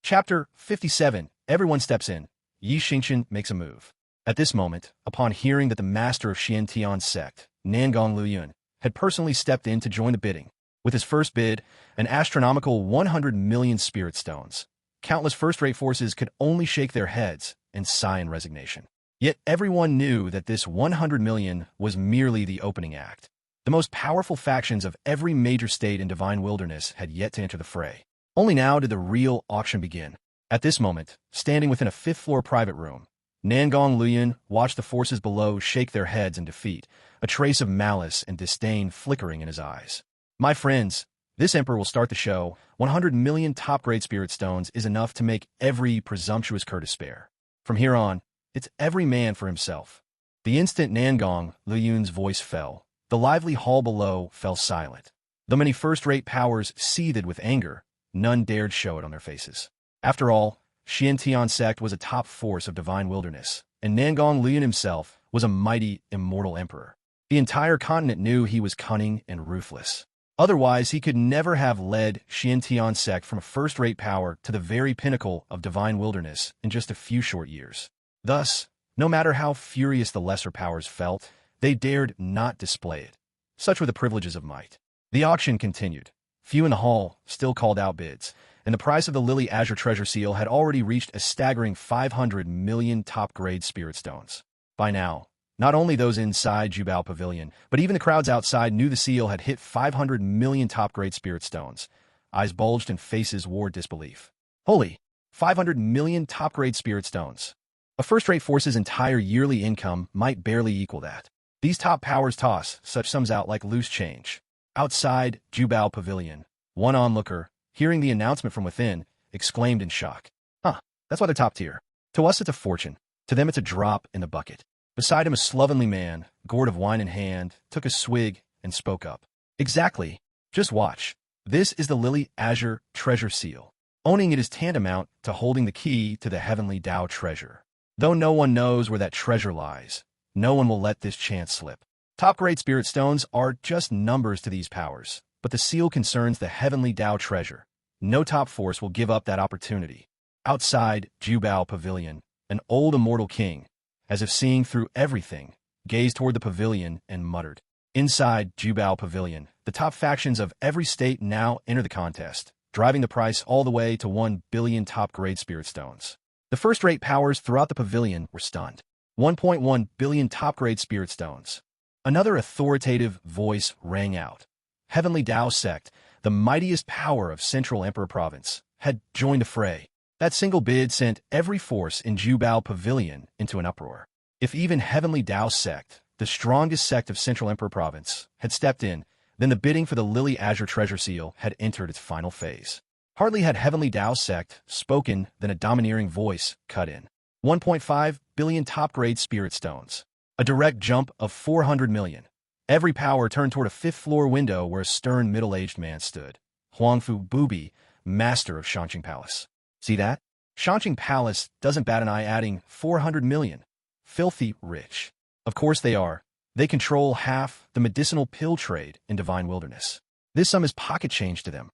Chapter 57. Everyone steps in. Xingchen makes a move. At this moment, upon hearing that the master of Xiantian's sect, Nangong Luyun, had personally stepped in to join the bidding, with his first bid, an astronomical 100 million spirit stones, countless first-rate forces could only shake their heads and sigh in resignation. Yet everyone knew that this 100 million was merely the opening act. The most powerful factions of every major state in Divine Wilderness had yet to enter the fray. Only now did the real auction begin. At this moment, standing within a fifth-floor private room, Nangong Luyun watched the forces below shake their heads in defeat, a trace of malice and disdain flickering in his eyes. My friends, this emperor will start the show. 100 million top-grade spirit stones is enough to make every presumptuous cur despair. From here on, it's every man for himself. The instant Nangong Luyun's voice fell, the lively hall below fell silent. Though many first-rate powers seethed with anger, none dared show it on their faces. After all, Xiantian's sect was a top force of Divine Wilderness, and Nangong Luyun himself was a mighty, immortal emperor. The entire continent knew he was cunning and ruthless. Otherwise, he could never have led Xiantian's sect from a first-rate power to the very pinnacle of Divine Wilderness in just a few short years. Thus, no matter how furious the lesser powers felt, they dared not display it. Such were the privileges of might. The auction continued. Few in the hall still called out bids, and the price of the Lily Azure Treasure Seal had already reached a staggering 500 million top-grade spirit stones. By now, not only those inside Jubao Pavilion, but even the crowds outside knew the seal had hit 500 million top-grade spirit stones. Eyes bulged and faces wore disbelief. Holy, 500 million top-grade spirit stones. A first-rate force's entire yearly income might barely equal that. These top powers toss such sums out like loose change. Outside Jubao Pavilion, one onlooker, hearing the announcement from within, exclaimed in shock. That's why they're top tier. To us it's a fortune. To them it's a drop in the bucket. Beside him a slovenly man, gourd of wine in hand, took a swig and spoke up. Exactly. Just watch. This is the Lily Azure Treasure Seal. Owning it is tantamount to holding the key to the heavenly Tao treasure. Though no one knows where that treasure lies, no one will let this chance slip. Top-grade spirit stones are just numbers to these powers, but the seal concerns the heavenly Tao treasure. No top force will give up that opportunity. Outside Jubao Pavilion, an old immortal king, as if seeing through everything, gazed toward the pavilion and muttered. Inside Jubao Pavilion, the top factions of every state now enter the contest, driving the price all the way to 1 billion top-grade spirit stones. The first-rate powers throughout the pavilion were stunned. 1.1 billion top-grade spirit stones. Another authoritative voice rang out. Heavenly Tao sect, the mightiest power of Central Emperor Province, had joined the fray. That single bid sent every force in Jubao Pavilion into an uproar. If even Heavenly Tao sect, the strongest sect of Central Emperor Province, had stepped in, then the bidding for the Lily Azure Treasure Seal had entered its final phase. Hardly had Heavenly Tao sect spoken than a domineering voice cut in. 1.5 billion top-grade spirit stones. A direct jump of 400 million. Every power turned toward a fifth-floor window where a stern middle-aged man stood. Huangfu Bubi, master of Xingchen Palace. See that? Xingchen Palace doesn't bat an eye adding 400 million. Filthy rich. Of course they are. They control half the medicinal pill trade in Divine Wilderness. This sum is pocket change to them.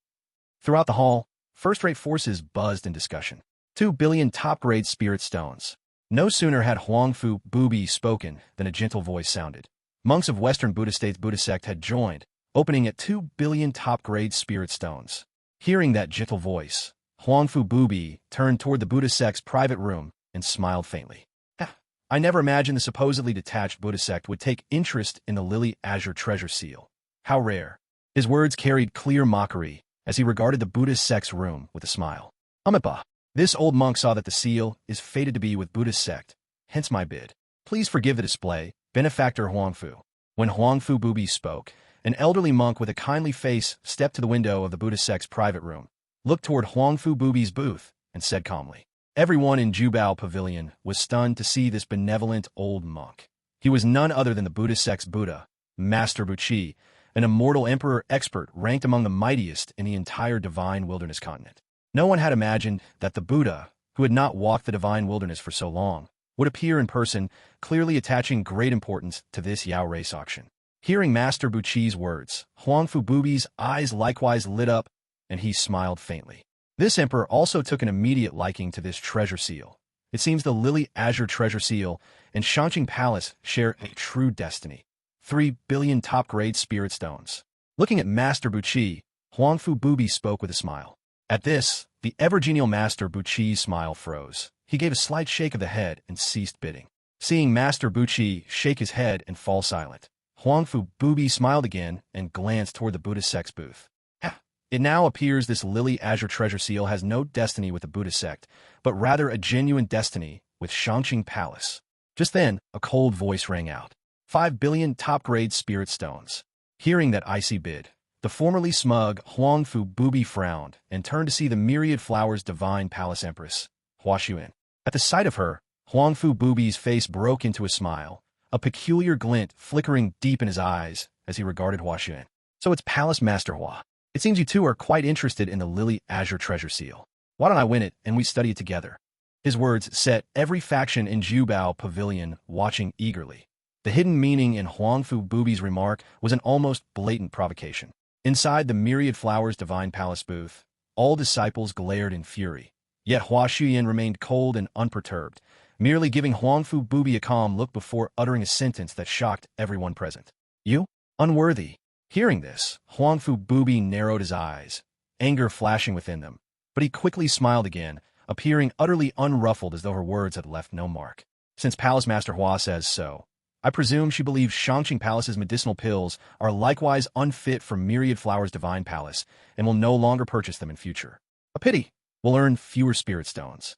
Throughout the hall, first-rate forces buzzed in discussion. 2 billion top-grade spirit stones. No sooner had Huangfu Bubi spoken than a gentle voice sounded. Monks of Western Buddha State's Buddha sect had joined, opening at 2 billion top-grade spirit stones. Hearing that gentle voice, Huangfu Bubi turned toward the Buddha sect's private room and smiled faintly. I never imagined the supposedly detached Buddha sect would take interest in the Lily Azure Treasure Seal. How rare. His words carried clear mockery as he regarded the Buddha sect's room with a smile. Amipa. This old monk saw that the seal is fated to be with Buddha's sect, hence my bid. Please forgive the display, benefactor Huangfu. When Huangfu Bubi spoke, an elderly monk with a kindly face stepped to the window of the Buddha sect's private room, looked toward Huangfu Bubi's booth, and said calmly. Everyone in Jubao Pavilion was stunned to see this benevolent old monk. He was none other than the Buddha sect's Buddha, Master Buchi, an immortal emperor expert ranked among the mightiest in the entire Divine Wilderness continent. No one had imagined that the Buddha, who had not walked the Divine Wilderness for so long, would appear in person, clearly attaching great importance to this Yao race auction. Hearing Master Buchi's words, Huangfu Bubi's eyes likewise lit up, and he smiled faintly. This emperor also took an immediate liking to this treasure seal. It seems the Lily Azure treasure seal and Xingchen Palace share a true destiny. 3 billion top-grade spirit stones. Looking at Master Buqi, Huangfu Bubi spoke with a smile. At this, the ever-genial Master Buqi's smile froze. He gave a slight shake of the head and ceased bidding. Seeing Master Buqi shake his head and fall silent, Huangfu Bubi smiled again and glanced toward the Buddhist sect's booth. It now appears this Lily Azure treasure seal has no destiny with the Buddhist sect, but rather a genuine destiny with Xingchen Palace. Just then, a cold voice rang out. 5 billion top-grade spirit stones. Hearing that icy bid, the formerly smug Huangfu Bubi frowned and turned to see the myriad flowers divine palace empress, Hua Xuan. At the sight of her, Huangfu Bubi's face broke into a smile, a peculiar glint flickering deep in his eyes as he regarded Hua Xuan. So it's Palace Master Hua. It seems you two are quite interested in the Lily Azure treasure seal. Why don't I win it and we study it together? His words set every faction in Jubao Pavilion watching eagerly. The hidden meaning in Huangfu Bubi's remark was an almost blatant provocation. Inside the myriad flowers divine palace booth, all disciples glared in fury. Yet Hua Xuyan remained cold and unperturbed, merely giving Huangfu Bubi a calm look before uttering a sentence that shocked everyone present. You? Unworthy. Hearing this, Huangfu Bubi narrowed his eyes, anger flashing within them, but he quickly smiled again, appearing utterly unruffled as though her words had left no mark. Since Palace Master Hua says so, I presume she believes Xingchen Palace's medicinal pills are likewise unfit for Myriad Flowers' divine palace and will no longer purchase them in future. A pity. We'll earn fewer spirit stones.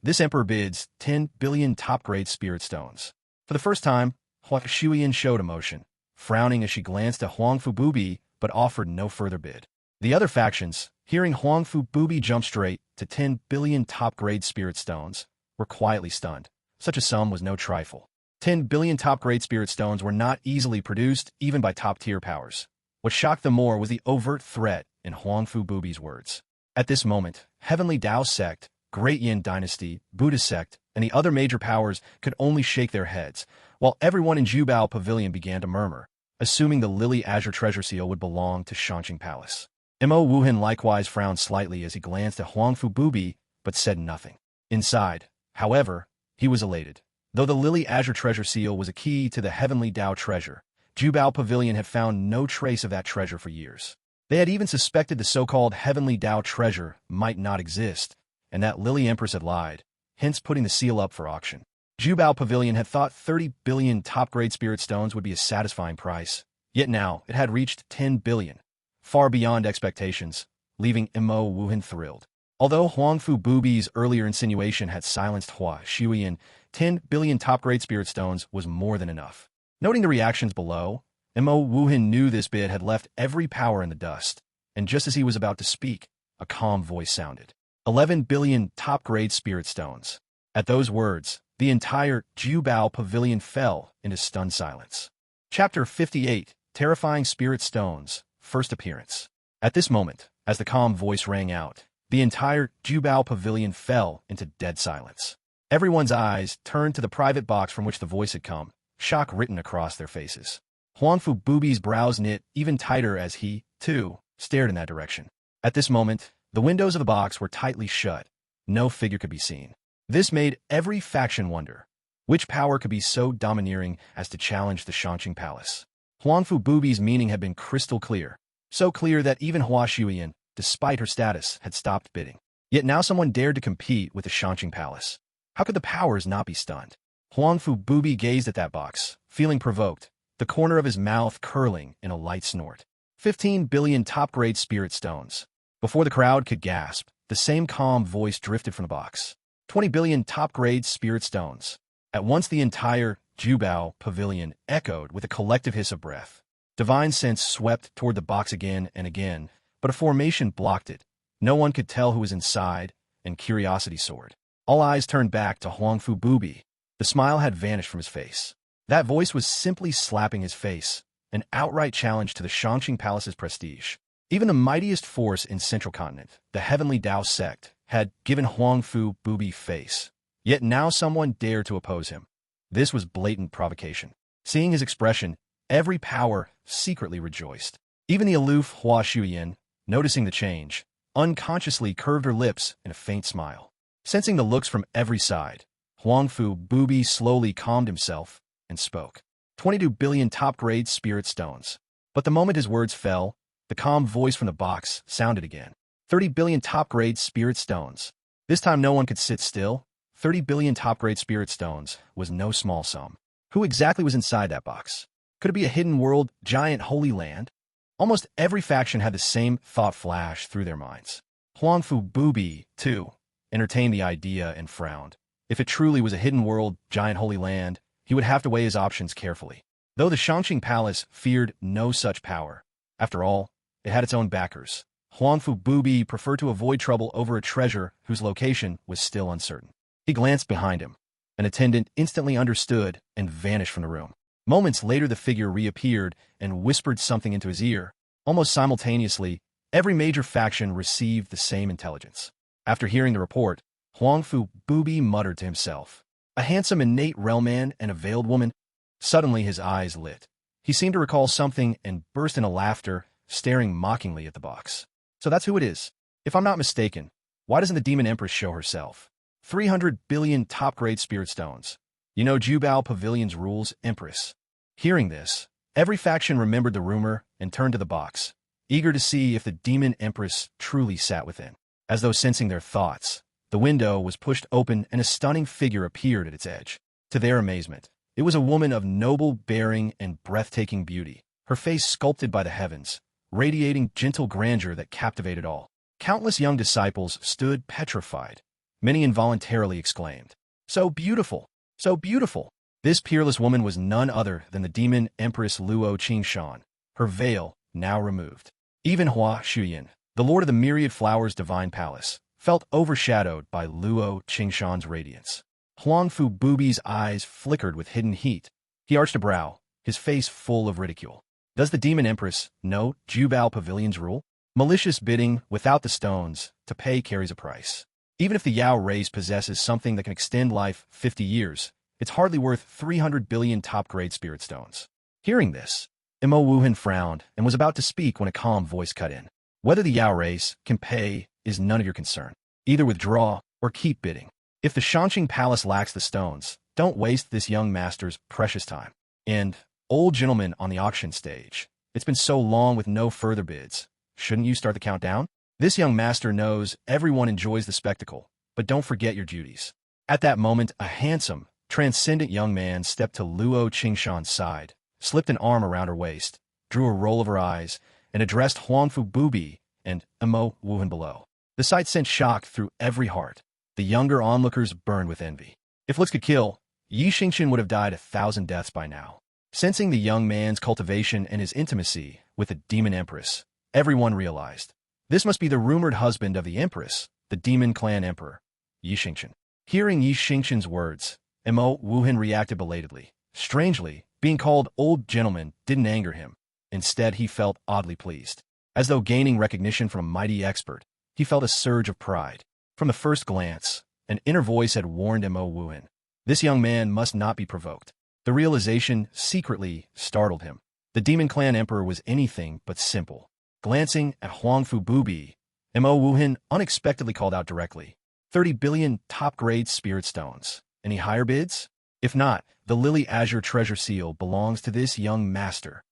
This emperor bids 10 billion top-grade spirit stones. For the first time, Hua Xuyan showed emotion, frowning as she glanced at Huangfu Bubi but offered no further bid. The other factions, hearing Huangfu Bubi jump straight to 10 billion top-grade spirit stones, were quietly stunned. Such a sum was no trifle. 10 billion top-grade spirit stones were not easily produced even by top-tier powers. What shocked them more was the overt threat in Huangfu Bubi's words. At this moment, Heavenly Dao sect, Great Yin dynasty, Buddhist sect, and the other major powers could only shake their heads, while everyone in Jubao Pavilion began to murmur, assuming the Lily Azure treasure seal would belong to Xingchen Palace. Mo Wuhan likewise frowned slightly as he glanced at Huangfu Bubi, but said nothing. Inside, however, he was elated. Though the Lily Azure treasure seal was a key to the Heavenly Dao treasure, Jubao Pavilion had found no trace of that treasure for years. They had even suspected the so-called Heavenly Dao treasure might not exist, and that Lily Empress had lied, hence putting the seal up for auction. Jubao Pavilion had thought 30 billion top-grade spirit stones would be a satisfying price, yet now it had reached 10 billion, far beyond expectations, leaving Mo Wuhan thrilled. Although Huangfu Bubi's earlier insinuation had silenced Hua Xuyan, 10 billion top-grade spirit stones was more than enough. Noting the reactions below, Mo Wuhan knew this bid had left every power in the dust, and just as he was about to speak, a calm voice sounded. 11 billion top-grade spirit stones. At those words, the entire Jubao Pavilion fell into stunned silence. Chapter 58, Terrifying Spirit Stones, First Appearance. At this moment, as the calm voice rang out, the entire Jubao Pavilion fell into dead silence. Everyone's eyes turned to the private box from which the voice had come, shock written across their faces. Huangfu Bubi's brows knit even tighter as he, too, stared in that direction. At this moment, the windows of the box were tightly shut. No figure could be seen. This made every faction wonder, which power could be so domineering as to challenge the Xingchen Palace? Huangfu Bubi's meaning had been crystal clear, so clear that even Hua Xuyan, despite her status, had stopped bidding. Yet now someone dared to compete with the Xingchen Palace. How could the powers not be stunned? Huangfu Bubi gazed at that box, feeling provoked, the corner of his mouth curling in a light snort. 15 billion top-grade spirit stones. Before the crowd could gasp, the same calm voice drifted from the box. 20 billion top-grade spirit stones. At once the entire Jubao Pavilion echoed with a collective hiss of breath. Divine sense swept toward the box again and again, but a formation blocked it. No one could tell who was inside, and curiosity soared. All eyes turned back to Huangfu Bubi. The smile had vanished from his face. That voice was simply slapping his face, an outright challenge to the Xingchen Palace's prestige. Even the mightiest force in Central Continent, the Heavenly Dao sect, had given Huangfu Bubi face. Yet now someone dared to oppose him. This was blatant provocation. Seeing his expression, every power secretly rejoiced. Even the aloof Hua Xuyan, noticing the change, unconsciously curved her lips in a faint smile. Sensing the looks from every side, Huangfu Bubi slowly calmed himself and spoke. 22 billion top-grade spirit stones. But the moment his words fell, the calm voice from the box sounded again. 30 billion top-grade spirit stones. This time no one could sit still. 30 billion top-grade spirit stones was no small sum. Who exactly was inside that box? Could it be a hidden world, giant holy land? Almost every faction had the same thought flash through their minds. Huangfu Bubi, too, entertained the idea and frowned. If it truly was a hidden world, giant holy land, he would have to weigh his options carefully. Though the Xingchen Palace feared no such power. After all, it had its own backers. Huangfu Bubi preferred to avoid trouble over a treasure whose location was still uncertain. He glanced behind him. An attendant instantly understood and vanished from the room. Moments later the figure reappeared and whispered something into his ear. Almost simultaneously, every major faction received the same intelligence. After hearing the report, Huangfu Bubi muttered to himself. A handsome innate realm man and a veiled woman? Suddenly his eyes lit. He seemed to recall something and burst into laughter, staring mockingly at the box. So that's who it is. If I'm not mistaken, why doesn't the Demon Empress show herself? 300 billion top-grade spirit stones. You know Jubao Pavilion's rules, Empress. Hearing this, every faction remembered the rumor and turned to the box, eager to see if the Demon Empress truly sat within. As though sensing their thoughts, the window was pushed open and a stunning figure appeared at its edge. To their amazement, it was a woman of noble bearing and breathtaking beauty, her face sculpted by the heavens, radiating gentle grandeur that captivated all. Countless young disciples stood petrified. Many involuntarily exclaimed, "So beautiful! So beautiful!" This peerless woman was none other than the Demon Empress Luo Xingchen, her veil now removed. Even Hua Shuyan, the lord of the myriad flowers' divine palace, felt overshadowed by Luo Xingchen's radiance. Huangfu Bubi's eyes flickered with hidden heat. He arched a brow, his face full of ridicule. Does the Demon Empress know Jubao Pavilion's rule? Malicious bidding without the stones to pay carries a price. Even if the Yao race possesses something that can extend life 50 years, it's hardly worth 300 billion top-grade spirit stones. Hearing this, Mo Wuhan frowned and was about to speak when a calm voice cut in. Whether the Yao race can pay is none of your concern. Either withdraw or keep bidding. If the Xingchen Palace lacks the stones, don't waste this young master's precious time. And, old gentleman on the auction stage, it's been so long with no further bids. Shouldn't you start the countdown? This young master knows everyone enjoys the spectacle, but don't forget your duties. At that moment, a handsome, transcendent young man stepped to Luo Xingchen's side, slipped an arm around her waist, drew a roll of her eyes, and addressed Huangfu Bubi and Mo Wuhan below. The sight sent shock through every heart. The younger onlookers burned with envy. If looks could kill, Xingchen would have died 1,000 deaths by now. Sensing the young man's cultivation and his intimacy with the Demon Empress, everyone realized. This must be the rumored husband of the Empress, the Demon Clan Emperor, Xingchen. Hearing Xingchen's words, Mo Wuhan reacted belatedly. Strangely, being called old gentleman didn't anger him. Instead, he felt oddly pleased. As though gaining recognition from a mighty expert, he felt a surge of pride. From the first glance, an inner voice had warned Mo Wuhan. This young man must not be provoked. The realization secretly startled him. The Demon Clan Emperor was anything but simple. Glancing at Huangfu Bubi, Mo Wuhan unexpectedly called out directly, 30 billion top-grade spirit stones. Any higher bids? If not, the Lily Azure treasure seal belongs to this young master.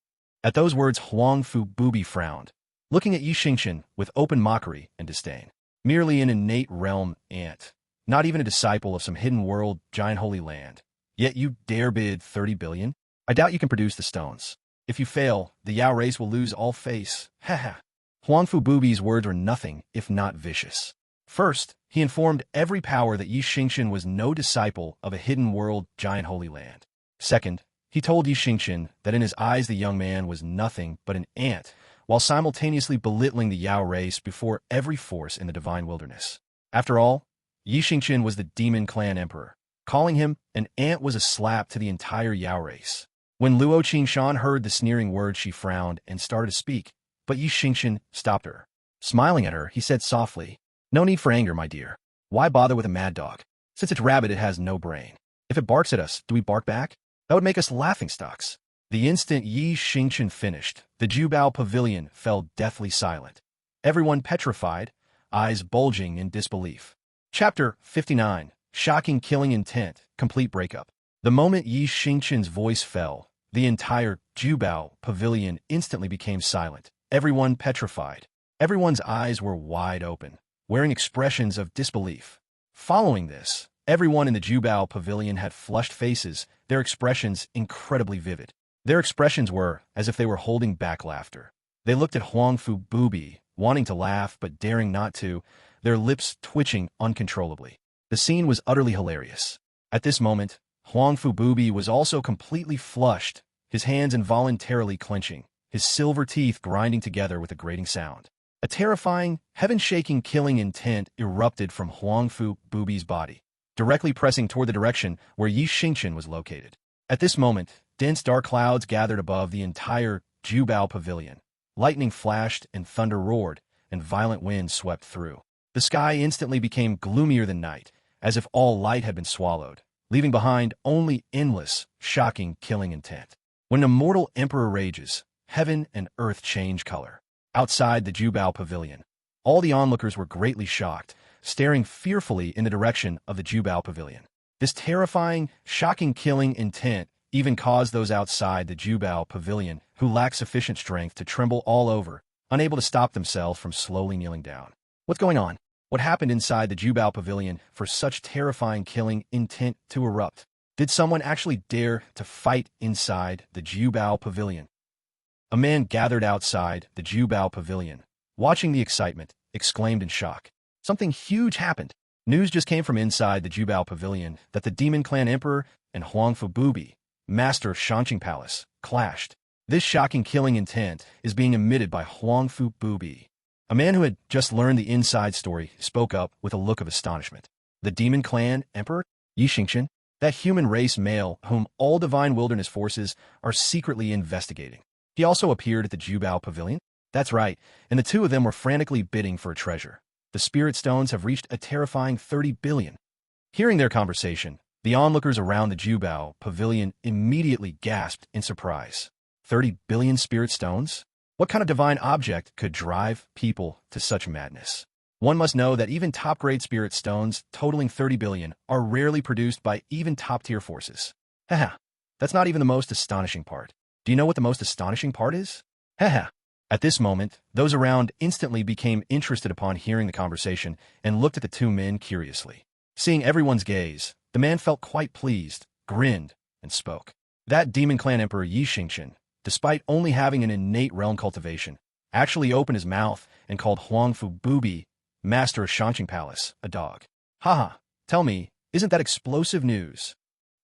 At those words, Huangfu Bubi frowned, looking at Xingchen with open mockery and disdain. Merely an innate realm ant, not even a disciple of some hidden world, giant holy land. Yet you dare bid 30 billion? I doubt you can produce the stones. If you fail, the Yao race will lose all face. Ha ha. Huangfu Bubi's words were nothing if not vicious. First, he informed every power that Xingchen was no disciple of a hidden world, giant holy land. Second, he told Xingchen that in his eyes the young man was nothing but an ant, while simultaneously belittling the Yao race before every force in the divine wilderness. After all, Xingchen was the Demon Clan Emperor. Calling him an ant was a slap to the entire Yao race. When Luo Xingchen heard the sneering words, she frowned and started to speak, but Xingchen stopped her. Smiling at her, he said softly, "No need for anger, my dear. Why bother with a mad dog? Since it's rabid, it has no brain. If it barks at us, do we bark back? That would make us laughingstocks." The instant Xingchen finished, the Jubao Pavilion fell deathly silent. Everyone petrified, eyes bulging in disbelief. Chapter 59. Shocking Killing Intent, Complete Breakup. The moment Xingchen's voice fell, the entire Jubao pavilion instantly became silent, everyone petrified. Everyone's eyes were wide open, wearing expressions of disbelief. Following this, everyone in the Jubao pavilion had flushed faces, their expressions incredibly vivid. Their expressions were as if they were holding back laughter. They looked at Huangfu Bubi, wanting to laugh but daring not to, their lips twitching uncontrollably. The scene was utterly hilarious. At this moment, Huangfu Bubi was also completely flushed, his hands involuntarily clenching, his silver teeth grinding together with a grating sound. A terrifying, heaven-shaking killing intent erupted from Huangfu Bubi's body, directly pressing toward the direction where Xingchen was located. At this moment, dense dark clouds gathered above the entire Jubao pavilion. Lightning flashed and thunder roared, and violent winds swept through. The sky instantly became gloomier than night, as if all light had been swallowed, leaving behind only endless, shocking killing intent. When an immortal emperor rages, heaven and earth change color. Outside the Jubao pavilion, all the onlookers were greatly shocked, staring fearfully in the direction of the Jubao pavilion. This terrifying, shocking killing intent even caused those outside the Jubao pavilion who lacked sufficient strength to tremble all over, unable to stop themselves from slowly kneeling down. What's going on? What happened inside the Jubao pavilion for such terrifying killing intent to erupt? Did someone actually dare to fight inside the Jubao pavilion? A man gathered outside the Jubao pavilion, watching the excitement, exclaimed in shock. Something huge happened. News just came from inside the Jubao pavilion that the Demon Clan Emperor and Huangfu Bubi, master of Xingchen Palace, clashed. This shocking killing intent is being emitted by Huangfu Bubi. A man who had just learned the inside story spoke up with a look of astonishment. The Demon Clan Emperor, Xingchen, that human race male whom all divine wilderness forces are secretly investigating. He also appeared at the Jubao pavilion. That's right, and the two of them were frantically bidding for a treasure. The spirit stones have reached a terrifying 30 billion. Hearing their conversation, the onlookers around the Jubao pavilion immediately gasped in surprise. 30 billion spirit stones? What kind of divine object could drive people to such madness? One must know that even top-grade spirit stones, totaling 30 billion, are rarely produced by even top-tier forces. Haha, that's not even the most astonishing part. Do you know what the most astonishing part is? Haha. At this moment, those around instantly became interested upon hearing the conversation and looked at the two men curiously. Seeing everyone's gaze, the man felt quite pleased, grinned, and spoke. That Demon Clan Emperor Xingchen, despite only having an innate realm cultivation, actually opened his mouth and called Huangfu Bubi, master of Xingchen Palace, a dog. Haha, tell me, isn't that explosive news?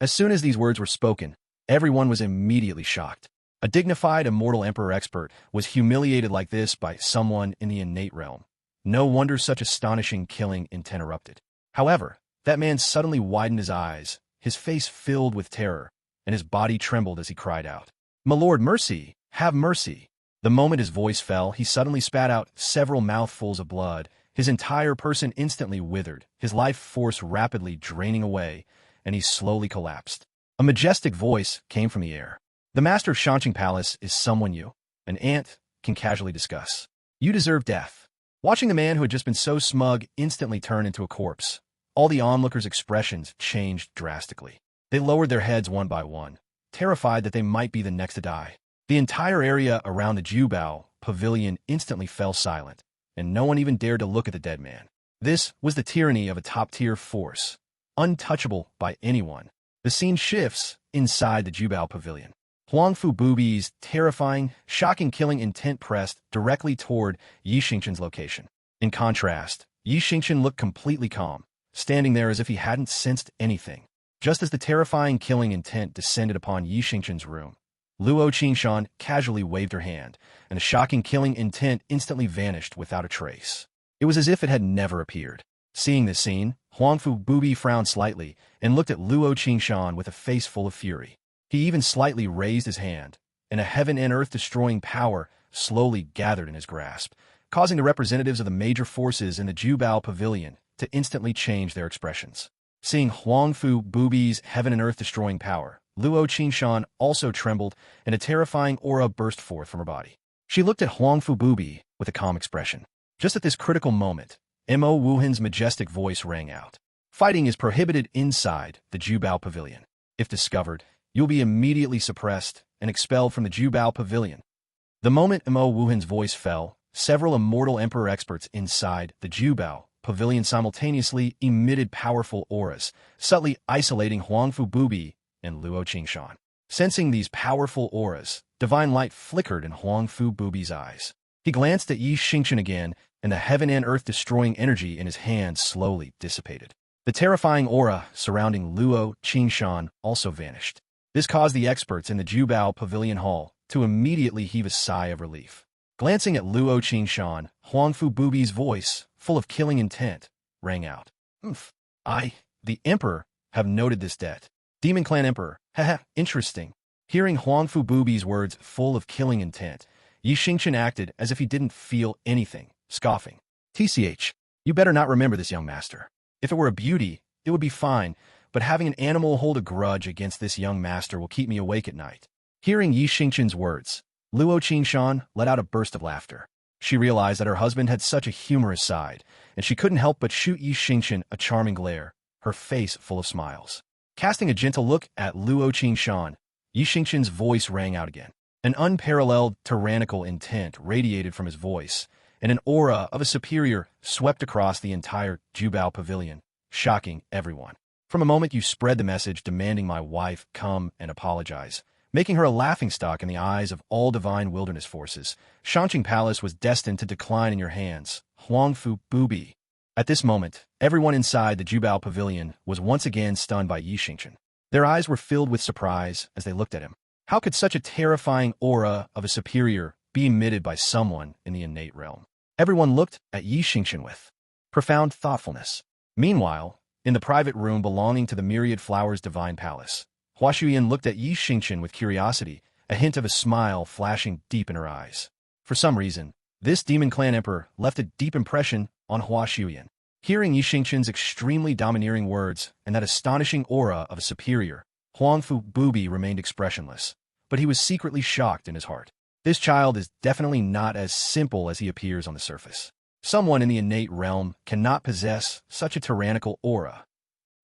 As soon as these words were spoken, everyone was immediately shocked. A dignified immortal emperor expert was humiliated like this by someone in the innate realm. No wonder such astonishing killing intent erupted. However, that man suddenly widened his eyes, his face filled with terror, and his body trembled as he cried out, "My lord, mercy! Have mercy!" The moment his voice fell, he suddenly spat out several mouthfuls of blood. His entire person instantly withered, his life force rapidly draining away, and he slowly collapsed. A majestic voice came from the air. "The master of Xingchen Palace is someone you, an ant, can casually discuss. You deserve death." Watching the man who had just been so smug instantly turn into a corpse, all the onlookers' expressions changed drastically. They lowered their heads one by one, terrified that they might be the next to die. The entire area around the Jubao pavilion instantly fell silent, and no one even dared to look at the dead man. This was the tyranny of a top-tier force, untouchable by anyone. The scene shifts inside the Jubao pavilion. Huangfu Bubi's terrifying, shocking killing intent pressed directly toward Xingchen's location. In contrast, Xingchen looked completely calm, standing there as if he hadn't sensed anything. Just as the terrifying killing intent descended upon Xingchen's room, Luo Qingshan casually waved her hand, and the shocking killing intent instantly vanished without a trace. It was as if it had never appeared. Seeing this scene, Huangfu Bubi frowned slightly and looked at Luo Qingshan with a face full of fury. He even slightly raised his hand, and a heaven and earth-destroying power slowly gathered in his grasp, causing the representatives of the major forces in the Jubao pavilion to instantly change their expressions. Seeing Huangfu Bubi's heaven and earth-destroying power, Luo Qingshan also trembled, and a terrifying aura burst forth from her body. She looked at Huangfu Bubi with a calm expression. Just at this critical moment, Mo Wuhan's majestic voice rang out. Fighting is prohibited inside the Jubao Pavilion. If discovered, you'll be immediately suppressed and expelled from the Jubao Pavilion. The moment Mo Wuhan's voice fell, several immortal emperor experts inside the Jubao Pavilion simultaneously emitted powerful auras, subtly isolating Huangfu Bubi and Luo Qingshan. Sensing these powerful auras, divine light flickered in Huangfu Bubi's eyes. He glanced at Yi Xingchen again, and the heaven and earth destroying energy in his hands slowly dissipated. The terrifying aura surrounding Luo Qingshan also vanished. This caused the experts in the Jubao Pavilion Hall to immediately heave a sigh of relief. Glancing at Luo Qingshan, Huangfu Bubi's voice, full of killing intent, rang out. The Emperor, have noted this debt. Demon Clan Emperor, haha, interesting. Hearing Huangfu Bubi's words full of killing intent, Yi Xingchen acted as if he didn't feel anything, scoffing. TCH, you better not remember this young master. If it were a beauty, it would be fine, but having an animal hold a grudge against this young master will keep me awake at night. Hearing Yi Xingchen's words, Luo Qingshan let out a burst of laughter. She realized that her husband had such a humorous side, and she couldn't help but shoot Yi Xingchen a charming glare, her face full of smiles. Casting a gentle look at Luo Qingshan, Yi Xingchen's voice rang out again. An unparalleled tyrannical intent radiated from his voice, and an aura of a superior swept across the entire Jubao Pavilion, shocking everyone. From a moment you spread the message demanding my wife come and apologize, making her a laughingstock in the eyes of all divine wilderness forces. Xingchen Palace was destined to decline in your hands, Huangfu Bubi. At this moment, everyone inside the Jubao Pavilion was once again stunned by Yi Xingchen. Their eyes were filled with surprise as they looked at him. How could such a terrifying aura of a superior be emitted by someone in the innate realm? Everyone looked at Yi Xingchen with profound thoughtfulness. Meanwhile, in the private room belonging to the Myriad Flowers Divine Palace, Hua Xuyan looked at Yi Xingchen with curiosity, a hint of a smile flashing deep in her eyes. For some reason, this Demon Clan Emperor left a deep impression on Hua Xuyan. Hearing Yi Xingchen's extremely domineering words and that astonishing aura of a superior, Huangfu Bubi remained expressionless, but he was secretly shocked in his heart. This child is definitely not as simple as he appears on the surface. Someone in the innate realm cannot possess such a tyrannical aura.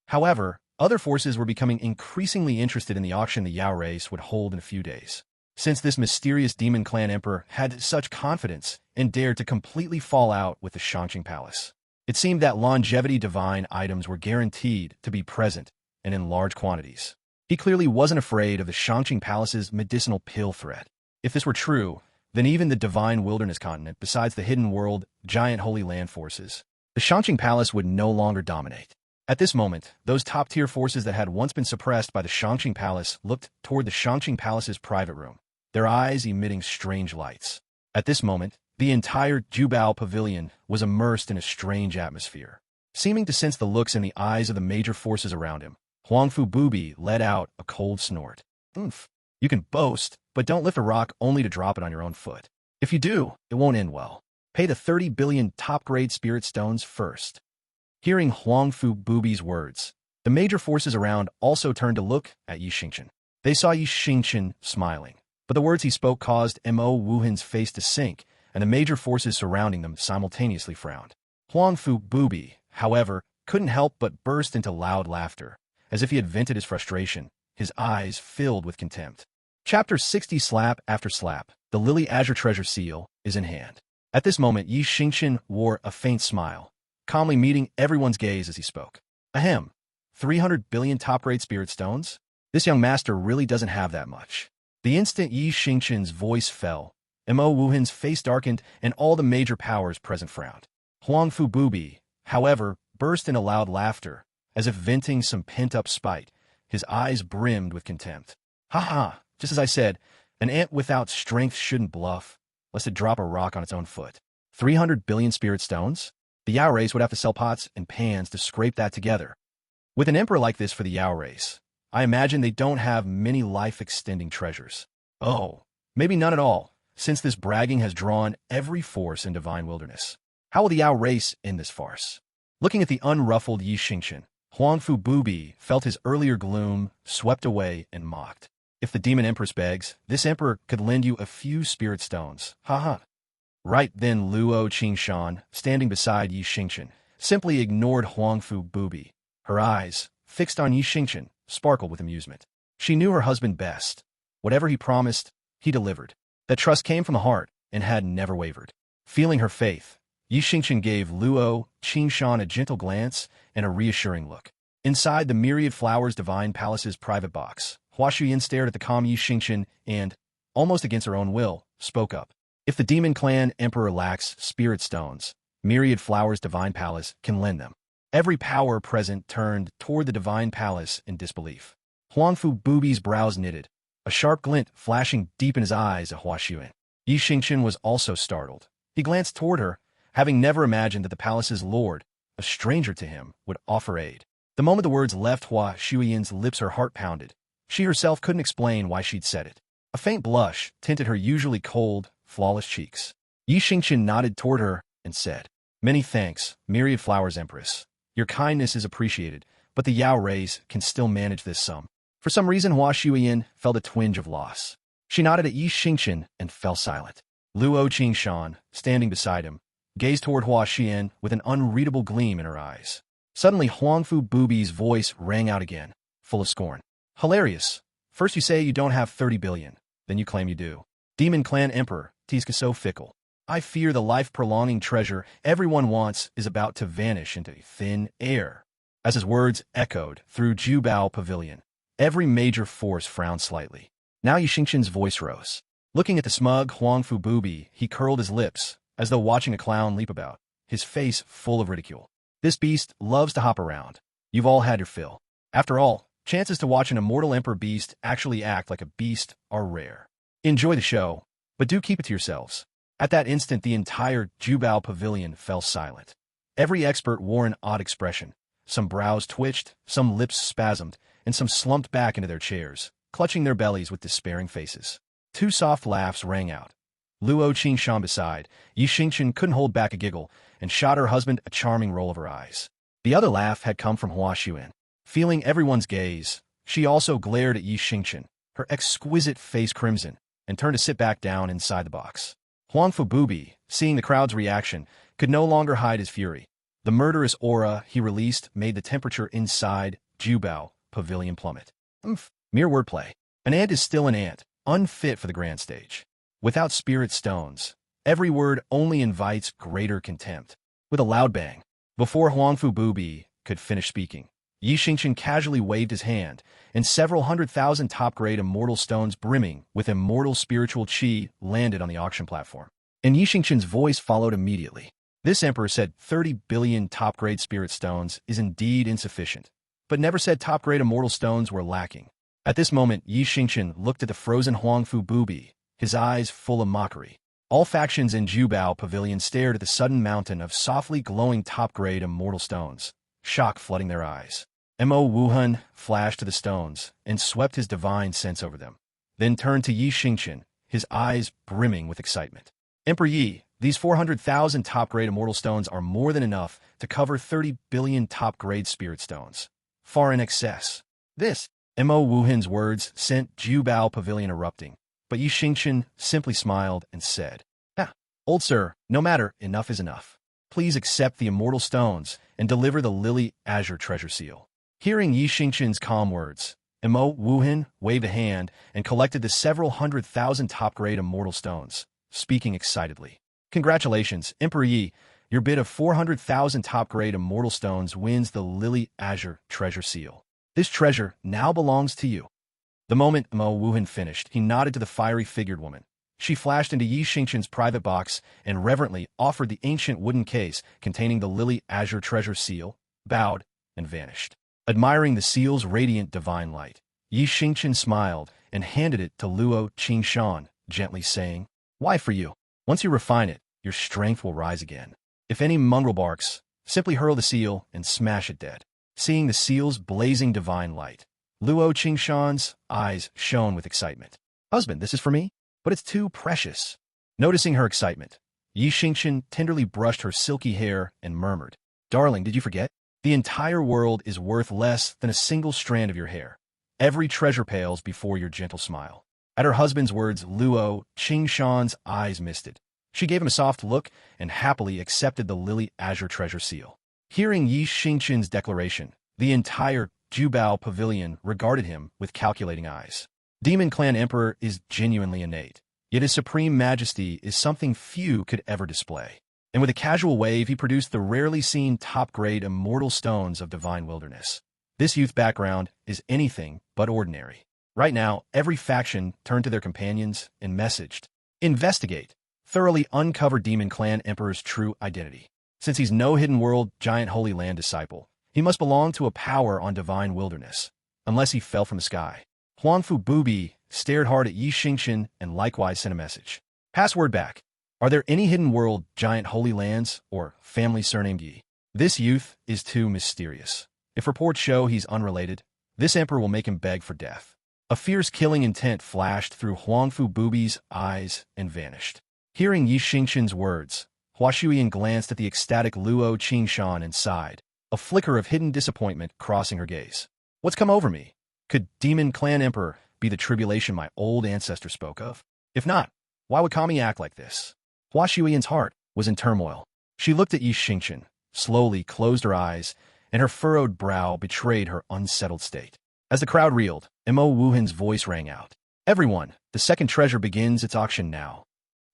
However, other forces were becoming increasingly interested in the auction the Yao race would hold in a few days. Since this mysterious Demon Clan Emperor had such confidence and dared to completely fall out with the Xingchen Palace, it seemed that longevity divine items were guaranteed to be present and in large quantities. He clearly wasn't afraid of the Xingchen Palace's medicinal pill threat. If this were true, then even the divine wilderness continent, besides the hidden world, giant holy land forces, the Xingchen Palace would no longer dominate. At this moment, those top-tier forces that had once been suppressed by the Xingchen Palace looked toward the Xingchen Palace's private room, their eyes emitting strange lights. At this moment, the entire Jubao Pavilion was immersed in a strange atmosphere. Seeming to sense the looks in the eyes of the major forces around him, Huangfu Bubi let out a cold snort. Oomph. You can boast, but don't lift a rock only to drop it on your own foot. If you do, it won't end well. Pay the 30 billion top-grade spirit stones first. Hearing Huangfu Bubi's words, the major forces around also turned to look at Yi Xingchen. They saw Yi Xingchen smiling, but the words he spoke caused Mo Wuhan's face to sink, and the major forces surrounding them simultaneously frowned. Huangfu Bubi, however, couldn't help but burst into loud laughter, as if he had vented his frustration, his eyes filled with contempt. Chapter 60. Slap after slap, the Lily Azure Treasure Seal is in hand. At this moment, Yi Xingchen wore a faint smile, calmly meeting everyone's gaze as he spoke. Ahem. 300 billion top-grade spirit stones? This young master really doesn't have that much. The instant Yi Xingchen's voice fell, Mo Wuhan's face darkened and all the major powers present frowned. Huangfu Bubi, however, burst into loud laughter, as if venting some pent-up spite. His eyes brimmed with contempt. Ha! Just as I said, an ant without strength shouldn't bluff, lest it drop a rock on its own foot. 300 billion spirit stones? The Yao race would have to sell pots and pans to scrape that together. With an emperor like this for the Yao race, I imagine they don't have many life-extending treasures. Oh, maybe none at all, since this bragging has drawn every force in divine wilderness. How will the Yao race end this farce? Looking at the unruffled Yi Xingchen, Huangfu Bubi felt his earlier gloom swept away and mocked. If the Demon Empress begs, this emperor could lend you a few spirit stones. Ha! Right then Luo Qingshan, standing beside Yi Xingchen, simply ignored Huangfu Bubi. Her eyes, fixed on Yi Xingchen, sparkled with amusement. She knew her husband best. Whatever he promised, he delivered. That trust came from the heart and had never wavered. Feeling her faith, Yi Xingchen gave Luo Qingshan a gentle glance and a reassuring look. Inside the myriad flowers divine palace's private box, Hua Xuyin stared at the calm Yi Xingchen and, almost against her own will, spoke up. If the demon clan emperor lacks spirit stones, myriad flowers divine palace can lend them. Every power present turned toward the divine palace in disbelief. Huangfu Bubi's brows knitted, a sharp glint flashing deep in his eyes at Hua Xuyin. Yi Xingchen was also startled. He glanced toward her, having never imagined that the palace's lord, a stranger to him, would offer aid. The moment the words left Hua Xuyin's lips, her heart pounded. She herself couldn't explain why she'd said it. A faint blush tinted her usually cold, flawless cheeks. Yi Xingchen nodded toward her and said, "Many thanks, Myriad Flowers Empress. Your kindness is appreciated, but the Yao race can still manage this sum." For some reason, Hua Xuyin felt a twinge of loss. She nodded at Yi Xingchen and fell silent. Luo Qingshan, standing beside him, gazed toward Hua Xuyin with an unreadable gleam in her eyes. Suddenly, Huangfu Bubi's voice rang out again, full of scorn. "Hilarious. First you say you don't have 30 billion, then you claim you do. Demon Clan Emperor, Tiska so fickle. I fear the life-prolonging treasure everyone wants is about to vanish into thin air." As his words echoed through Jubao Pavilion, every major force frowned slightly. Now Yi Xingchen's voice rose. Looking at the smug Huangfu Bubi, he curled his lips, as though watching a clown leap about, his face full of ridicule. "This beast loves to hop around. You've all had your fill. After all, chances to watch an immortal emperor beast actually act like a beast are rare. Enjoy the show, but do keep it to yourselves." At that instant, the entire Jubao Pavilion fell silent. Every expert wore an odd expression. Some brows twitched, some lips spasmed, and some slumped back into their chairs, clutching their bellies with despairing faces. Two soft laughs rang out. Luo Qingshan beside, Yi Xingchen couldn't hold back a giggle and shot her husband a charming roll of her eyes. The other laugh had come from Hua Xuyin. Feeling everyone's gaze, she also glared at Yi Xingchen, her exquisite face crimson, and turned to sit back down inside the box. Huangfu Bubi, seeing the crowd's reaction, could no longer hide his fury. The murderous aura he released made the temperature inside Jubao Pavilion plummet. Mere wordplay. An ant is still an ant, unfit for the grand stage. Without spirit stones, every word only invites greater contempt. With a loud bang, before Huangfu Bubi could finish speaking, Yi Xingchen casually waved his hand, and several 100,000 top-grade immortal stones brimming with immortal spiritual qi landed on the auction platform. And Yi Xingchen's voice followed immediately. This emperor said 30 billion top-grade spirit stones is indeed insufficient, but never said top-grade immortal stones were lacking. At this moment, Yi Xingchen looked at the frozen Huangfu Bubi, his eyes full of mockery. All factions in Jubao Pavilion stared at the sudden mountain of softly glowing top-grade immortal stones, shock flooding their eyes. Mo Wuhan flashed to the stones and swept his divine sense over them, then turned to Yi Xingchen, his eyes brimming with excitement. "Emperor Yi, these 400,000 top-grade immortal stones are more than enough to cover 30 billion top-grade spirit stones. Far in excess." This, Mo Wuhan's words sent Jubao Pavilion erupting, but Yi Xingchen simply smiled and said, "Old sir, no matter, enough is enough. Please accept the immortal stones and deliver the Lily Azure treasure seal." Hearing Yi Xingchen's calm words, Mo Wuhan waved a hand and collected the several 100,000 top-grade immortal stones, speaking excitedly. "Congratulations, Emperor Yi. Your bid of 400,000 top-grade immortal stones wins the Lily Azure treasure seal. This treasure now belongs to you." The moment Mo Wuhan finished, he nodded to the fiery-figured woman. She flashed into Yi Xingchen's private box and reverently offered the ancient wooden case containing the Lily Azure treasure seal, bowed, and vanished. Admiring the seal's radiant divine light, Yi Xingchen smiled and handed it to Luo Qingshan, gently saying, "Why for you? Once you refine it, your strength will rise again. If any mongrel barks, simply hurl the seal and smash it dead." Seeing the seal's blazing divine light, Luo Qingshan's eyes shone with excitement. "Husband, this is for me? But it's too precious." Noticing her excitement, Yi Xingchen tenderly brushed her silky hair and murmured, "Darling, did you forget? The entire world is worth less than a single strand of your hair. Every treasure pales before your gentle smile." At her husband's words, Luo Qingshan's eyes misted. She gave him a soft look and happily accepted the Lily Azure treasure seal. Hearing Yi Xingchen's declaration, the entire Jubao pavilion regarded him with calculating eyes. Demon Clan Emperor is genuinely innate, yet his supreme majesty is something few could ever display. And with a casual wave, he produced the rarely seen top-grade immortal stones of divine wilderness. This youth background is anything but ordinary. Right now, every faction turned to their companions and messaged, "Investigate. Thoroughly uncover Demon Clan Emperor's true identity. Since he's no hidden world giant Holy Land disciple, he must belong to a power on divine wilderness, unless he fell from the sky." Huangfu Bubi stared hard at Yi Xingchen and likewise sent a message. Password back. Are there any hidden world giant Holy Lands or family surnamed Yi? This youth is too mysterious. If reports show he's unrelated, this emperor will make him beg for death. A fierce killing intent flashed through Huangfu Bubi's eyes and vanished. Hearing Yi Xingchen's words, Hua Shuyan glanced at the ecstatic Luo Qingshan and sighed, a flicker of hidden disappointment crossing her gaze. What's come over me? Could Demon Clan Emperor be the tribulation my old ancestor spoke of? If not, why would Kami act like this? Hua Shuyan's heart was in turmoil. She looked at Yi Xingchen, slowly closed her eyes, and her furrowed brow betrayed her unsettled state. As the crowd reeled, Mo Wuhan's voice rang out. Everyone, the second treasure begins its auction now.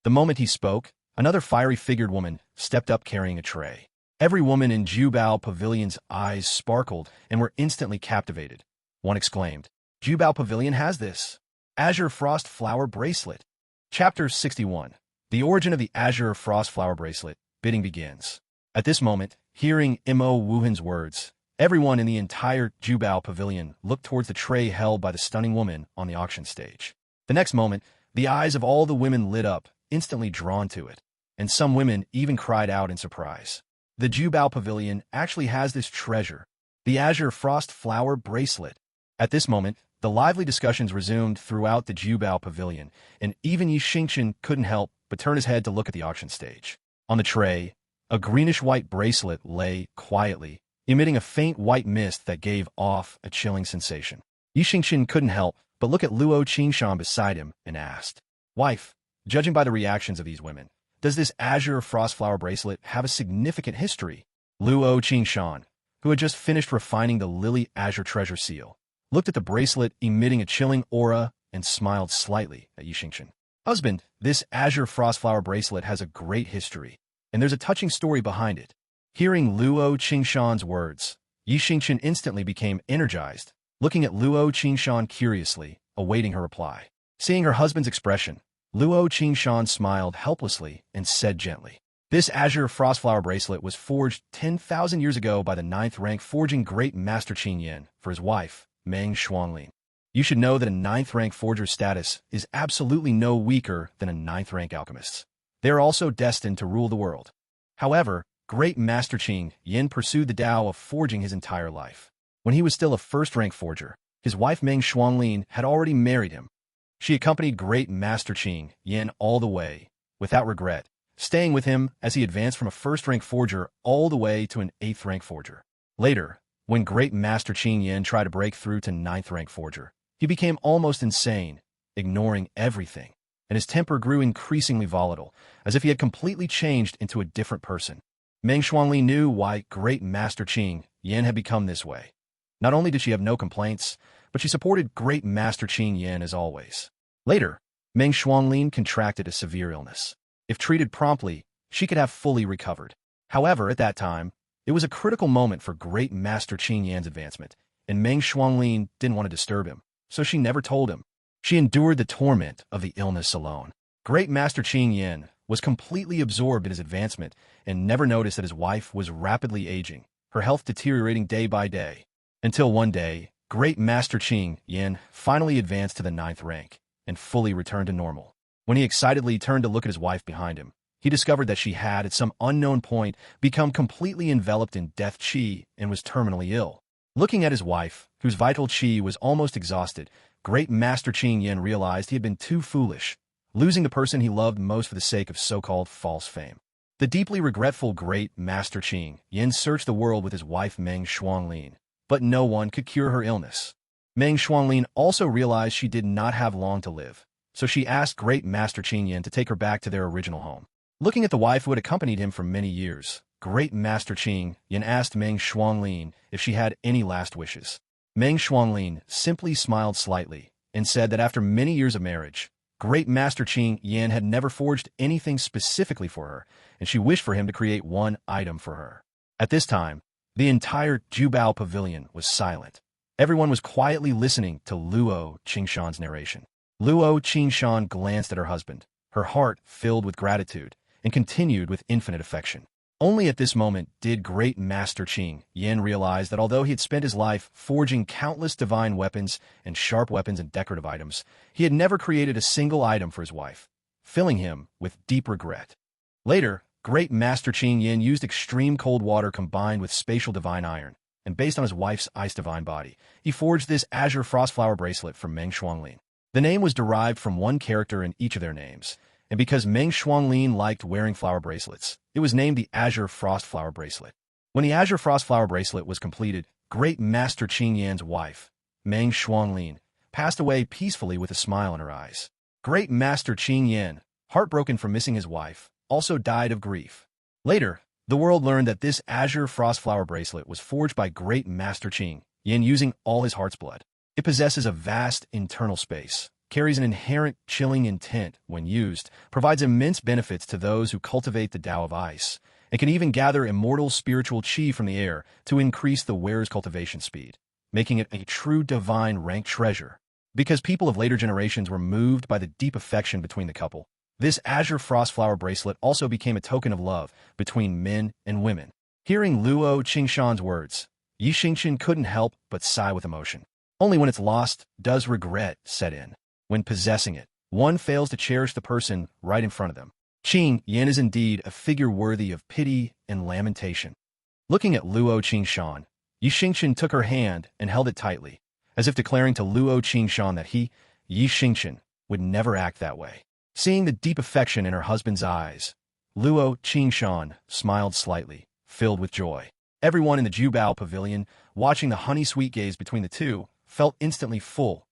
The moment he spoke, another fiery-figured woman stepped up carrying a tray. Every woman in Jubao Pavilion's eyes sparkled and were instantly captivated. One exclaimed, "Jubao Pavilion has this. Azure Frost Flower Bracelet." Chapter 61. The origin of the Azure Frost Flower Bracelet. Bidding begins. At this moment, hearing Mo Wuhan's words, everyone in the entire Jubao Pavilion looked towards the tray held by the stunning woman on the auction stage. The next moment, the eyes of all the women lit up, instantly drawn to it, and some women even cried out in surprise. The Jubao Pavilion actually has this treasure, the Azure Frost Flower Bracelet. At this moment, the lively discussions resumed throughout the Jubao Pavilion, and even Yi Xingchen couldn't help but turn his head to look at the auction stage. On the tray, a greenish-white bracelet lay quietly, emitting a faint white mist that gave off a chilling sensation. Yi Xingchen couldn't help but look at Luo Qingshan beside him and asked, "Wife, judging by the reactions of these women, does this Azure Frost Flower Bracelet have a significant history?" Luo Qingshan, who had just finished refining the Lily Azure treasure seal, looked at the bracelet emitting a chilling aura and smiled slightly at Yi Xingchen. "Husband, this Azure Frost Flower Bracelet has a great history, and there's a touching story behind it." Hearing Luo Qingshan's words, Yi Xingchen instantly became energized, looking at Luo Qingshan curiously, awaiting her reply. Seeing her husband's expression, Luo Qingshan smiled helplessly and said gently, "This Azure Frost Flower Bracelet was forged 10,000 years ago by the 9th-rank forging great Master Xingchen for his wife, Meng Shuanglin. You should know that a 9th-rank forger's status is absolutely no weaker than a 9th-rank alchemist's. They are also destined to rule the world. However, great Master Xingchen pursued the Tao of forging his entire life. When he was still a 1st-rank forger, his wife Meng Shuanglin had already married him. She accompanied great Master Xingchen all the way, without regret, staying with him as he advanced from a 1st-rank forger all the way to an 8th-rank forger. Later, when great Master Xingchen tried to break through to 9th-rank forger, he became almost insane, ignoring everything, and his temper grew increasingly volatile, as if he had completely changed into a different person. Meng Shuanglin knew why great Master Xingchen had become this way. Not only did she have no complaints, but she supported great Master Xingchen as always. Later, Meng Shuanglin contracted a severe illness. If treated promptly, she could have fully recovered. However, at that time, it was a critical moment for great Master Xingchen's advancement, and Meng Shuanglin didn't want to disturb him, so she never told him. She endured the torment of the illness alone. Great Master Xingchen was completely absorbed in his advancement and never noticed that his wife was rapidly aging, her health deteriorating day by day. Until one day, great Master Xingchen finally advanced to the 9th rank and fully returned to normal. When he excitedly turned to look at his wife behind him, he discovered that she had, at some unknown point, become completely enveloped in death qi and was terminally ill. Looking at his wife, whose vital qi was almost exhausted, great Master Xingchen realized he had been too foolish, losing the person he loved most for the sake of so-called false fame. The deeply regretful great Master Xingchen searched the world with his wife Meng Shuanglin, but no one could cure her illness. Meng Shuanglin also realized she did not have long to live, so she asked great Master Xingchen to take her back to their original home. Looking at the wife who had accompanied him for many years, Great Master Qing Yan asked Meng Shuanglin if she had any last wishes. Meng Shuanglin simply smiled slightly and said that after many years of marriage, Great Master Qing Yan had never forged anything specifically for her, and she wished for him to create one item for her. At this time, the entire Jubao pavilion was silent. Everyone was quietly listening to Luo Qingshan's narration. Luo Qingshan glanced at her husband, her heart filled with gratitude, and continued with infinite affection. Only at this moment did Great Master Qing Yan realize that although he had spent his life forging countless divine weapons and sharp weapons and decorative items, he had never created a single item for his wife, filling him with deep regret. Later, Great Master Qing Yan used extreme cold water combined with spatial divine iron, and based on his wife's ice divine body, he forged this azure frostflower bracelet for Meng Shuanglin. The name was derived from one character in each of their names, and because Meng Shuanglin liked wearing flower bracelets, it was named the Azure Frost Flower Bracelet. When the Azure Frost Flower Bracelet was completed, Great Master Qing Yan's wife, Meng Shuanglin, passed away peacefully with a smile in her eyes. Great Master Qing Yan, heartbroken for missing his wife, also died of grief. Later, the world learned that this Azure Frost Flower Bracelet was forged by Great Master Qing Yan using all his heart's blood. It possesses a vast internal space, carries an inherent chilling intent when used, provides immense benefits to those who cultivate the Tao of Ice, and can even gather immortal spiritual qi from the air to increase the wearer's cultivation speed, making it a true divine rank treasure. Because people of later generations were moved by the deep affection between the couple, this Azure Frost Flower Bracelet also became a token of love between men and women. Hearing Luo Qingshan's words, Xingchen couldn't help but sigh with emotion. Only when it's lost does regret set in. When possessing it, one fails to cherish the person right in front of them. Qing Yan is indeed a figure worthy of pity and lamentation. Looking at Luo Qingshan, Xingchen took her hand and held it tightly, as if declaring to Luo Qingshan that he, Xingchen, would never act that way. Seeing the deep affection in her husband's eyes, Luo Qingshan smiled slightly, filled with joy. Everyone in the Jubao pavilion, watching the honey-sweet gaze between the two, felt instantly full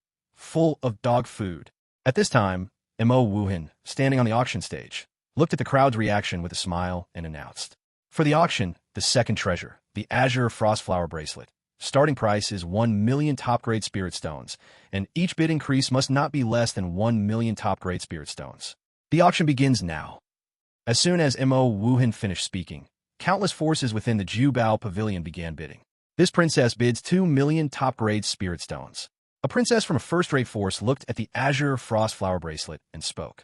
of dog food. At this time, Mo Wuhan, standing on the auction stage, looked at the crowd's reaction with a smile and announced, "For the auction, the second treasure, the Azure Frostflower Bracelet. Starting price is 1 million top-grade spirit stones, and each bid increase must not be less than 1 million top-grade spirit stones. The auction begins now." As soon as Mo Wuhan finished speaking, countless forces within the Jubao pavilion began bidding. This princess bids 2 million top-grade spirit stones. A princess from a first-rate force looked at the Azure Frostflower Bracelet and spoke.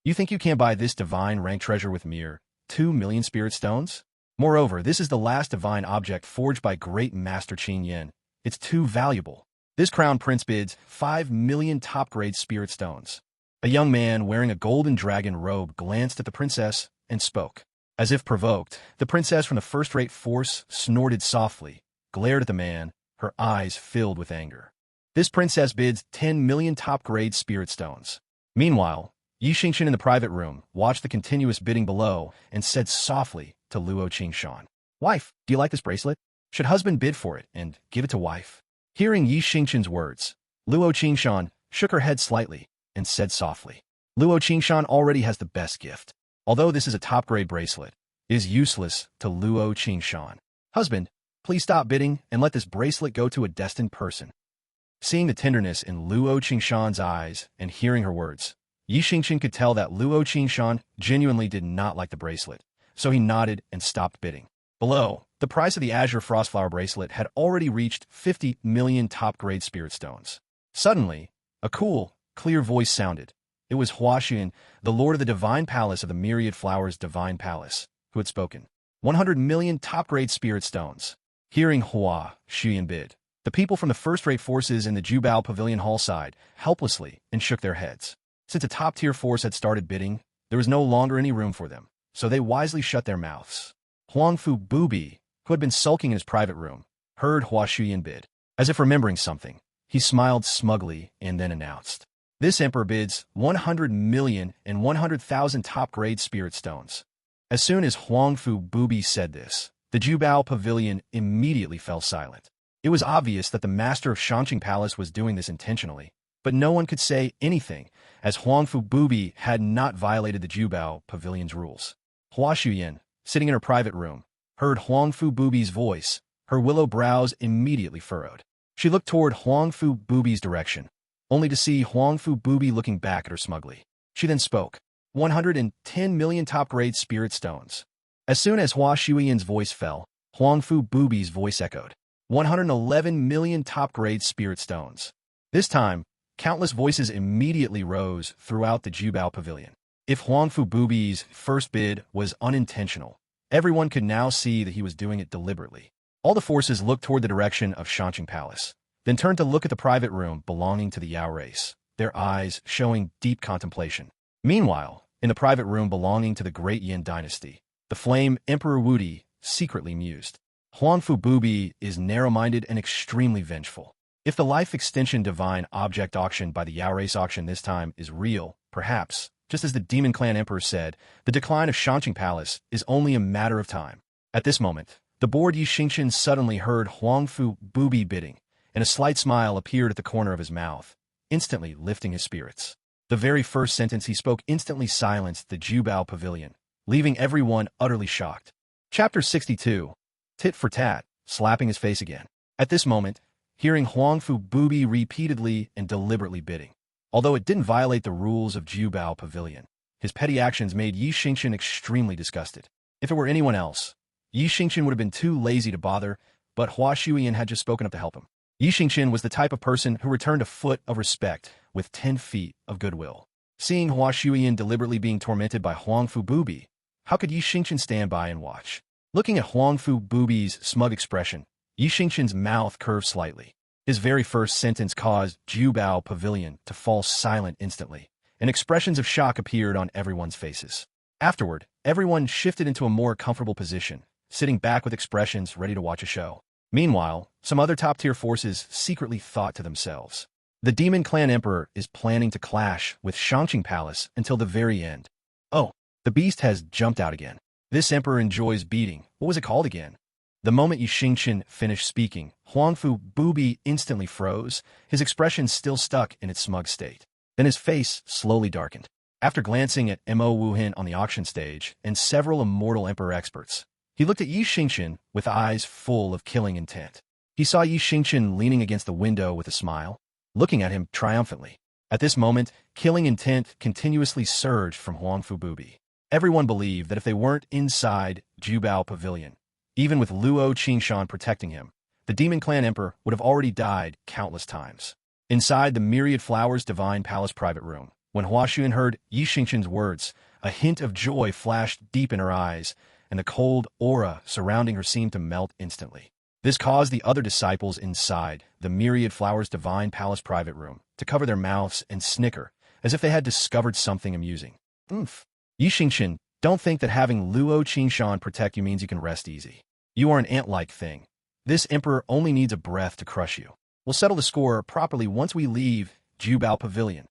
You think you can't buy this divine rank treasure with mere 2 million spirit stones? Moreover, this is the last divine object forged by Great Master Qing Yan. It's too valuable. This crown prince bids 5 million top-grade spirit stones. A young man wearing a golden dragon robe glanced at the princess and spoke. As if provoked, the princess from the first-rate force snorted softly, glared at the man, her eyes filled with anger. This princess bids 10 million top-grade spirit stones. Meanwhile, Xingchen in the private room watched the continuous bidding below and said softly to Luo Qingshan, "Wife, do you like this bracelet? Should husband bid for it and give it to wife?" Hearing Xingchen's words, Luo Qingshan shook her head slightly and said softly, "Luo Qingshan already has the best gift. Although this is a top-grade bracelet, it is useless to Luo Qingshan. Husband, please stop bidding and let this bracelet go to a destined person." Seeing the tenderness in Luo Qingshan's eyes and hearing her words, Xingchen could tell that Luo Qingshan genuinely did not like the bracelet, so he nodded and stopped bidding. Below, the price of the Azure Frostflower Bracelet had already reached 50 million top-grade spirit stones. Suddenly, a cool, clear voice sounded. It was Hua Xuan, the lord of the Divine Palace of the Myriad Flowers Divine Palace, who had spoken. 100 million top-grade spirit stones. Hearing Hua Xuan bid, the people from the first-rate forces in the Jubao Pavilion Hall sighed helplessly and shook their heads. Since a top-tier force had started bidding, there was no longer any room for them, so they wisely shut their mouths. Huangfu Bubi, who had been sulking in his private room, heard Hua Xuan bid. As if remembering something, he smiled smugly and then announced, "This emperor bids 100 million and 100,000 top-grade spirit stones." As soon as Huangfu Bubi said this, the Jubao Pavilion immediately fell silent. It was obvious that the master of Shangqing Palace was doing this intentionally, but no one could say anything, as Huangfu Bubi had not violated the Jubao Pavilion's rules. Hua Shuyan, sitting in her private room, heard Huangfu Bubi's voice. Her willow brows immediately furrowed. She looked toward Huangfu Bubi's direction, only to see Huangfu Bubi looking back at her smugly. She then spoke. 110 million top-grade spirit stones. As soon as Hua Shuyan's voice fell, Huangfu Bubi's voice echoed. 111 million top-grade spirit stones. This time, countless voices immediately rose throughout the Jubao Pavilion. If Huangfu Bubi's first bid was unintentional, everyone could now see that he was doing it deliberately. All the forces looked toward the direction of Xingchen Palace, then turned to look at the private room belonging to the Yao race, their eyes showing deep contemplation. Meanwhile, in the private room belonging to the Great Yin dynasty, the flame Emperor Wudi secretly mused. Huangfu Bubi is narrow-minded and extremely vengeful. If the life extension divine object auction by the Yao race auction this time is real, perhaps, just as the Demon Clan Emperor said, the decline of Xingchen Palace is only a matter of time. At this moment, the bored Xingchen suddenly heard Huangfu Bubi bidding, and a slight smile appeared at the corner of his mouth, instantly lifting his spirits. The very first sentence he spoke instantly silenced the Jubao Pavilion, leaving everyone utterly shocked. Chapter 62. Tit for tat, slapping his face again. At this moment, hearing Huangfu Bubi repeatedly and deliberately bidding, although it didn't violate the rules of Jubao Pavilion, his petty actions made Xingchen extremely disgusted. If it were anyone else, Xingchen would have been too lazy to bother, but Hua Shuyan had just spoken up to help him. Xingchen was the type of person who returned a foot of respect with 10 feet of goodwill. Seeing Hua Shuyan deliberately being tormented by Huangfu Bubi, how could Xingchen stand by and watch? Looking at Huangfu Bubi's smug expression, Xingchen's mouth curved slightly. His very first sentence caused Jubao Pavilion to fall silent instantly, and expressions of shock appeared on everyone's faces. Afterward, everyone shifted into a more comfortable position, sitting back with expressions ready to watch a show. Meanwhile, some other top-tier forces secretly thought to themselves, the Demon Clan Emperor is planning to clash with Xingchen Palace until the very end. Oh, the beast has jumped out again. This emperor enjoys beating. What was it called again? The moment Xingchen finished speaking, Huangfu Bubi instantly froze, his expression still stuck in its smug state. Then his face slowly darkened. After glancing at Mo Wuhan on the auction stage and several immortal emperor experts, he looked at Xingchen with eyes full of killing intent. He saw Xingchen leaning against the window with a smile, looking at him triumphantly. At this moment, killing intent continuously surged from Huangfu Bubi. Everyone believed that if they weren't inside Jubao Pavilion, even with Luo Qingshan protecting him, the Demon Clan Emperor would have already died countless times. Inside the Myriad Flowers Divine Palace private room, when Hua Shuyan heard Xingchen's words, a hint of joy flashed deep in her eyes, and the cold aura surrounding her seemed to melt instantly. This caused the other disciples inside the Myriad Flowers Divine Palace private room to cover their mouths and snicker, as if they had discovered something amusing. Oomph. Xingchen, don't think that having Luo Qingshan protect you means you can rest easy. You are an ant-like thing. This emperor only needs a breath to crush you. We'll settle the score properly once we leave Jubao Pavilion.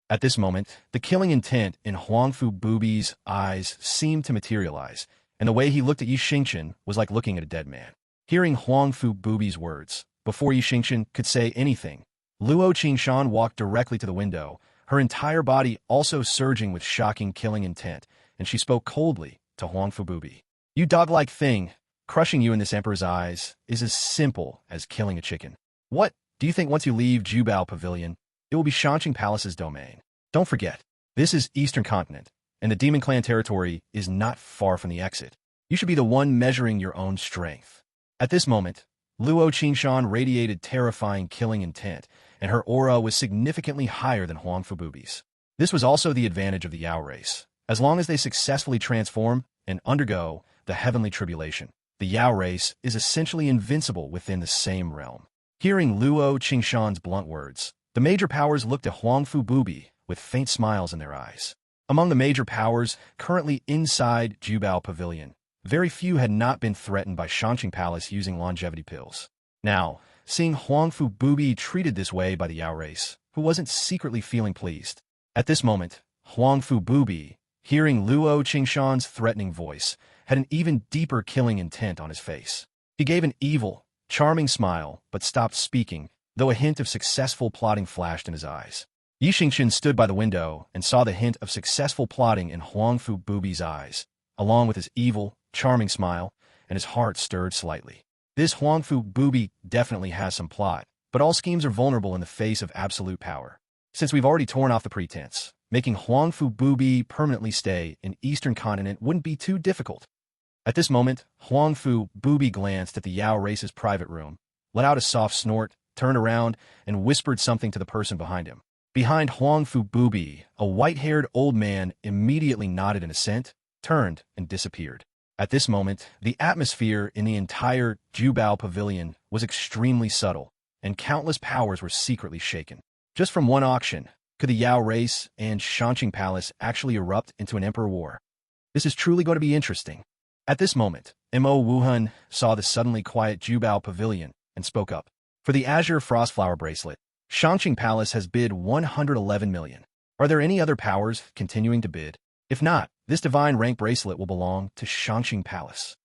At this moment, the killing intent in Huangfu Bubi's eyes seemed to materialize, and the way he looked at Xingchen was like looking at a dead man. Hearing Huangfu Bubi's words, before Xingchen could say anything, Luo Qingshan walked directly to the window, her entire body also surging with shocking killing intent, and she spoke coldly to Huangfu Bubi. You dog-like thing, crushing you in this emperor's eyes is as simple as killing a chicken. What, do you think once you leave Jubao Pavilion, it will be Xingchen Palace's domain? Don't forget, this is Eastern Continent, and the Demon Clan territory is not far from the exit. You should be the one measuring your own strength. At this moment, Luo Qingshan radiated terrifying killing intent, and her aura was significantly higher than Huangfu Bubi's. This was also the advantage of the Yao race. As long as they successfully transform and undergo the heavenly tribulation, the Yao race is essentially invincible within the same realm. Hearing Luo Qingshan's blunt words, the major powers looked at Huangfu Bubi with faint smiles in their eyes. Among the major powers currently inside Jubao Pavilion, very few had not been threatened by Xingchen Palace using longevity pills. Now, seeing Huangfu Bubi treated this way by the Yao race, who wasn't secretly feeling pleased. At this moment, Huangfu Bubi, hearing Luo Qingshan's threatening voice, had an even deeper killing intent on his face. He gave an evil, charming smile, but stopped speaking, though a hint of successful plotting flashed in his eyes. Xingchen stood by the window and saw the hint of successful plotting in Huangfu Bubi's eyes, along with his evil, charming smile, and his heart stirred slightly. This Huangfu Bubi definitely has some plot, but all schemes are vulnerable in the face of absolute power. Since we've already torn off the pretense, making Huangfu Bubi permanently stay in Eastern Continent wouldn't be too difficult. At this moment, Huangfu Bubi glanced at the Yao race's private room, let out a soft snort, turned around, and whispered something to the person behind him. Behind Huangfu Bubi, a white-haired old man immediately nodded in assent, turned, and disappeared. At this moment, the atmosphere in the entire Jubao pavilion was extremely subtle, and countless powers were secretly shaken. Just from one auction, could the Yao race and Xingchen Palace actually erupt into an emperor war? This is truly going to be interesting. At this moment, Mo Wuhan saw the suddenly quiet Jubao pavilion and spoke up. For the Azure Frostflower Bracelet, Xingchen Palace has bid 111 million. Are there any other powers continuing to bid? If not, this divine rank bracelet will belong to Xingchen Palace.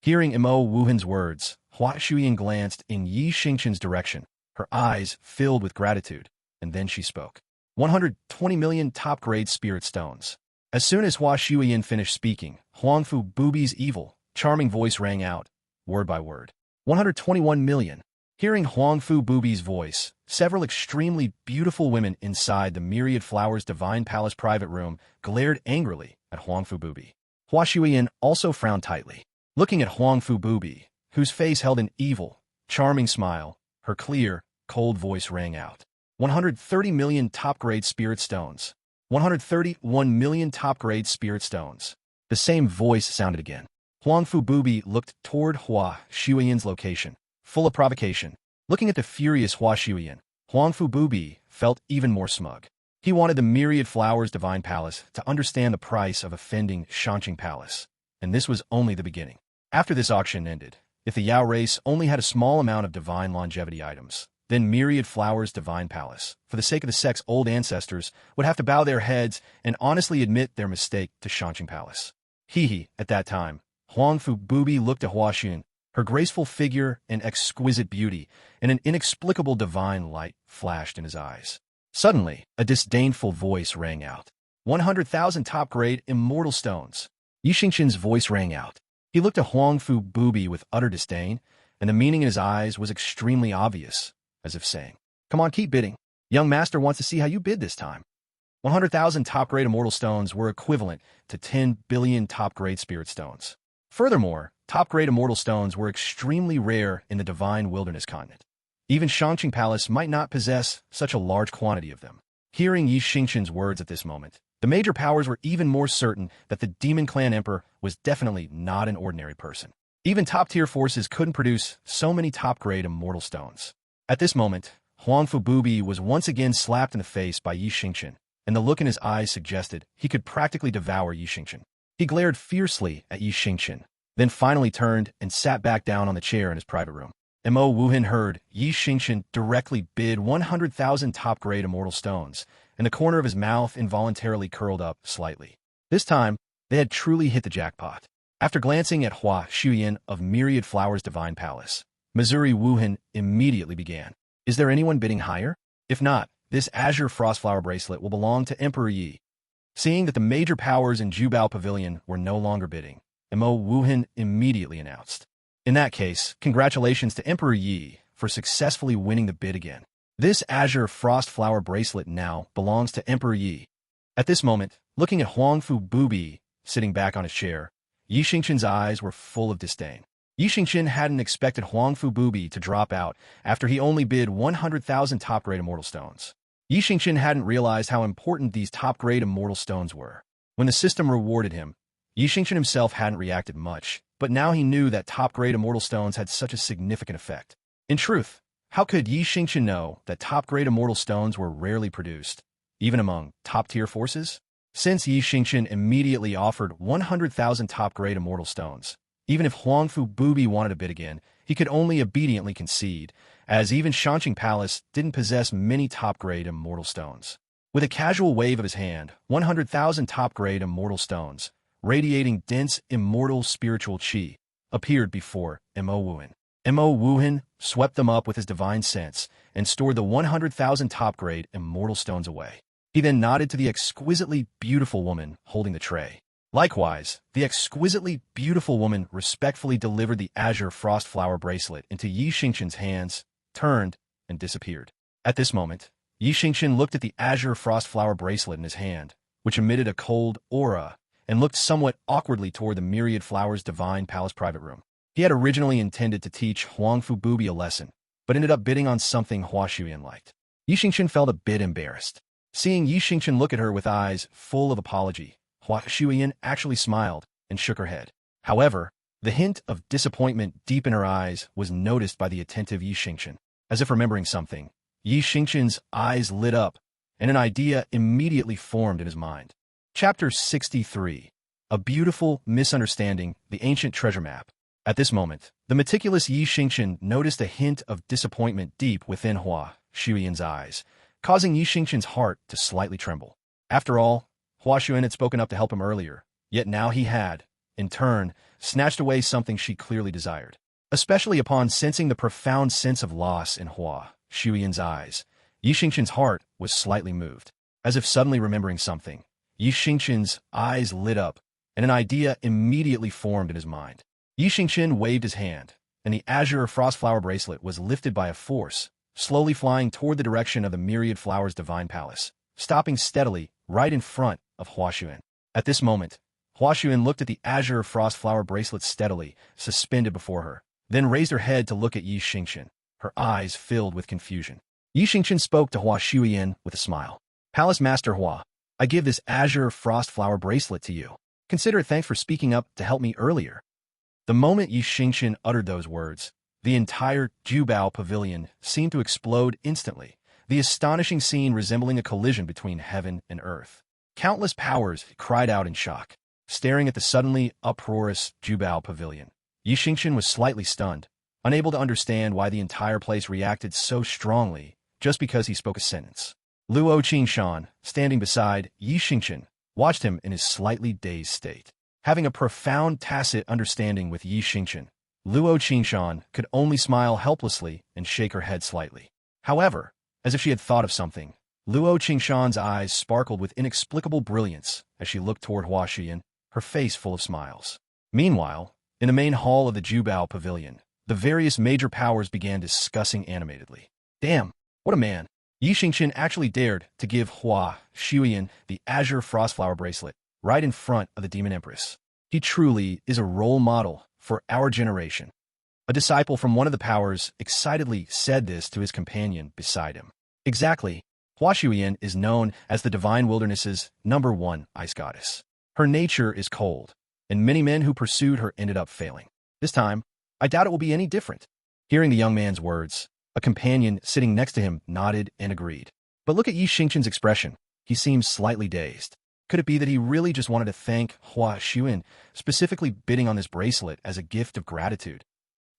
Hearing Mo Wuhan's words, Hua Shuyan glanced in Xingchen's direction, her eyes filled with gratitude, and then she spoke. 120 million top-grade spirit stones. As soon as Hua Shuyan finished speaking, Huangfu Bubi's evil, charming voice rang out, word by word. 121 million. Hearing Huangfu Bubi's voice, several extremely beautiful women inside the Myriad Flowers Divine Palace private room glared angrily at Huangfu Bubi. Hua Shuyan also frowned tightly. Looking at Huangfu Bubi, whose face held an evil, charming smile, her clear, cold voice rang out. 130 million top-grade spirit stones. 131 million top-grade spirit stones. The same voice sounded again. Huangfu Bubi looked toward Hua Shuyan's location, full of provocation. Looking at the furious Hua Shuyan, Huangfu Bubi felt even more smug. He wanted the Myriad Flowers Divine Palace to understand the price of offending Xingchen Palace, and this was only the beginning. After this auction ended, if the Yao race only had a small amount of divine longevity items, then Myriad Flowers Divine Palace, for the sake of the sect's old ancestors, would have to bow their heads and honestly admit their mistake to Xingchen Palace. At that time, Huangfu Bubi looked at Hua Xun, her graceful figure and exquisite beauty, and an inexplicable divine light flashed in his eyes. Suddenly, a disdainful voice rang out. 100,000 top-grade immortal stones. Xingchen's voice rang out. He looked at Huangfu Bubi with utter disdain, and the meaning in his eyes was extremely obvious, as if saying, "Come on, keep bidding. Young master wants to see how you bid this time." 100,000 top-grade immortal stones were equivalent to 10 billion top-grade spirit stones. Furthermore, top-grade immortal stones were extremely rare in the divine wilderness continent. Even Xingchen Palace might not possess such a large quantity of them. Hearing Xingchen's words at this moment, the major powers were even more certain that the Demon Clan Emperor was definitely not an ordinary person. Even top-tier forces couldn't produce so many top-grade immortal stones. At this moment, Huangfu Bubi was once again slapped in the face by Xingchen, and the look in his eyes suggested he could practically devour Xingchen. He glared fiercely at Xingchen, then finally turned and sat back down on the chair in his private room. Mo Wuhan heard Xingchen directly bid 100,000 top-grade immortal stones, and the corner of his mouth involuntarily curled up slightly. This time, they had truly hit the jackpot. After glancing at Hua Shuyan of Myriad Flowers Divine Palace, Missouri Wuhan immediately began. Is there anyone bidding higher? If not, this Azure Frostflower Bracelet will belong to Emperor Yi. Seeing that the major powers in Jubao Pavilion were no longer bidding, Mo Wuhan immediately announced. In that case, congratulations to Emperor Yi for successfully winning the bid again. This Azure Frostflower Bracelet now belongs to Emperor Yi. At this moment, looking at Huangfu Bubi sitting back on his chair, Xingchen's eyes were full of disdain. Xingchen hadn't expected Huangfu Bubi to drop out after he only bid 100,000 top-grade immortal stones. Xingchen hadn't realized how important these top-grade immortal stones were. When the system rewarded him, Xingchen himself hadn't reacted much, but now he knew that top-grade immortal stones had such a significant effect. In truth, how could Xingchen know that top-grade immortal stones were rarely produced, even among top-tier forces? Since Xingchen immediately offered 100,000 top-grade immortal stones, even if Huangfu Bubi wanted to bid again, he could only obediently concede, as even Xingchen Palace didn't possess many top-grade immortal stones. With a casual wave of his hand, 100,000 top-grade immortal stones, radiating dense immortal spiritual qi, appeared before Mo Wuhan. Mo Wuhan swept them up with his divine sense and stored the 100,000 top-grade immortal stones away. He then nodded to the exquisitely beautiful woman holding the tray. Likewise, the exquisitely beautiful woman respectfully delivered the azure frost flower bracelet into Yi Xingchen's hands, turned, and disappeared. At this moment, Yi Xingchen looked at the azure frost flower bracelet in his hand, which emitted a cold aura, and looked somewhat awkwardly toward the myriad flowers' divine palace private room. He had originally intended to teach Huang Fububi a lesson, but ended up bidding on something Hua Xuyan liked. Yi Xingchen felt a bit embarrassed. Seeing Yi Xingchen look at her with eyes full of apology, Hua Xuyan actually smiled and shook her head. However, the hint of disappointment deep in her eyes was noticed by the attentive Yi Xingchen. As if remembering something, Yi Xingchen's eyes lit up, and an idea immediately formed in his mind. Chapter 63. A Beautiful Misunderstanding, the Ancient Treasure Map. At this moment, the meticulous Yi Xingchen noticed a hint of disappointment deep within Hua Xuyan's eyes, causing Yi Xingchen's heart to slightly tremble. After all, Hua Xuyan had spoken up to help him earlier, yet now he had, in turn, snatched away something she clearly desired. Especially upon sensing the profound sense of loss in Hua Xuyan's eyes, Yi Xingchen's heart was slightly moved. As if suddenly remembering something, Yi Xingchen's eyes lit up, and an idea immediately formed in his mind. Yi Xingchen waved his hand, and the azure frostflower bracelet was lifted by a force, slowly flying toward the direction of the myriad flowers' divine palace, stopping steadily right in front of Hua Xuyan. At this moment, Hua Xuyan looked at the azure frostflower bracelet steadily, suspended before her, then raised her head to look at Yi Xingchen, her eyes filled with confusion. Yi Xingchen spoke to Hua Xuyan with a smile. "Palace Master Hua, I give this azure frostflower bracelet to you. Consider it thanks for speaking up to help me earlier." The moment Yi Xingchen uttered those words, the entire Jubao pavilion seemed to explode instantly, the astonishing scene resembling a collision between heaven and earth. Countless powers cried out in shock. Staring at the suddenly uproarious Jubao pavilion, Yi Xingchen was slightly stunned, unable to understand why the entire place reacted so strongly just because he spoke a sentence. Luo Qingshan, standing beside Yi Xingchen, watched him in his slightly dazed state. Having a profound tacit understanding with Yi Xingchen, Luo Qingshan could only smile helplessly and shake her head slightly. However, as if she had thought of something, Luo Qingshan's eyes sparkled with inexplicable brilliance as she looked toward Hua Xuyan, her face full of smiles. Meanwhile, in the main hall of the Jubao pavilion, the various major powers began discussing animatedly. Damn, what a man! Yi Xingchen actually dared to give Hua Xuyan the azure frostflower bracelet right in front of the Demon Empress. He truly is a role model for our generation. A disciple from one of the powers excitedly said this to his companion beside him. Exactly. Hua Xuyan is known as the Divine Wilderness's #1 ice goddess. Her nature is cold, and many men who pursued her ended up failing. This time, I doubt it will be any different. Hearing the young man's words, a companion sitting next to him nodded and agreed. But look at Yi Xingchen's expression. He seems slightly dazed. Could it be that he really just wanted to thank Hua Xuyan, specifically bidding on this bracelet as a gift of gratitude?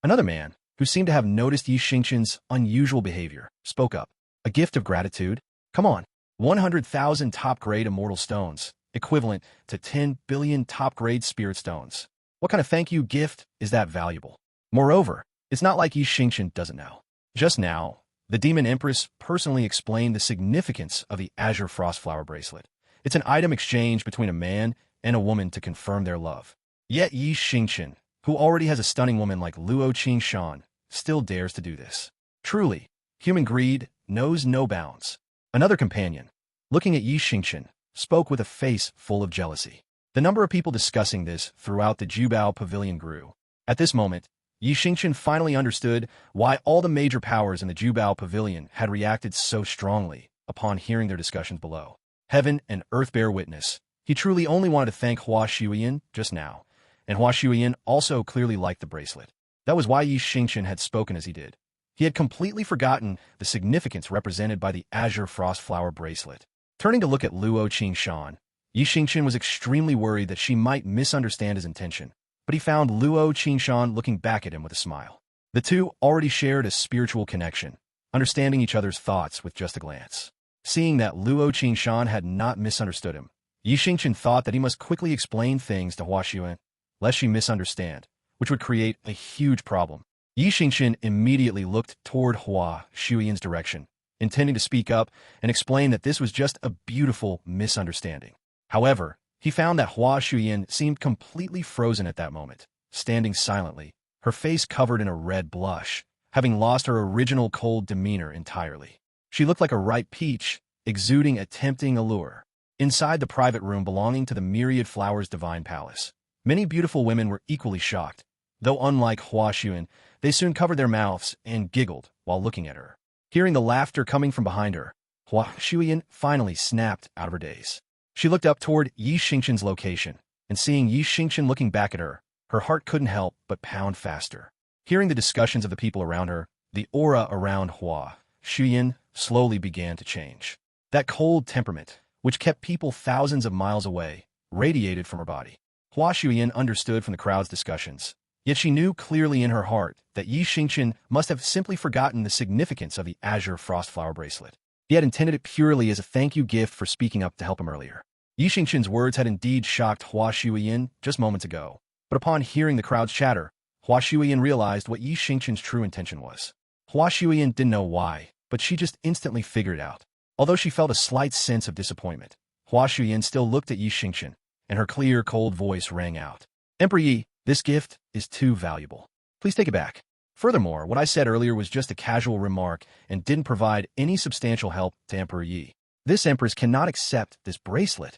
Another man, who seemed to have noticed Yi Xingchen's unusual behavior, spoke up. A gift of gratitude? Come on. 100,000 top-grade immortal stones, equivalent to 10 billion top-grade spirit stones. What kind of thank you gift is that valuable? Moreover, it's not like Yi Xingchen doesn't know. Just now, the Demon Empress personally explained the significance of the azure frostflower bracelet. It's an item exchanged between a man and a woman to confirm their love. Yet Yi Xingchen, who already has a stunning woman like Luo Qingshan, still dares to do this. Truly, human greed knows no bounds. Another companion, looking at Yi Xingchen, spoke with a face full of jealousy. The number of people discussing this throughout the Jubao pavilion grew. At this moment, Yi Xingchen finally understood why all the major powers in the Jubao pavilion had reacted so strongly upon hearing their discussions below. Heaven and earth bear witness. He truly only wanted to thank Hua Xuyan just now, and Hua Xuyan also clearly liked the bracelet. That was why Yi Xingchen had spoken as he did. He had completely forgotten the significance represented by the azure frostflower bracelet. Turning to look at Luo Qingshan, Yi Xingchen was extremely worried that she might misunderstand his intention, but he found Luo Qingshan looking back at him with a smile. The two already shared a spiritual connection, understanding each other's thoughts with just a glance. Seeing that Luo Qingshan had not misunderstood him, Yi Xingchen thought that he must quickly explain things to Hua Xuyan, lest she misunderstand, which would create a huge problem. Xingchen immediately looked toward Hua Shuyan's direction, intending to speak up and explain that this was just a beautiful misunderstanding. However, he found that Hua Shuyan seemed completely frozen at that moment, standing silently, her face covered in a red blush, having lost her original cold demeanor entirely. She looked like a ripe peach, exuding a tempting allure. Inside the private room belonging to the Myriad Flowers Divine Palace, many beautiful women were equally shocked. Though unlike Hua Xuan, they soon covered their mouths and giggled while looking at her. Hearing the laughter coming from behind her, Hua Xuan finally snapped out of her daze. She looked up toward Xingchen's location, and seeing Xingchen looking back at her, her heart couldn't help but pound faster. Hearing the discussions of the people around her, the aura around Hua Xuan slowly began to change. That cold temperament, which kept people thousands of miles away, radiated from her body. Hua Xuan understood from the crowd's discussions, yet she knew clearly in her heart that Xingchen must have simply forgotten the significance of the azure frostflower bracelet. He had intended it purely as a thank you gift for speaking up to help him earlier. Xingchen's words had indeed shocked Hua Xuan just moments ago, but upon hearing the crowd's chatter, Hua Xuan realized what Xingchen's true intention was. Hua Xuan didn't know why, but she just instantly figured it out. Although she felt a slight sense of disappointment, Hua Xuan still looked at Xingchen, and her clear, cold voice rang out. Emperor Yi, this gift is too valuable. Please take it back. Furthermore, what I said earlier was just a casual remark and didn't provide any substantial help to Emperor Yi. This empress cannot accept this bracelet.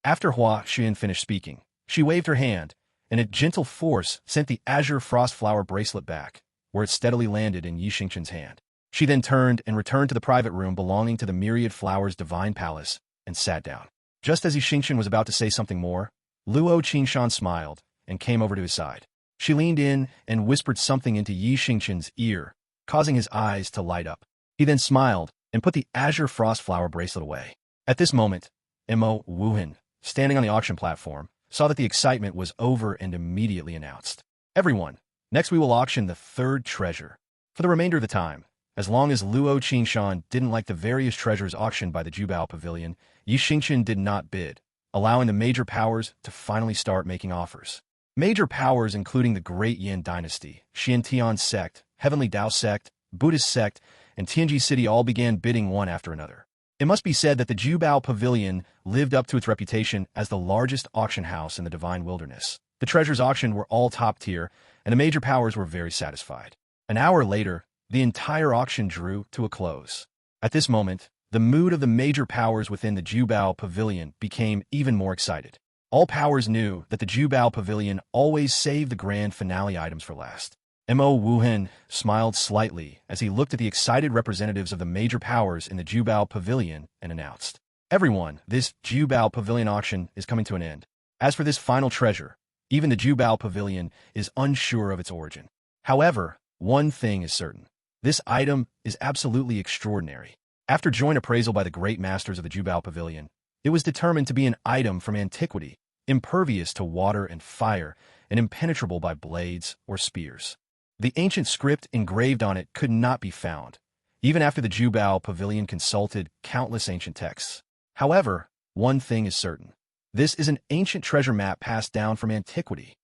After Hua Xuan finished speaking, she waved her hand, and a gentle force sent the azure frostflower bracelet back, where it steadily landed in Xingchen's hand. She then turned and returned to the private room belonging to the Myriad Flowers Divine Palace and sat down. Just as Xingchen was about to say something more, Luo Qingshan smiled and came over to his side. She leaned in and whispered something into Xingchen's ear, causing his eyes to light up. He then smiled and put the azure frostflower bracelet away. At this moment, Mo Wuhan, standing on the auction platform, saw that the excitement was over and immediately announced. Everyone, next we will auction the third treasure. For the remainder of the time, as long as Luo Qingshan didn't like the various treasures auctioned by the Jubao Pavilion, Xingchen did not bid, allowing the major powers to finally start making offers. Major powers including the Great Yin Dynasty, Xiantian Sect, Heavenly Dao Sect, Buddhist Sect, and Tianji City all began bidding one after another. It must be said that the Jubao Pavilion lived up to its reputation as the largest auction house in the Divine Wilderness. The treasures auctioned were all top tier, and the major powers were very satisfied. An hour later, the entire auction drew to a close. At this moment, the mood of the major powers within the Jubao Pavilion became even more excited. All powers knew that the Jubao Pavilion always saved the grand finale items for last. Mo Wuhan smiled slightly as he looked at the excited representatives of the major powers in the Jubao Pavilion and announced, "Everyone, this Jubao Pavilion auction is coming to an end. As for this final treasure, even the Jubao Pavilion is unsure of its origin. However, one thing is certain. This item is absolutely extraordinary. After joint appraisal by the great masters of the Jubao Pavilion, it was determined to be an item from antiquity, impervious to water and fire, and impenetrable by blades or spears. The ancient script engraved on it could not be found, even after the Jubao Pavilion consulted countless ancient texts. However, one thing is certain. This is an ancient treasure map passed down from antiquity."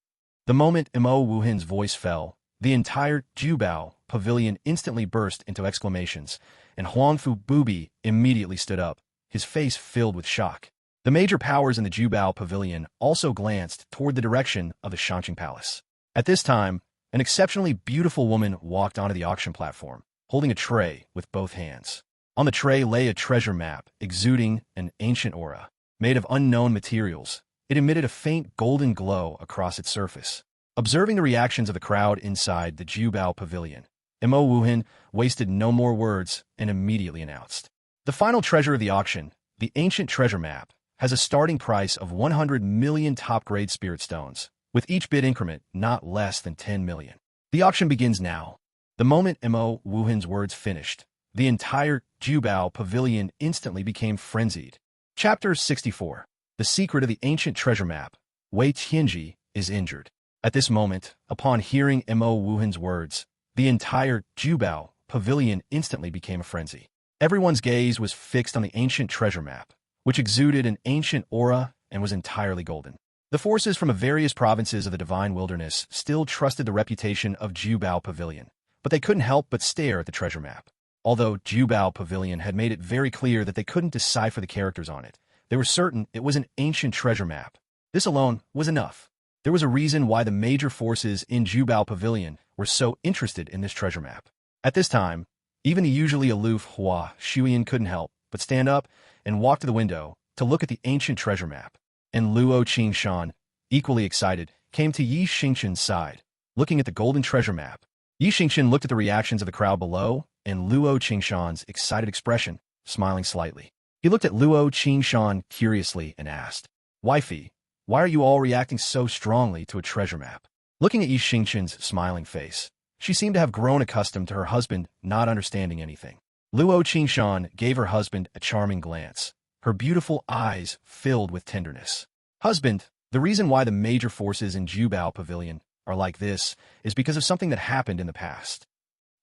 The moment Mo Wuhan's voice fell, the entire Jubao Pavilion instantly burst into exclamations, and Huangfu Bubi immediately stood up, his face filled with shock. The major powers in the Jubao Pavilion also glanced toward the direction of the Shangqing Palace. At this time, an exceptionally beautiful woman walked onto the auction platform, holding a tray with both hands. On the tray lay a treasure map, exuding an ancient aura. Made of unknown materials, it emitted a faint golden glow across its surface. Observing the reactions of the crowd inside the Jubao Pavilion, Mo Wuhan wasted no more words and immediately announced, "The final treasure of the auction, the ancient treasure map, has a starting price of 100 million top-grade spirit stones, with each bid increment not less than 10 million. The auction begins now." The moment Mo Wuhan's words finished, the entire Jubao Pavilion instantly became frenzied. Chapter 64. The Secret of the Ancient Treasure Map. Wei Tianji is injured. At this moment, upon hearing Mo Wuhan's words, the entire Jubao Pavilion instantly became a frenzy. Everyone's gaze was fixed on the ancient treasure map, which exuded an ancient aura and was entirely golden. The forces from the various provinces of the Divine Wilderness still trusted the reputation of Jubao Pavilion, but they couldn't help but stare at the treasure map. Although Jubao Pavilion had made it very clear that they couldn't decipher the characters on it, they were certain it was an ancient treasure map. This alone was enough. There was a reason why the major forces in Jubao Pavilion were so interested in this treasure map. At this time, even the usually aloof Hua Shuyan couldn't help but stand up and walk to the window to look at the ancient treasure map. And Luo Qingshan, equally excited, came to Yi Xingchen's side, looking at the golden treasure map. Yi Xingchen looked at the reactions of the crowd below, and Luo Qingshan's excited expression, smiling slightly. He looked at Luo Qingshan curiously and asked, "Wifey, why are you all reacting so strongly to a treasure map?" Looking at Yi Xingchen's smiling face, she seemed to have grown accustomed to her husband not understanding anything. Luo Qingshan gave her husband a charming glance, her beautiful eyes filled with tenderness. "Husband, the reason why the major forces in Jubao Pavilion are like this is because of something that happened in the past.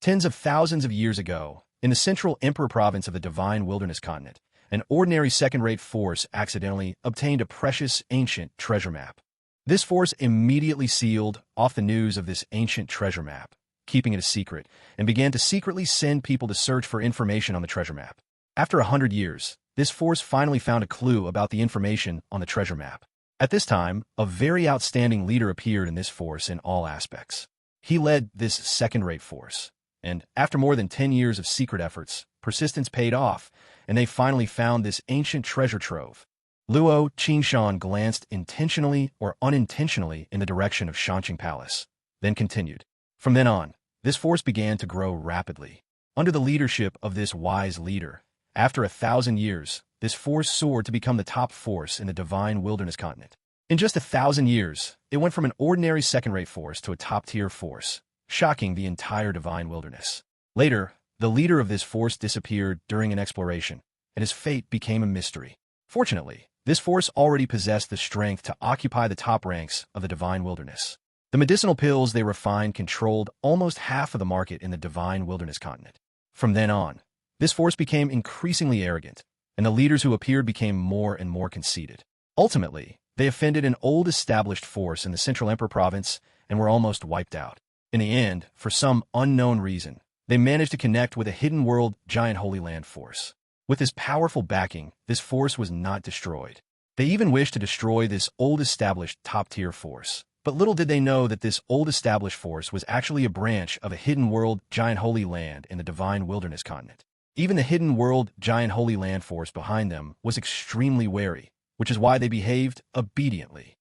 Tens of thousands of years ago, in the central Emperor province of the Divine Wilderness continent, an ordinary second-rate force accidentally obtained a precious ancient treasure map. This force immediately sealed off the news of this ancient treasure map, keeping it a secret, and began to secretly send people to search for information on the treasure map. After 100 years, this force finally found a clue about the information on the treasure map. At this time, a very outstanding leader appeared in this force in all aspects. He led this second-rate force, and after more than 10 years of secret efforts, persistence paid off, and they finally found this ancient treasure trove." Luo Qingshan glanced intentionally or unintentionally in the direction of Xingchen Palace, then continued. From then on, this force began to grow rapidly. Under the leadership of this wise leader, after 1,000 years, this force soared to become the top force in the Divine Wilderness continent. In just 1,000 years, it went from an ordinary second-rate force to a top-tier force, shocking the entire Divine Wilderness. Later, the leader of this force disappeared during an exploration, and his fate became a mystery. Fortunately, this force already possessed the strength to occupy the top ranks of the Divine Wilderness. The medicinal pills they refined controlled almost half of the market in the Divine Wilderness continent. From then on, this force became increasingly arrogant, and the leaders who appeared became more and more conceited. Ultimately, they offended an old established force in the Central Emperor province and were almost wiped out. In the end, for some unknown reason, they managed to connect with a hidden world giant Holy Land force. With this powerful backing, this force was not destroyed. They even wished to destroy this old established top-tier force. But little did they know that this old established force was actually a branch of a hidden world giant Holy Land in the Divine Wilderness continent. Even the hidden world giant Holy Land force behind them was extremely wary, which is why they behaved obediently.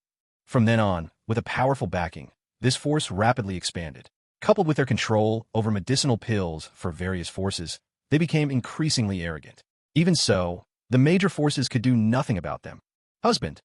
From then on, with a powerful backing, this force rapidly expanded. Coupled with their control over medicinal pills for various forces, they became increasingly arrogant. Even so, the major forces could do nothing about them. "Husband,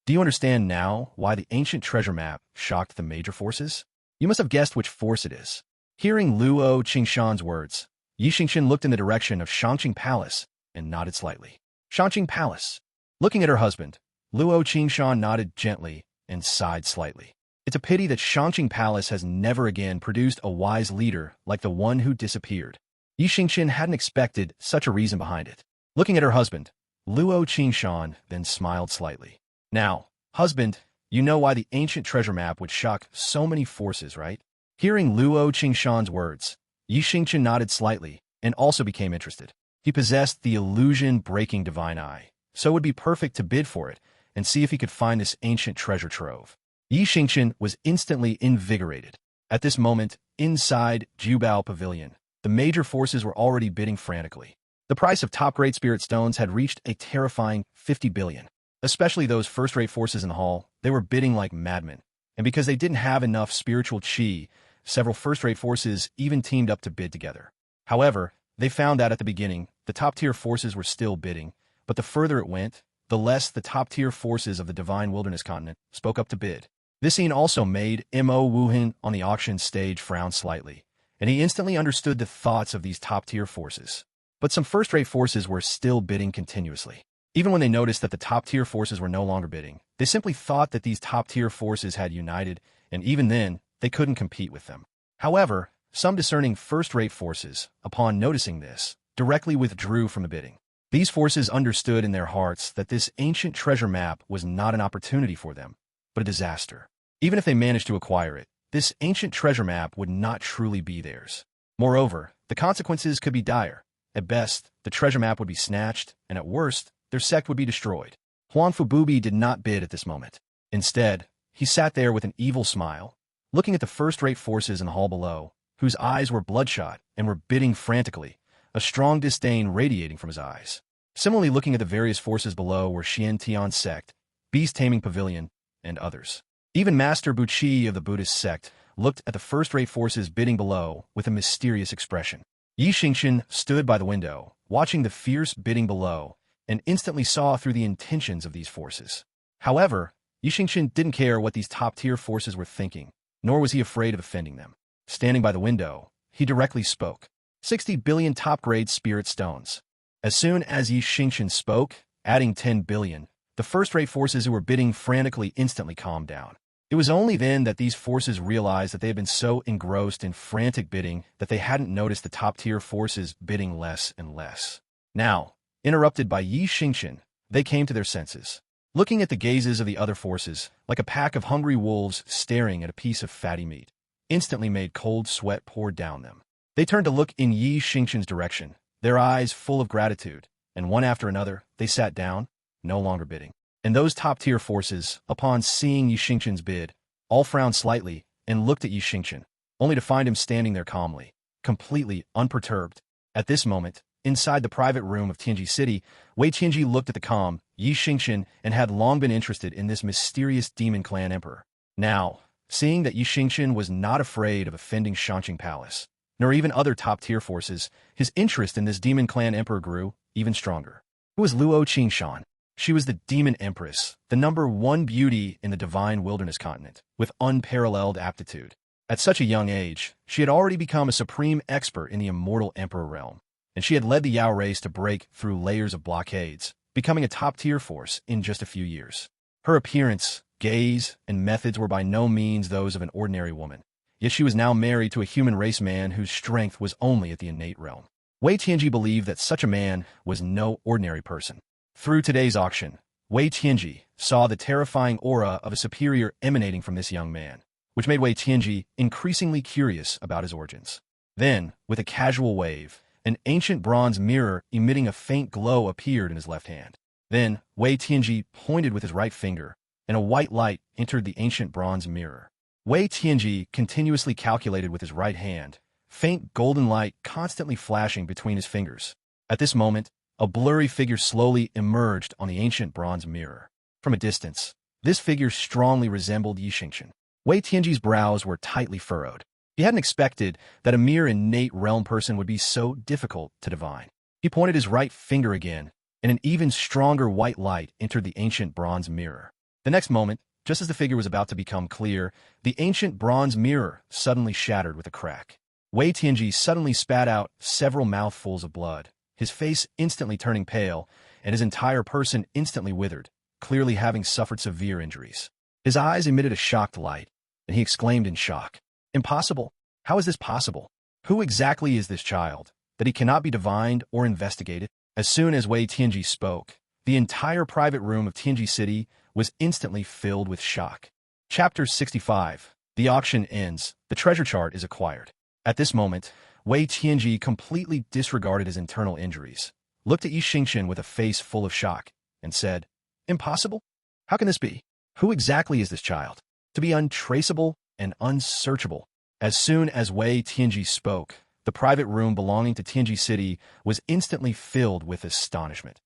do you understand now why the ancient treasure map shocked the major forces? You must have guessed which force it is." Hearing Luo Qingshan's words, Yi Xingchen looked in the direction of Xingchen Palace and nodded slightly. Xingchen Palace. Looking at her husband, Luo Qingshan nodded gently and sighed slightly. It's a pity that Xingchen Palace has never again produced a wise leader like the one who disappeared. Yi Xingchen hadn't expected such a reason behind it. Looking at her husband, Luo Qingshan then smiled slightly. "Now, husband, you know why the ancient treasure map would shock so many forces, right?" Hearing Luo Qingshan's words, Yi Xingchen nodded slightly and also became interested. He possessed the illusion-breaking divine eye, so it would be perfect to bid for it and see if he could find this ancient treasure trove. Yi Xingchen was instantly invigorated. At this moment, inside Jubao Pavilion, the major forces were already bidding frantically. The price of top-grade spirit stones had reached a terrifying 50 billion. Especially those first-rate forces in the hall, they were bidding like madmen. And because they didn't have enough spiritual chi, several first-rate forces even teamed up to bid together. However, they found that at the beginning, the top-tier forces were still bidding, but the further it went, the less the top-tier forces of the Divine Wilderness continent spoke up to bid. This scene also made Mo Wuhan on the auction stage frown slightly, and he instantly understood the thoughts of these top-tier forces. But some first-rate forces were still bidding continuously. Even when they noticed that the top-tier forces were no longer bidding, they simply thought that these top-tier forces had united, and even then, they couldn't compete with them. However, some discerning first-rate forces, upon noticing this, directly withdrew from the bidding. These forces understood in their hearts that this ancient treasure map was not an opportunity for them, but a disaster. Even if they managed to acquire it, this ancient treasure map would not truly be theirs. Moreover, the consequences could be dire. At best, the treasure map would be snatched, and at worst, their sect would be destroyed. Huang Fububi did not bid at this moment. Instead, he sat there with an evil smile, looking at the first-rate forces in the hall below, whose eyes were bloodshot and were bidding frantically, a strong disdain radiating from his eyes. Similarly, looking at the various forces below were Xiantian's sect, Beast-Taming Pavilion, and others. Even Master Buqi of the Buddhist sect looked at the first-rate forces bidding below with a mysterious expression. Xingchen stood by the window, watching the fierce bidding below, and instantly saw through the intentions of these forces. However, Xingchen didn't care what these top-tier forces were thinking, nor was he afraid of offending them. Standing by the window, he directly spoke. 60 billion top-grade spirit stones. As soon as Xingchen spoke, adding 10 billion, the first-rate forces who were bidding frantically instantly calmed down. It was only then that these forces realized that they had been so engrossed in frantic bidding that they hadn't noticed the top-tier forces bidding less and less. Now, interrupted by Xingchen, they came to their senses. Looking at the gazes of the other forces, like a pack of hungry wolves staring at a piece of fatty meat, instantly made cold sweat pour down them. They turned to look in Xingchen's direction, their eyes full of gratitude, and one after another, they sat down, no longer bidding. And those top-tier forces, upon seeing Xingchen's bid, all frowned slightly and looked at Xingchen, only to find him standing there calmly, completely unperturbed. At this moment, inside the private room of Tianji City, Wei Tianji looked at the calm Xingchen and had long been interested in this mysterious demon clan emperor. Now, seeing that Xingchen was not afraid of offending Shanqing Palace, nor even other top-tier forces, his interest in this demon clan emperor grew even stronger. Who was Luo Qingshan? She was the Demon Empress, the #1 beauty in the divine wilderness continent, with unparalleled aptitude. At such a young age, she had already become a supreme expert in the immortal emperor realm, and she had led the Yao race to break through layers of blockades, becoming a top-tier force in just a few years. Her appearance, gaze, and methods were by no means those of an ordinary woman, yet she was now married to a human race man whose strength was only at the innate realm. Wei Tianji believed that such a man was no ordinary person. Through today's auction, Wei Tianji saw the terrifying aura of a superior emanating from this young man, which made Wei Tianji increasingly curious about his origins. Then, with a casual wave, an ancient bronze mirror emitting a faint glow appeared in his left hand. Then, Wei Tianji pointed with his right finger, and a white light entered the ancient bronze mirror. Wei Tianji continuously calculated with his right hand, faint golden light constantly flashing between his fingers. At this moment, a blurry figure slowly emerged on the ancient bronze mirror. From a distance, this figure strongly resembled Xingchen. Wei Tianji's brows were tightly furrowed. He hadn't expected that a mere innate realm person would be so difficult to divine. He pointed his right finger again, and an even stronger white light entered the ancient bronze mirror. The next moment, just as the figure was about to become clear, the ancient bronze mirror suddenly shattered with a crack. Wei Tianji suddenly spat out several mouthfuls of blood, his face instantly turning pale, and his entire person instantly withered, clearly having suffered severe injuries. His eyes emitted a shocked light, and he exclaimed in shock, "Impossible! How is this possible? Who exactly is this child, that he cannot be divined or investigated?" As soon as Wei Tianji spoke, the entire private room of Tianji City was instantly filled with shock. Chapter 65. The auction ends. The treasure chart is acquired. At this moment, Wei Tianji completely disregarded his internal injuries, looked at Xingchen with a face full of shock, and said, "Impossible? How can this be? Who exactly is this child? To be untraceable and unsearchable." As soon as Wei Tianji spoke, the private room belonging to Tianji City was instantly filled with astonishment.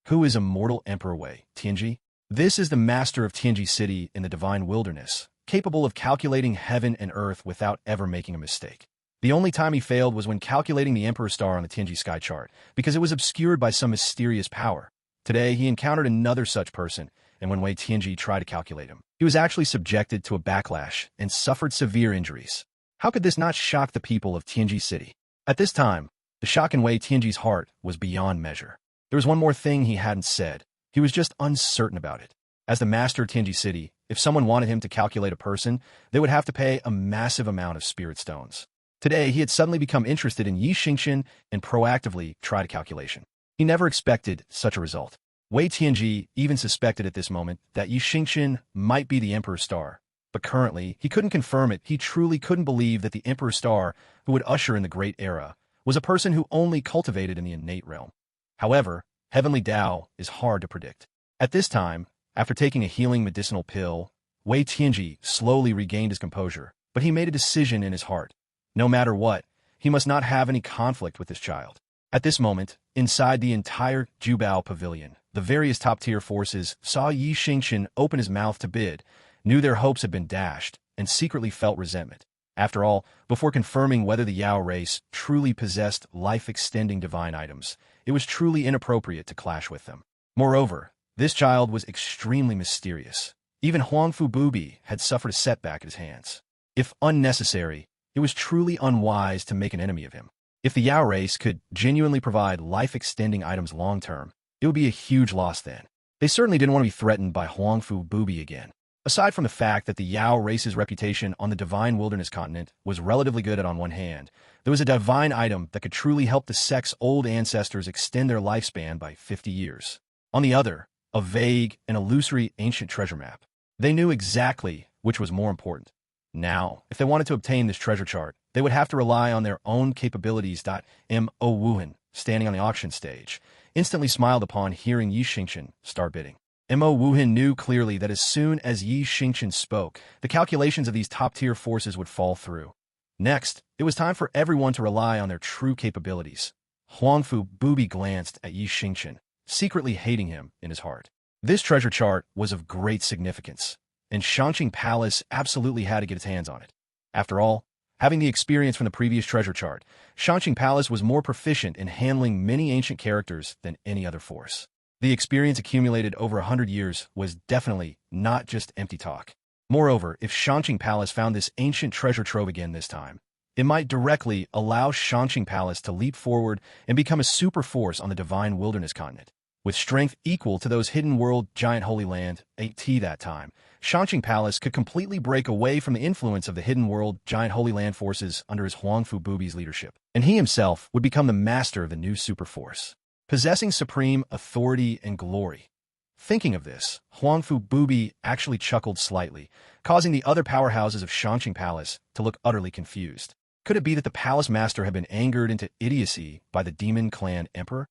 Who is immortal Emperor Wei Tianji? This is the master of Tianji City in the divine wilderness, capable of calculating heaven and earth without ever making a mistake. The only time he failed was when calculating the Emperor star on the Tianji sky chart, because it was obscured by some mysterious power. Today, he encountered another such person, and when Wei Tianji tried to calculate him, he was actually subjected to a backlash and suffered severe injuries. How could this not shock the people of Tianji City? At this time, the shock in Wei Tianji's heart was beyond measure. There was one more thing he hadn't said. He was just uncertain about it. As the master of Tianji City, if someone wanted him to calculate a person, they would have to pay a massive amount of spirit stones. Today, he had suddenly become interested in Xingchen and proactively tried a calculation. He never expected such a result. Wei Tianji even suspected at this moment that Xingchen might be the Emperor's star, but currently he couldn't confirm it. He truly couldn't believe that the Emperor Star, who would usher in the Great Era, was a person who only cultivated in the innate realm. However, heavenly Tao is hard to predict. At this time, after taking a healing medicinal pill, Wei Tianji slowly regained his composure, but he made a decision in his heart. No matter what, he must not have any conflict with this child. At this moment, inside the entire Jubao pavilion, the various top-tier forces saw Xingchen open his mouth to bid, knew their hopes had been dashed, and secretly felt resentment. After all, before confirming whether the Yao race truly possessed life-extending divine items, it was truly inappropriate to clash with them. Moreover, this child was extremely mysterious. Even Huangfu Bubi had suffered a setback at his hands. If unnecessary, it was truly unwise to make an enemy of him. If the Yao race could genuinely provide life-extending items long-term, it would be a huge loss then. They certainly didn't want to be threatened by Huangfu Bubi again. Aside from the fact that the Yao race's reputation on the divine wilderness continent was relatively good on one hand, there was a divine item that could truly help the sect's old ancestors extend their lifespan by 50 years. On the other, a vague and illusory ancient treasure map. They knew exactly which was more important. Now, if they wanted to obtain this treasure chart, they would have to rely on their own capabilities. Mo Wuhan, standing on the auction stage, instantly smiled upon hearing Xingchen start bidding. Mo Wuhan knew clearly that as soon as Xingchen spoke, the calculations of these top-tier forces would fall through. Next, it was time for everyone to rely on their true capabilities. Huangfu Bubi glanced at Xingchen, secretly hating him in his heart. This treasure chart was of great significance, and Shangqing Palace absolutely had to get its hands on it. After all, having the experience from the previous treasure chart, Shangqing Palace was more proficient in handling many ancient characters than any other force. The experience accumulated over 100 years was definitely not just empty talk. Moreover, if Shangqing Palace found this ancient treasure trove again this time, it might directly allow Shangqing Palace to leap forward and become a super force on the divine wilderness continent. With strength equal to those hidden world giant holy land, AT that time, Shangqing Palace could completely break away from the influence of the hidden world giant holy land forces under his Huangfu Bubi's leadership, and he himself would become the master of the new super force, possessing supreme authority and glory. Thinking of this, Huangfu Bubi actually chuckled slightly, causing the other powerhouses of Shangqing Palace to look utterly confused. Could it be that the palace master had been angered into idiocy by the demon clan emperor?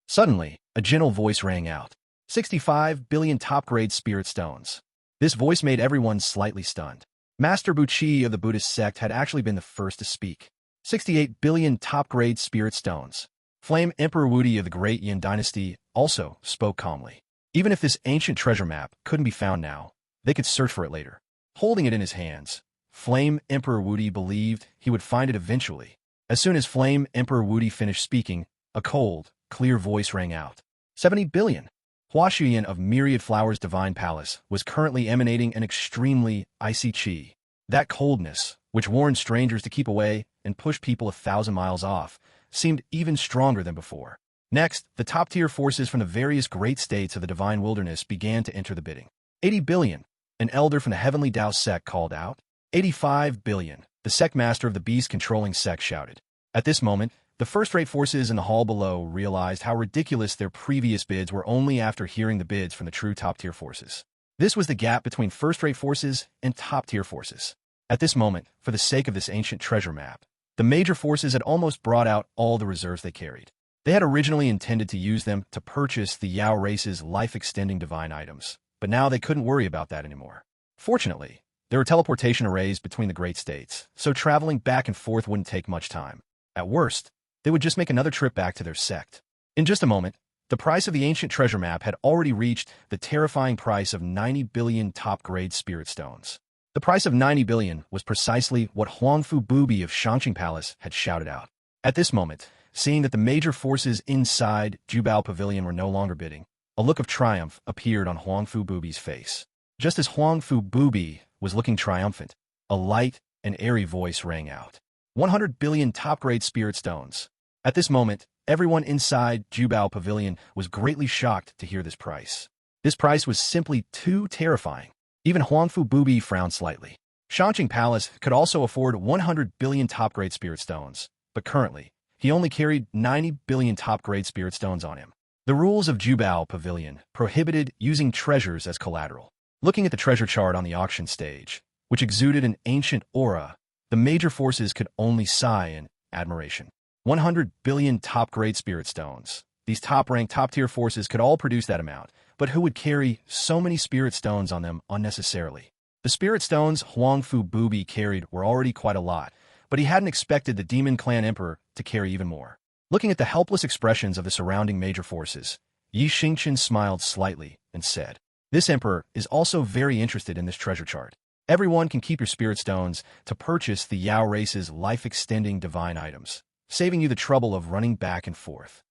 Suddenly, a gentle voice rang out. 65 billion top-grade spirit stones. This voice made everyone slightly stunned. Master Buqi of the Buddhist sect had actually been the first to speak. 68 billion top-grade spirit stones. Flame Emperor Wudi of the Great Yin Dynasty also spoke calmly. Even if this ancient treasure map couldn't be found now, they could search for it later. Holding it in his hands, Flame Emperor Wudi believed he would find it eventually. As soon as Flame Emperor Wudi finished speaking, a cold, clear voice rang out. 70 billion. Hua Xuyan of Myriad Flowers' Divine Palace was currently emanating an extremely icy chi. That coldness, which warned strangers to keep away and pushed people 1,000 miles off, seemed even stronger than before. Next, the top-tier forces from the various great states of the divine wilderness began to enter the bidding. 80 billion. An elder from the Heavenly Tao sect called out. 85 billion. The sect master of the beast-controlling sect shouted. At this moment, the first-rate forces in the hall below realized how ridiculous their previous bids were only after hearing the bids from the true top-tier forces. This was the gap between first-rate forces and top-tier forces. At this moment, for the sake of this ancient treasure map, the major forces had almost brought out all the reserves they carried. They had originally intended to use them to purchase the Yao race's life-extending divine items, but now they couldn't worry about that anymore. Fortunately, there were teleportation arrays between the great states, so traveling back and forth wouldn't take much time. At worst, they would just make another trip back to their sect. In just a moment, the price of the ancient treasure map had already reached the terrifying price of 90 billion top-grade spirit stones. The price of 90 billion was precisely what Huangfu Bubi of Shangqing Palace had shouted out. At this moment, seeing that the major forces inside Jubao Pavilion were no longer bidding, a look of triumph appeared on Huangfu Bubi's face. Just as Huangfu Bubi was looking triumphant, a light and airy voice rang out. 100 billion top-grade spirit stones. At this moment, everyone inside Jubao Pavilion was greatly shocked to hear this price. This price was simply too terrifying. Even Huangfu Bubi frowned slightly. Shangqing Palace could also afford 100 billion top-grade spirit stones, but currently, he only carried 90 billion top-grade spirit stones on him. The rules of Jubao Pavilion prohibited using treasures as collateral. Looking at the treasure chart on the auction stage, which exuded an ancient aura, the major forces could only sigh in admiration. 100 billion top-grade spirit stones. These top-ranked, top-tier forces could all produce that amount, but who would carry so many spirit stones on them unnecessarily? The spirit stones Huangfu Bubi carried were already quite a lot, but he hadn't expected the Demon Clan Emperor to carry even more. Looking at the helpless expressions of the surrounding major forces, Xingchen smiled slightly and said, "This emperor is also very interested in this treasure chart. Everyone can keep your spirit stones to purchase the Yao race's life-extending divine items, saving you the trouble of running back and forth."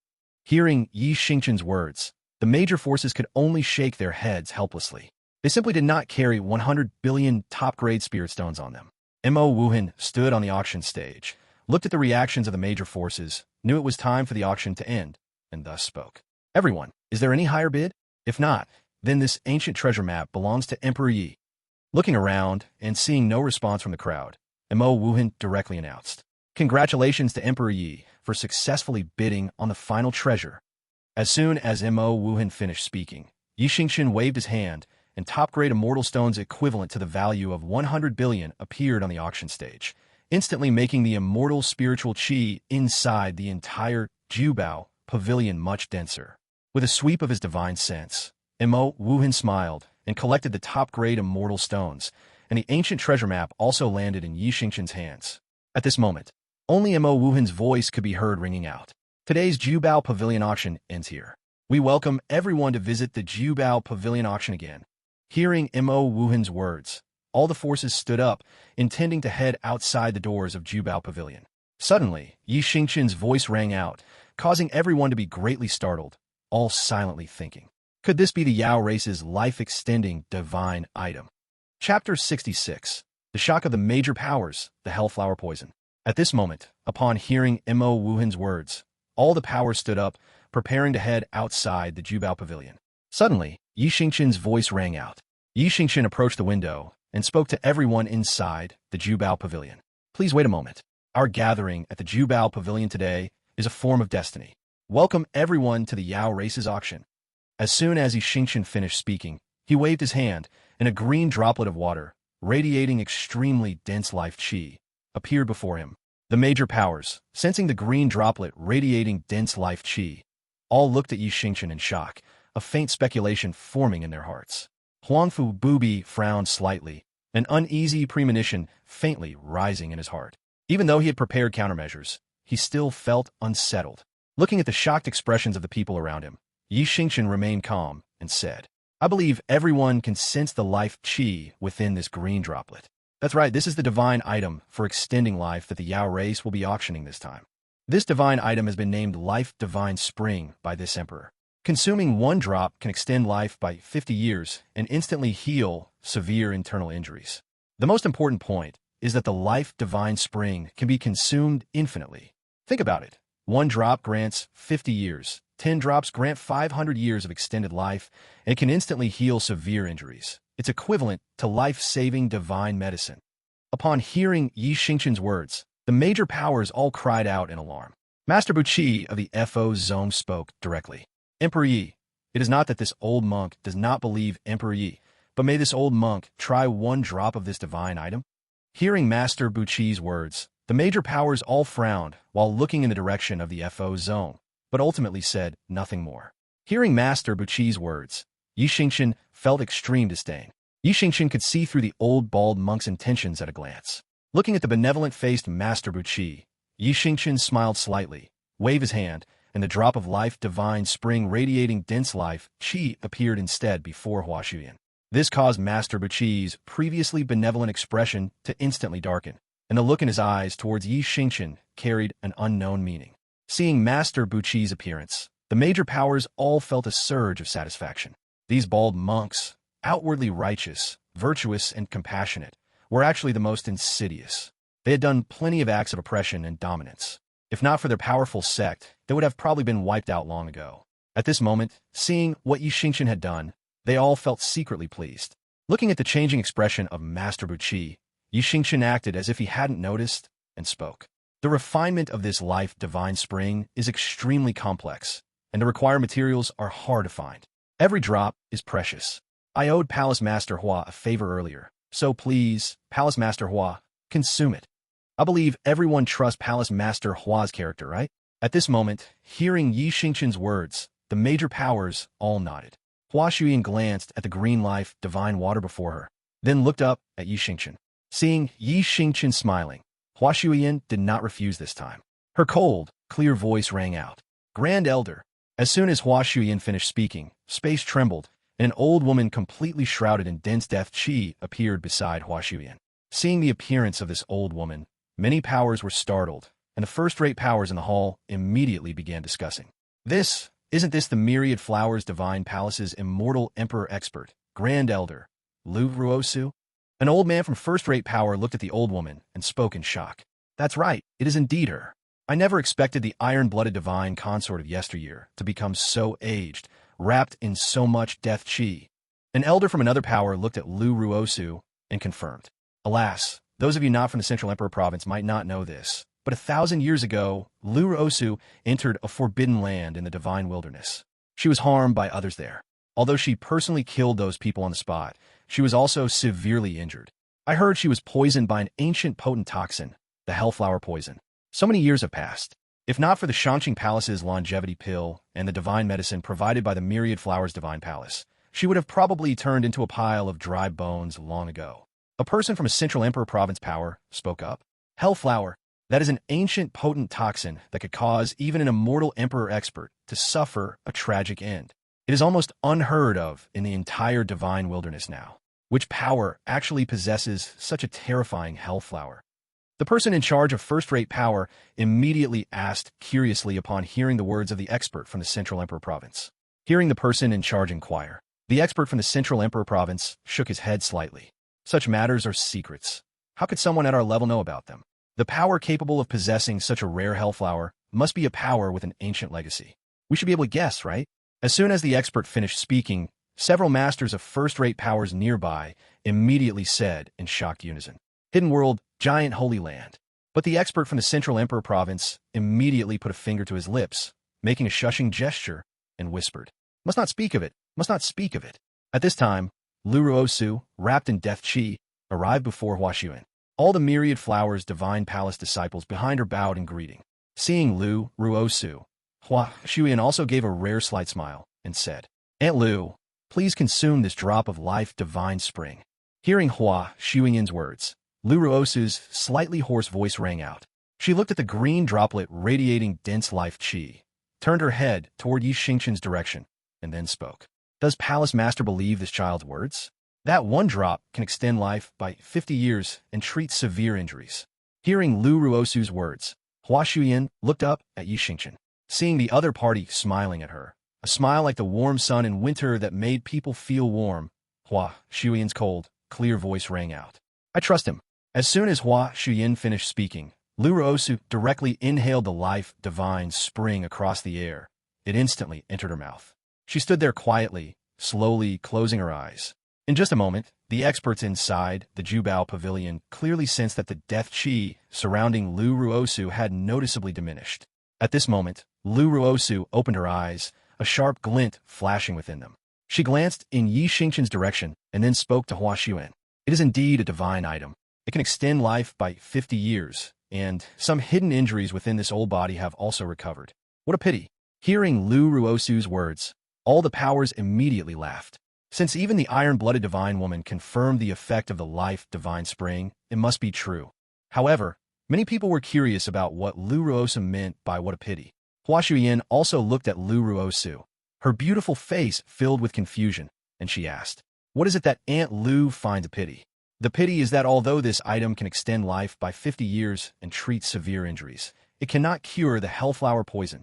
Hearing Xingchen's words, the major forces could only shake their heads helplessly. They simply did not carry 100 billion top-grade spirit stones on them. Mo Wuhan stood on the auction stage, looked at the reactions of the major forces, knew it was time for the auction to end, and thus spoke. "Everyone, is there any higher bid? If not, then this ancient treasure map belongs to Emperor Yi." Looking around and seeing no response from the crowd, Mo Wuhan directly announced, "Congratulations to Emperor Yi for successfully bidding on the final treasure." As soon as Mo Wuhan finished speaking, Xingchen waved his hand, and top-grade immortal stones equivalent to the value of 100 billion appeared on the auction stage, instantly making the immortal spiritual qi inside the entire Jubao pavilion much denser. With a sweep of his divine sense, Mo Wuhan smiled and collected the top-grade immortal stones, and the ancient treasure map also landed in Xingchen's hands. At this moment, only Mo Wuhan's voice could be heard ringing out. "Today's Jubao Pavilion auction ends here. We welcome everyone to visit the Jubao Pavilion auction again." Hearing Mo Wuhan's words, all the forces stood up, intending to head outside the doors of Jubao Pavilion. Suddenly, Xingchen's voice rang out, causing everyone to be greatly startled, all silently thinking, could this be the Yao race's life-extending divine item? Chapter 66. The Shock of the Major Powers, the Hellflower Poison. At this moment, upon hearing Mo Wuhan's words, all the powers stood up, preparing to head outside the Jubao Pavilion. Suddenly, Xingchen's voice rang out. Xingchen approached the window and spoke to everyone inside the Jubao Pavilion. "Please wait a moment. Our gathering at the Jubao Pavilion today is a form of destiny. Welcome everyone to the Yao race's auction." As soon as Xingchen finished speaking, he waved his hand, and a green droplet of water, radiating extremely dense life qi, appeared before him. The major powers, sensing the green droplet radiating dense life qi, all looked at Xingchen in shock, a faint speculation forming in their hearts. Huangfu Bubi frowned slightly, an uneasy premonition faintly rising in his heart. Even though he had prepared countermeasures, he still felt unsettled. Looking at the shocked expressions of the people around him, Xingchen remained calm and said, "I believe everyone can sense the life qi within this green droplet. That's right, this is the divine item for extending life that the Yao race will be auctioning this time. This divine item has been named Life Divine Spring by this emperor. Consuming one drop can extend life by 50 years and instantly heal severe internal injuries. The most important point is that the Life Divine Spring can be consumed infinitely. Think about it. One drop grants 50 years, 10 drops grant 500 years of extended life, and can instantly heal severe injuries. It's equivalent to life-saving divine medicine." Upon hearing Xingchen's words, the major powers all cried out in alarm. Master Buqi of the FO Zone spoke directly. "Emperor Yi, it is not that this old monk does not believe Emperor Yi, but may this old monk try one drop of this divine item?" Hearing Master Buqi's words, the major powers all frowned while looking in the direction of the FO Zone, but ultimately said nothing more. Hearing Master Buqi's words, Xingchen felt extreme disdain. Xingchen could see through the old bald monk's intentions at a glance. Looking at the benevolent-faced Master Buqi, Xingchen smiled slightly, waved his hand, and the drop of life divine spring radiating dense life qi appeared instead before Hua Shuyan. This caused Master Buqi's previously benevolent expression to instantly darken, and the look in his eyes towards Xingchen carried an unknown meaning. Seeing Master Buqi's appearance, the major powers all felt a surge of satisfaction. These bald monks, outwardly righteous, virtuous, and compassionate, were actually the most insidious. They had done plenty of acts of oppression and dominance. If not for their powerful sect, they would have probably been wiped out long ago. At this moment, seeing what Xingchen had done, they all felt secretly pleased. Looking at the changing expression of Master Buqi, Xingchen acted as if he hadn't noticed and spoke. "The refinement of this life divine spring is extremely complex, and the required materials are hard to find. Every drop is precious. I owed Palace Master Hua a favor earlier, So please, Palace Master Hua, consume it. I believe everyone trusts Palace Master Hua's character, right? At this moment, hearing Yi Xingchen's words, the major powers all nodded. Hua Xuyan glanced at the green life, divine water before her, then looked up at Yi Xingchen. Seeing Yi Xingchen smiling, Hua Xuyan did not refuse this time. Her cold, clear voice rang out. Grand Elder. As soon as Hua Xuyan finished speaking, space trembled, and an old woman completely shrouded in dense death qi appeared beside Hua Xuyan. Seeing the appearance of this old woman, many powers were startled, and the first-rate powers in the hall immediately began discussing. Isn't this the Myriad Flowers Divine Palace's immortal Emperor Expert, Grand Elder, Lu Ruosu? An old man from first-rate power looked at the old woman and spoke in shock. That's right, it is indeed her. I never expected the iron-blooded divine consort of yesteryear to become so aged, wrapped in so much death qi. An elder from another power looked at Lu Ruosu and confirmed. Alas, those of you not from the Central Emperor Province might not know this, but 1,000 years ago, Lu Ruosu entered a forbidden land in the divine wilderness. She was harmed by others there. Although she personally killed those people on the spot, she was also severely injured. I heard she was poisoned by an ancient potent toxin, the Hellflower Poison. So many years have passed. If not for the Xingchen Palace's longevity pill and the divine medicine provided by the Myriad Flowers Divine Palace, she would have probably turned into a pile of dry bones long ago. A person from a Central Emperor Province power spoke up. Hellflower, that is an ancient potent toxin that could cause even an immortal Emperor Expert to suffer a tragic end. It is almost unheard of in the entire divine wilderness now. Which power actually possesses such a terrifying hellflower? The person in charge of first-rate power immediately asked curiously upon hearing the words of the expert from the Central Emperor Province. Hearing the person in charge inquire, the expert from the Central Emperor Province shook his head slightly. Such matters are secrets. How could someone at our level know about them? The power capable of possessing such a rare hellflower must be a power with an ancient legacy. We should be able to guess, right? As soon as the expert finished speaking, several masters of first-rate powers nearby immediately said in shocked unison, Hidden World, Giant Holy Land. But the expert from the Central Emperor Province immediately put a finger to his lips, making a shushing gesture, and whispered, Must not speak of it, must not speak of it. At this time, Lu Ruosu, wrapped in death qi, arrived before Hua Xuyan. All the Myriad Flowers Divine Palace disciples behind her bowed in greeting. Seeing Lu Ruosu, Hua Xuyan also gave a rare slight smile and said, Aunt Lu, please consume this drop of life divine spring. Hearing Hua Xuyan's words, Lu Ruosu's slightly hoarse voice rang out. She looked at the green droplet radiating dense life qi, turned her head toward Yi Xingchen's direction, and then spoke. Does Palace Master believe this child's words? That one drop can extend life by 50 years and treat severe injuries. Hearing Lu Ruosu's words, Hua Xuyan looked up at Yi Xingchen, seeing the other party smiling at her, a smile like the warm sun in winter that made people feel warm. Hua Xuyan's cold, clear voice rang out. I trust him. As soon as Hua Xuyan finished speaking, Lu Ruosu directly inhaled the life divine spring across the air. It instantly entered her mouth. She stood there quietly, slowly closing her eyes. In just a moment, the experts inside the Jubao Pavilion clearly sensed that the death qi surrounding Lu Ruosu had noticeably diminished. At this moment, Lu Ruosu opened her eyes, a sharp glint flashing within them. She glanced in Yi Xingchen's direction and then spoke to Hua Xuyan. It is indeed a divine item. It can extend life by 50 years, and some hidden injuries within this old body have also recovered. What a pity. Hearing Lu Ruosu's words, all the powers immediately laughed. Since even the iron-blooded divine woman confirmed the effect of the life divine spring, it must be true. However, many people were curious about what Lu Ruosu meant by what a pity. Hua Xuyan also looked at Lu Ruosu, her beautiful face filled with confusion, and she asked, What is it that Aunt Lu finds a pity? The pity is that although this item can extend life by 50 years and treat severe injuries, it cannot cure the hellflower poison.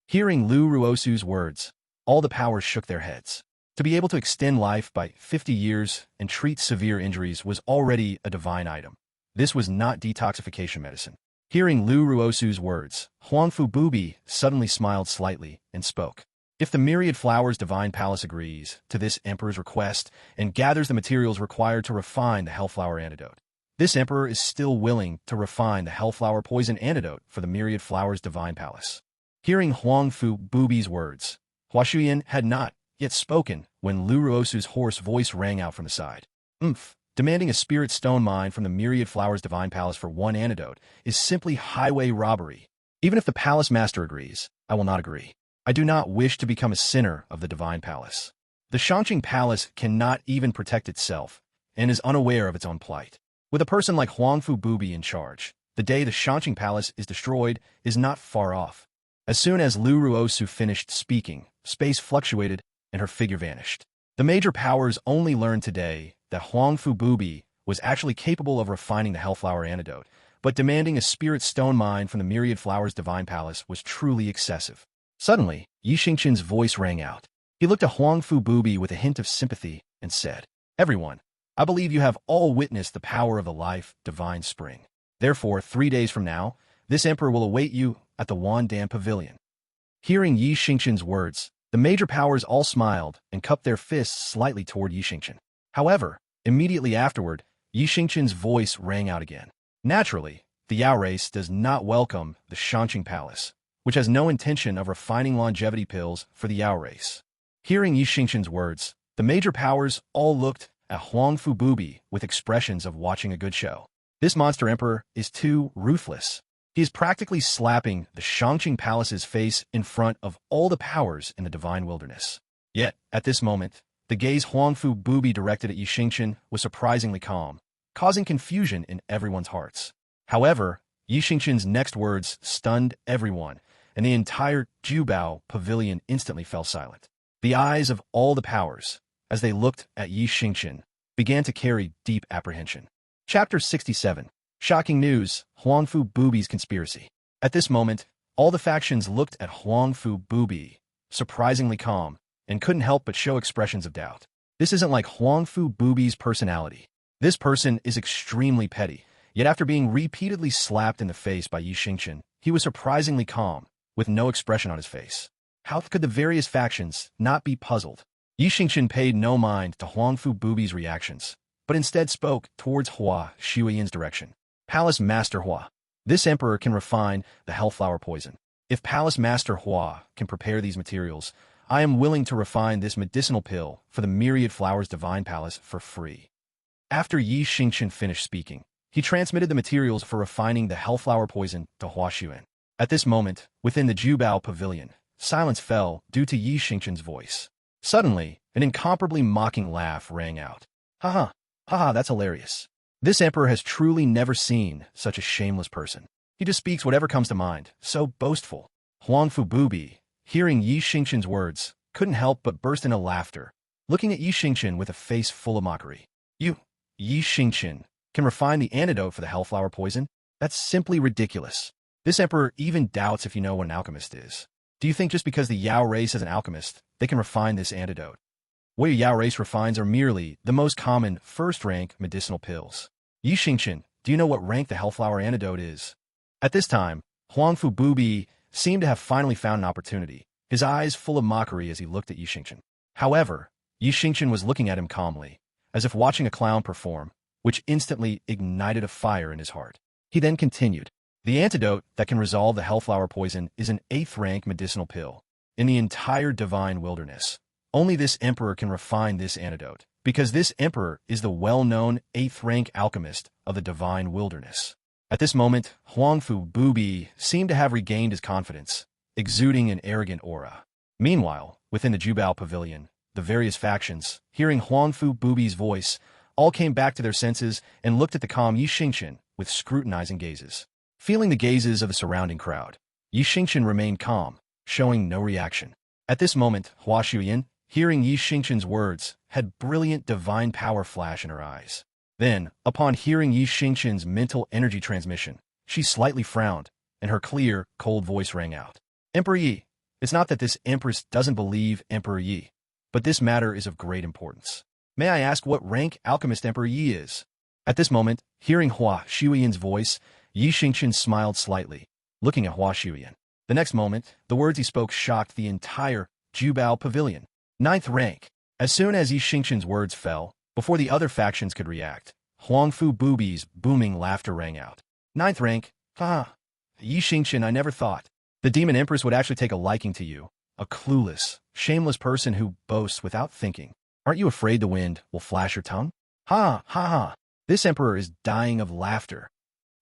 Hearing Lu Ruosu's words, all the powers shook their heads. To be able to extend life by 50 years and treat severe injuries was already a divine item. This was not detoxification medicine. Hearing Lu Ruosu's words, Huangfu Bubi suddenly smiled slightly and spoke. If the Myriad Flowers Divine Palace agrees to this emperor's request and gathers the materials required to refine the hellflower antidote, this emperor is still willing to refine the hellflower poison antidote for the Myriad Flowers Divine Palace. Hearing Huangfu Bubi's words, Hua Xuyan had not yet spoken when Lu Ruosu's hoarse voice rang out from the side. Demanding a spirit stone mine from the Myriad Flowers Divine Palace for one antidote is simply highway robbery. Even if the palace master agrees, I will not agree. I do not wish to become a sinner of the Divine Palace. The Xingchen Palace cannot even protect itself and is unaware of its own plight. With a person like Huangfu Bubi in charge, the day the Xingchen Palace is destroyed is not far off. As soon as Lu Ruosu finished speaking, space fluctuated and her figure vanished. The major powers only learned today that Huangfu Bubi was actually capable of refining the Hellflower antidote, but demanding a spirit stone mine from the Myriad Flowers Divine Palace was truly excessive. Suddenly, Xingchen's voice rang out. He looked at Huangfu Bubi with a hint of sympathy and said, "Everyone, I believe you have all witnessed the power of the life divine spring. Therefore, 3 days from now, this emperor will await you at the Wandan Pavilion." Hearing Xingchen's words, the major powers all smiled and cupped their fists slightly toward Xingchen. However, immediately afterward, Xingchen's voice rang out again. Naturally, the Yao race does not welcome the Xingchen Palace, which has no intention of refining longevity pills for the Yao race. Hearing Xingchen's words, the major powers all looked at Huangfu Bubi with expressions of watching a good show. This monster emperor is too ruthless. He is practically slapping the Xingchen Palace's face in front of all the powers in the divine wilderness. Yet, at this moment, the gaze Huangfu Bubi directed at Xingchen was surprisingly calm, causing confusion in everyone's hearts. However, Xingchen's next words stunned everyone, and the entire Jubao pavilion instantly fell silent. The eyes of all the powers, as they looked at Xingchen, began to carry deep apprehension. Chapter 67. Shocking news, Huangfu Bubi's conspiracy. At this moment, all the factions looked at Huangfu Bubi, surprisingly calm, and couldn't help but show expressions of doubt. This isn't like Huangfu Bubi's personality. This person is extremely petty, yet after being repeatedly slapped in the face by Xingchen, he was surprisingly calm, with no expression on his face. How could the various factions not be puzzled? Xingchen paid no mind to Huangfu Bubi's reactions, but instead spoke towards Hua Shuiyan's direction. Palace Master Hua. This emperor can refine the Hellflower poison. If Palace Master Hua can prepare these materials, I am willing to refine this medicinal pill for the Myriad Flowers Divine Palace for free. After Xingchen finished speaking, he transmitted the materials for refining the Hellflower poison to Hua Shuiyan. At this moment, within the Jubao Pavilion, silence fell due to Xingchen's voice. Suddenly, an incomparably mocking laugh rang out. "Haha, haha, that's hilarious. This emperor has truly never seen such a shameless person. He just speaks whatever comes to mind, so boastful." Huangfu Bubi, hearing Xingchen's words, couldn't help but burst into laughter, looking at Xingchen with a face full of mockery. "You, Xingchen, can refine the antidote for the Hellflower poison? That's simply ridiculous. This emperor even doubts if you know what an alchemist is. Do you think just because the Yao race is an alchemist, they can refine this antidote? What your Yao race refines are merely the most common first-rank medicinal pills. Xingchen, do you know what rank the Hellflower antidote is?" At this time, Huangfu Bubi seemed to have finally found an opportunity, his eyes full of mockery as he looked at Xingchen. However, Xingchen was looking at him calmly, as if watching a clown perform, which instantly ignited a fire in his heart. He then continued, "The antidote that can resolve the Hellflower poison is an 8th-rank medicinal pill. In the entire divine wilderness, only this emperor can refine this antidote, because this emperor is the well-known 8th-rank alchemist of the divine wilderness." At this moment, Huangfu Bubi seemed to have regained his confidence, exuding an arrogant aura. Meanwhile, within the Jubao Pavilion, the various factions, hearing Huangfu Bubi's voice, all came back to their senses and looked at the calm Xingchen with scrutinizing gazes. Feeling the gazes of the surrounding crowd, Xingchen remained calm, showing no reaction. At this moment, Hua Shuiyan, hearing Xingchen's words, had brilliant divine power flash in her eyes. Then, upon hearing Xingchen's mental energy transmission, she slightly frowned, and her clear, cold voice rang out. "Emperor Yi, it's not that this empress doesn't believe Emperor Yi, but this matter is of great importance. May I ask what rank alchemist Emperor Yi is?" At this moment, hearing Hua Shuiyan's voice, Xingchen smiled slightly, looking at Hua Shuiyan. The next moment, the words he spoke shocked the entire Jubao Pavilion. 9th rank. As soon as Xingchen's words fell, before the other factions could react, Huangfu Bubi's booming laughter rang out. 9th rank? Haha. Xingchen, I never thought the Demon Empress would actually take a liking to you, a clueless, shameless person who boasts without thinking. Aren't you afraid the wind will flash your tongue? Ha, ha, ha. This emperor is dying of laughter.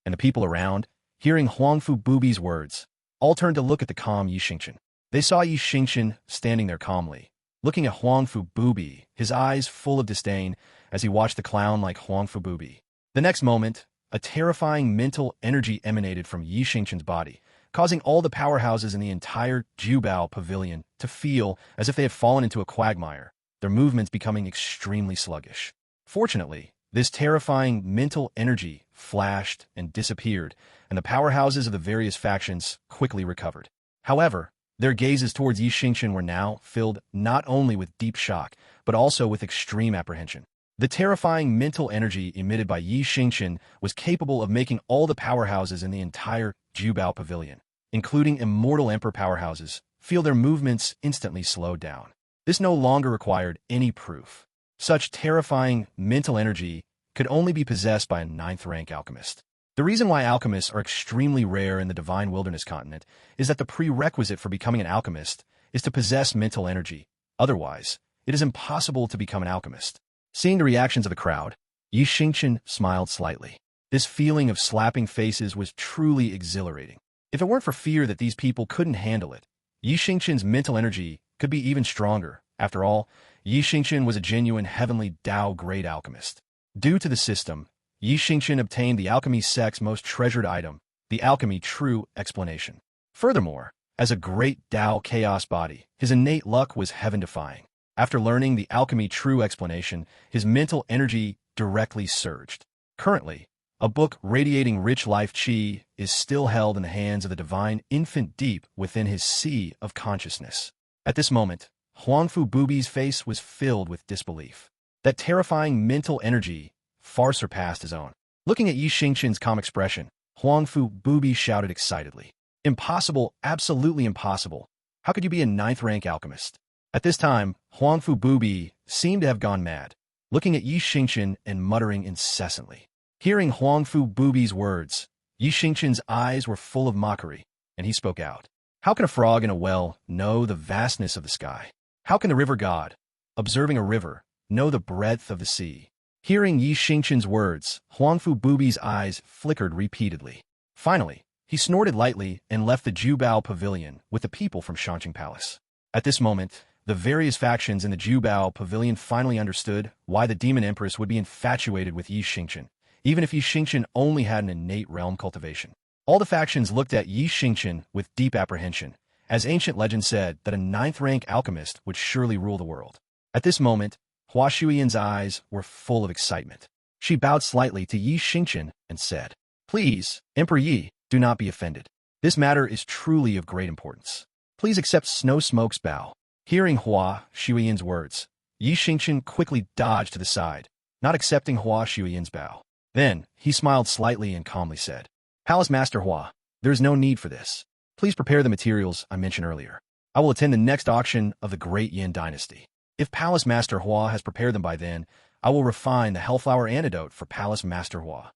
And the people around, hearing Huangfu Bubi's words, all turned to look at the calm Xingchen. They saw Xingchen standing there calmly, looking at Huangfu Bubi, his eyes full of disdain as he watched the clown like Huangfu Bubi. The next moment, a terrifying mental energy emanated from Xingchen's body, causing all the powerhouses in the entire Jubao pavilion to feel as if they had fallen into a quagmire, their movements becoming extremely sluggish. Fortunately, this terrifying mental energy flashed and disappeared, and the powerhouses of the various factions quickly recovered. However, their gazes towards Xingchen were now filled not only with deep shock, but also with extreme apprehension. The terrifying mental energy emitted by Xingchen was capable of making all the powerhouses in the entire Jubao pavilion, including immortal emperor powerhouses, feel their movements instantly slowed down. This no longer required any proof. Such terrifying mental energy could only be possessed by a 9th-rank alchemist. The reason why alchemists are extremely rare in the Divine Wilderness continent is that the prerequisite for becoming an alchemist is to possess mental energy. Otherwise, it is impossible to become an alchemist. Seeing the reactions of the crowd, Xingchen smiled slightly. This feeling of slapping faces was truly exhilarating. If it weren't for fear that these people couldn't handle it, Xingchen's mental energy could be even stronger. After all, Xingchen was a genuine heavenly Tao great alchemist. Due to the system, Xingchen obtained the alchemy sect's most treasured item, the alchemy true explanation. Furthermore, as a great Tao chaos body, his innate luck was heaven-defying. After learning the alchemy true explanation, his mental energy directly surged. Currently, a book radiating rich life chi is still held in the hands of the divine infant deep within his sea of consciousness. At this moment, Huangfu Bubi's face was filled with disbelief. That terrifying mental energy far surpassed his own. Looking at Xingchen's calm expression, Huangfu Bubi shouted excitedly, "Impossible, absolutely impossible. How could you be a 9th-rank alchemist?" At this time, Huangfu Bubi seemed to have gone mad, looking at Xingchen and muttering incessantly. Hearing Huangfu Bubi's words, Xingchen's eyes were full of mockery, and he spoke out. "How can a frog in a well know the vastness of the sky? How can the river god, observing a river, know the breadth of the sea?" Hearing Xingchen's words, Huangfu Bubi's eyes flickered repeatedly. Finally, he snorted lightly and left the Jubao pavilion with the people from Xingchen Palace. At this moment, the various factions in the Jubao pavilion finally understood why the Demon Empress would be infatuated with Xingchen, even if Xingchen only had an innate realm cultivation. All the factions looked at Xingchen with deep apprehension, as ancient legend said that a 9th-rank alchemist would surely rule the world. At this moment, Hua Shuyan's eyes were full of excitement. She bowed slightly to Xingchen and said, "Please, Emperor Yi, do not be offended. This matter is truly of great importance. Please accept Snow Smoke's bow." Hearing Hua Shuyan's words, Xingchen quickly dodged to the side, not accepting Hua Shuyan's bow. Then, he smiled slightly and calmly said, "Palace Master Hua, there is no need for this. Please prepare the materials I mentioned earlier. I will attend the next auction of the Great Yin Dynasty. If Palace Master Hua has prepared them by then, I will refine the Hellflower Antidote for Palace Master Hua."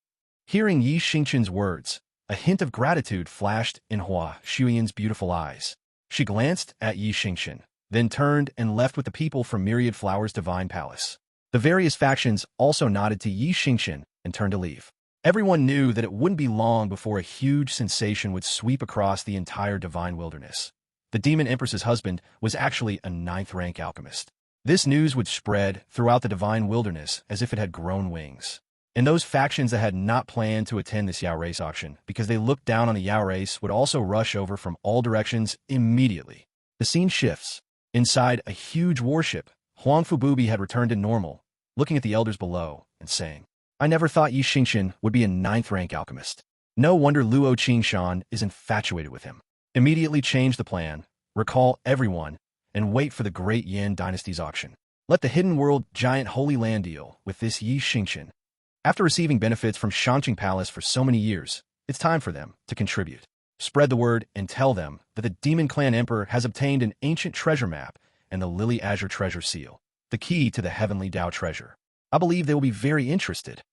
Hearing Xingchen's words, a hint of gratitude flashed in Hua Shuyan's beautiful eyes. She glanced at Xingchen, then turned and left with the people from Myriad Flower's divine palace. The various factions also nodded to Xingchen and turned to leave. Everyone knew that it wouldn't be long before a huge sensation would sweep across the entire divine wilderness. The Demon Empress's husband was actually a 9th-rank alchemist. This news would spread throughout the divine wilderness as if it had grown wings. And those factions that had not planned to attend this Yao race auction because they looked down on the Yao race would also rush over from all directions immediately. The scene shifts. Inside a huge warship, Huangfu Bubi had returned to normal, looking at the elders below and saying, "I never thought Xingchen would be a 9th-rank alchemist. No wonder Luo Qingshan is infatuated with him. Immediately change the plan, recall everyone, and wait for the Great Yin Dynasty's auction. Let the Hidden World Giant Holy Land deal with this Xingchen." After receiving benefits from Xingchen Palace for so many years, it's time for them to contribute. Spread the word and tell them that the Demon Clan Emperor has obtained an ancient treasure map and the Lily Azure Treasure Seal, the key to the Heavenly Tao treasure. I believe they will be very interested.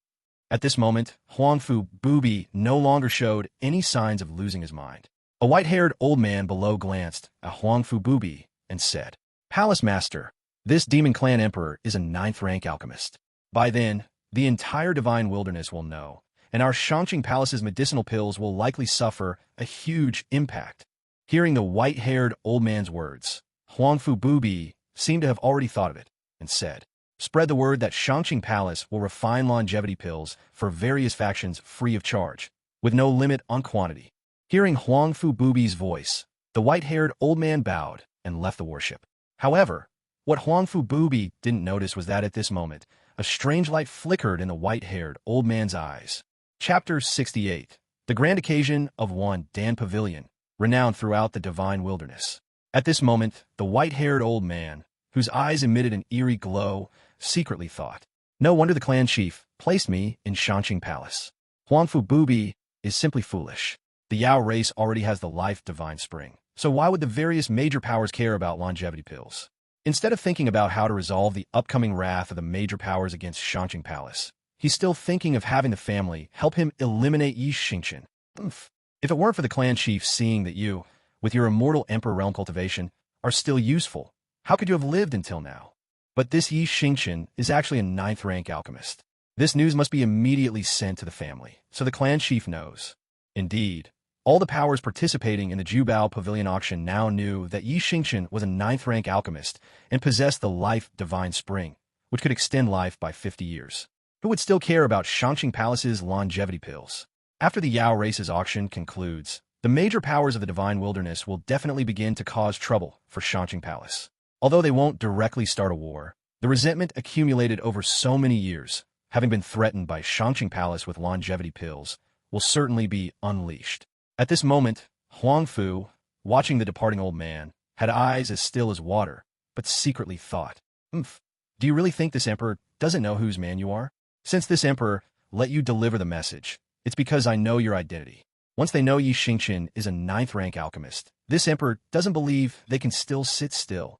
At this moment, Huangfu Bubi no longer showed any signs of losing his mind. A white-haired old man below glanced at Huangfu Bubi and said, "Palace Master, this Demon Clan Emperor is a 9th-rank alchemist." By then, the entire divine wilderness will know, and our Xingchen Palace's medicinal pills will likely suffer a huge impact. Hearing the white-haired old man's words, Huangfu Bubi seemed to have already thought of it, and said, "Spread the word that Xingchen Palace will refine longevity pills for various factions free of charge, with no limit on quantity." Hearing Huangfu Bubi's voice, the white-haired old man bowed and left the worship. However, what Huangfu Bubi didn't notice was that at this moment, a strange light flickered in the white-haired old man's eyes. Chapter 68. The Grand Occasion of Wan Dan Pavilion, renowned throughout the divine wilderness. At this moment, the white-haired old man, whose eyes emitted an eerie glow, secretly thought, "No wonder the clan chief placed me in Xingchen Palace. Huangfu Bubi is simply foolish. The Yao race already has the life divine spring, so why would the various major powers care about longevity pills?" Instead of thinking about how to resolve the upcoming wrath of the major powers against Xingchen Palace, he's still thinking of having the family help him eliminate Yi Xingchen. If it weren't for the clan chief seeing that you, with your immortal emperor realm cultivation, are still useful, how could you have lived until now? But this Yi Xingchen is actually a 9th rank alchemist. This news must be immediately sent to the family, so the clan chief knows. Indeed, all the powers participating in the Jubao Pavilion auction now knew that Yi Xingchen was a 9th rank alchemist and possessed the life divine spring, which could extend life by 50 years. Who would still care about Xingchen Palace's longevity pills? After the Yao race's auction concludes, the major powers of the divine wilderness will definitely begin to cause trouble for Xingchen Palace. Although they won't directly start a war, the resentment accumulated over so many years, having been threatened by Xingchen Palace with longevity pills, will certainly be unleashed. At this moment, Huangfu, watching the departing old man, had eyes as still as water, but secretly thought, "Do you really think this emperor doesn't know whose man you are? Since this emperor let you deliver the message, it's because I know your identity. Once they know Yi Xingchen is a 9th rank alchemist, this emperor doesn't believe they can still sit still."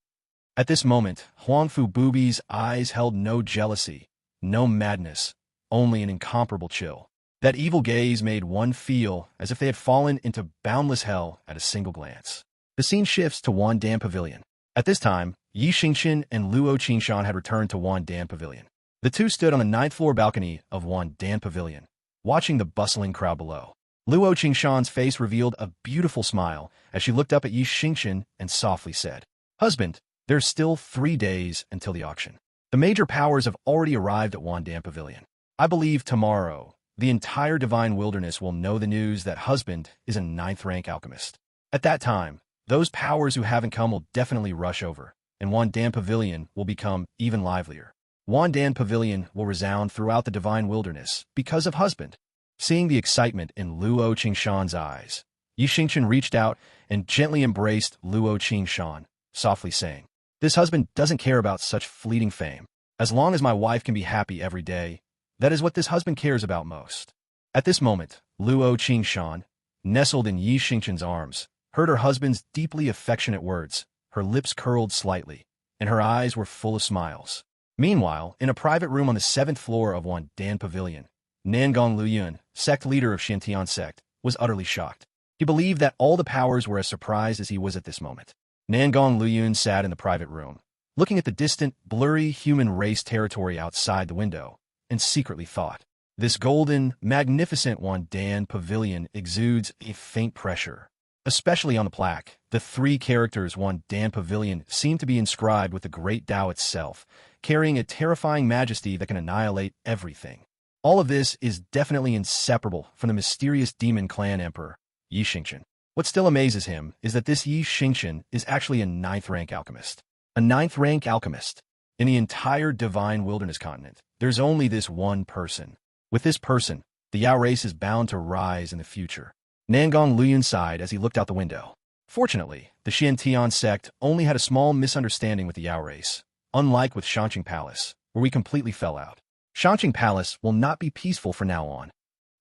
At this moment, Huangfu Bubi's eyes held no jealousy, no madness, only an incomparable chill. That evil gaze made one feel as if they had fallen into boundless hell at a single glance. The scene shifts to Wan Dan Pavilion. At this time, Yi Xingchen and Luo Qingshan had returned to Wan Dan Pavilion. The two stood on the 9th floor balcony of Wan Dan Pavilion, watching the bustling crowd below. Luo Qingshan's face revealed a beautiful smile as she looked up at Yi Xingchen and softly said, "Husband, there's still 3 days until the auction. The major powers have already arrived at Wan Dan Pavilion. I believe tomorrow, the entire divine wilderness will know the news that husband is a 9th rank alchemist. At that time, those powers who haven't come will definitely rush over, and Wan Dan Pavilion will become even livelier. Wan Dan Pavilion will resound throughout the divine wilderness because of husband." Seeing the excitement in Luo Qingshan's eyes, Yi Xingchen reached out and gently embraced Luo Qingshan, softly saying, "This husband doesn't care about such fleeting fame. As long as my wife can be happy every day, that is what this husband cares about most." At this moment, Luo Qingshan, nestled in Yi Xingchen's arms, heard her husband's deeply affectionate words. Her lips curled slightly, and her eyes were full of smiles. Meanwhile, in a private room on the 7th floor of Wan Dan Pavilion, Nangong Luyun, sect leader of Xintian sect, was utterly shocked. He believed that all the powers were as surprised as he was at this moment. Nangong Luyun sat in the private room, looking at the distant, blurry human race territory outside the window, and secretly thought, "This golden, magnificent Wan Dan Pavilion exudes a faint pressure." Especially on the plaque, the 3 characters Wan Dan Pavilion seem to be inscribed with the great Tao itself, carrying a terrifying majesty that can annihilate everything. All of this is definitely inseparable from the mysterious demon clan emperor, Yi Xingchen. What still amazes him is that this Yi Xingchen is actually a 9th rank alchemist. A 9th rank alchemist. In the entire divine wilderness continent, there's only this one person. With this person, the Yao race is bound to rise in the future. Nangong Luyun sighed as he looked out the window. Fortunately, the Xintian sect only had a small misunderstanding with the Yao race, unlike with Xingchen Palace, where we completely fell out. Xingchen Palace will not be peaceful from now on.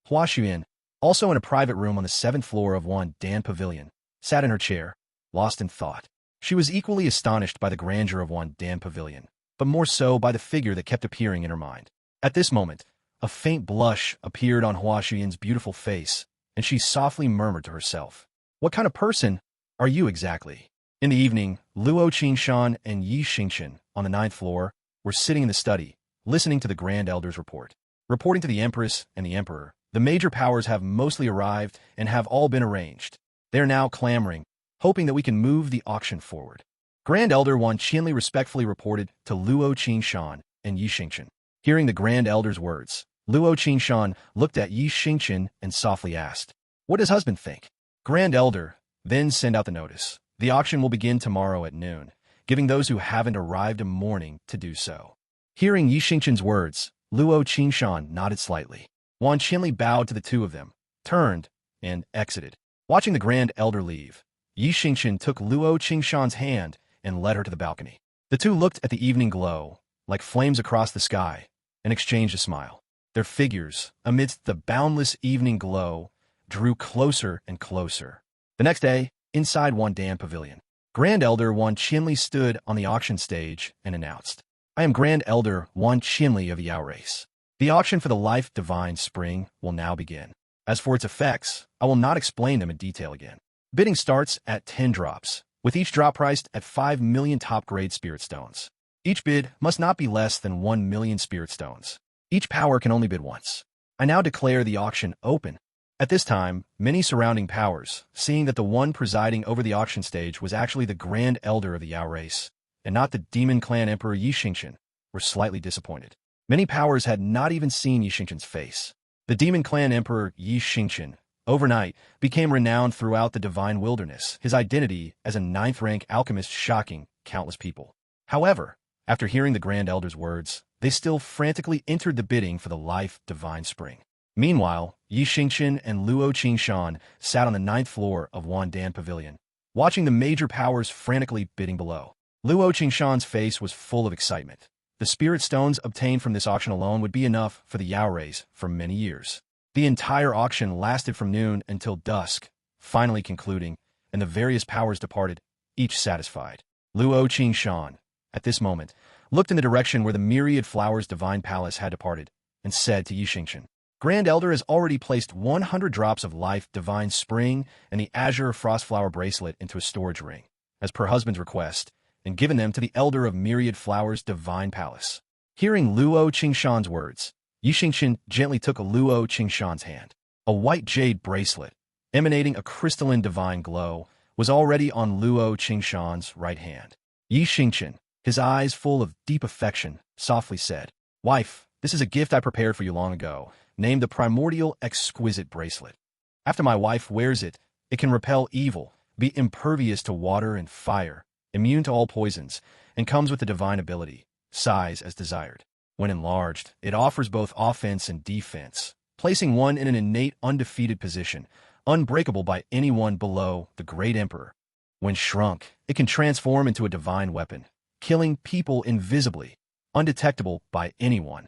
Hua Xuan, also in a private room on the 7th floor of Wan Dan Pavilion, sat in her chair, lost in thought. She was equally astonished by the grandeur of Wan Dan Pavilion, but more so by the figure that kept appearing in her mind. At this moment, a faint blush appeared on Hua Xuan's beautiful face, and she softly murmured to herself, "What kind of person are you exactly?" In the evening, Luo Qingshan and Yi Xingchen, on the 9th floor, were sitting in the study, listening to the Grand Elder's report. Reporting to the Empress and the Emperor, the major powers have mostly arrived and have all been arranged. They are now clamoring, hoping that we can move the auction forward. Grand Elder Wan Qianli respectfully reported to Luo Qingshan and Yi Xingchen. Hearing the Grand Elder's words, Luo Qingshan looked at Yi Xingchen and softly asked, "What does husband think?" Grand Elder, then send out the notice. The auction will begin tomorrow at noon, giving those who haven't arrived a morning to do so. Hearing Yi Xingchen's words, Luo Qingshan nodded slightly. Wan Qianli bowed to the two of them, turned, and exited. Watching the Grand Elder leave, Yi Xingchen took Luo Qingshan's hand and led her to the balcony. The two looked at the evening glow, like flames across the sky, and exchanged a smile. Their figures, amidst the boundless evening glow, drew closer and closer. The next day, inside Wandan Pavilion, Grand Elder Wan Qianli stood on the auction stage and announced, "I am Grand Elder Wan Qianli of Yao race. The auction for the life-divine spring will now begin. As for its effects, I will not explain them in detail again. Bidding starts at 10 drops, with each drop priced at 5 million top-grade spirit stones. Each bid must not be less than 1 million spirit stones. Each power can only bid once. I now declare the auction open." At this time, many surrounding powers, seeing that the one presiding over the auction stage was actually the Grand Elder of the Yao race, and not the Demon Clan Emperor Yi Xingchen, were slightly disappointed. Many powers had not even seen Yi Xingchen's face. The Demon Clan Emperor Yi Xingchen, overnight, became renowned throughout the Divine Wilderness, his identity as a 9th-rank alchemist shocking countless people. However, after hearing the Grand Elder's words, they still frantically entered the bidding for the life-divine spring. Meanwhile, Yi Xingchen and Luo Qingshan sat on the 9th floor of Wandan Pavilion, watching the major powers frantically bidding below. Luo Qingshan's face was full of excitement. The spirit stones obtained from this auction alone would be enough for the Yao race for many years. The entire auction lasted from noon until dusk, finally concluding, and the various powers departed, each satisfied. Luo Qingshan, at this moment, looked in the direction where the myriad flowers' divine palace had departed, and said to Yi Xingchen, "Grand Elder has already placed 100 drops of life divine spring and the azure frostflower bracelet into a storage ring, as per husband's request, and given them to the Elder of Myriad Flowers' divine palace." Hearing Luo Qingshan's words, Yi Xingchen gently took Luo Qingshan's hand. A white jade bracelet, emanating a crystalline divine glow, was already on Luo Qingshan's right hand. Yi Xingchen, his eyes full of deep affection, softly said, "Wife, this is a gift I prepared for you long ago, named the Primordial Exquisite Bracelet. After my wife wears it, it can repel evil, be impervious to water and fire, immune to all poisons, and comes with the divine ability, size as desired. When enlarged, it offers both offense and defense, placing one in an innate undefeated position, unbreakable by anyone below the Great Emperor. When shrunk, it can transform into a divine weapon, killing people invisibly, undetectable by anyone.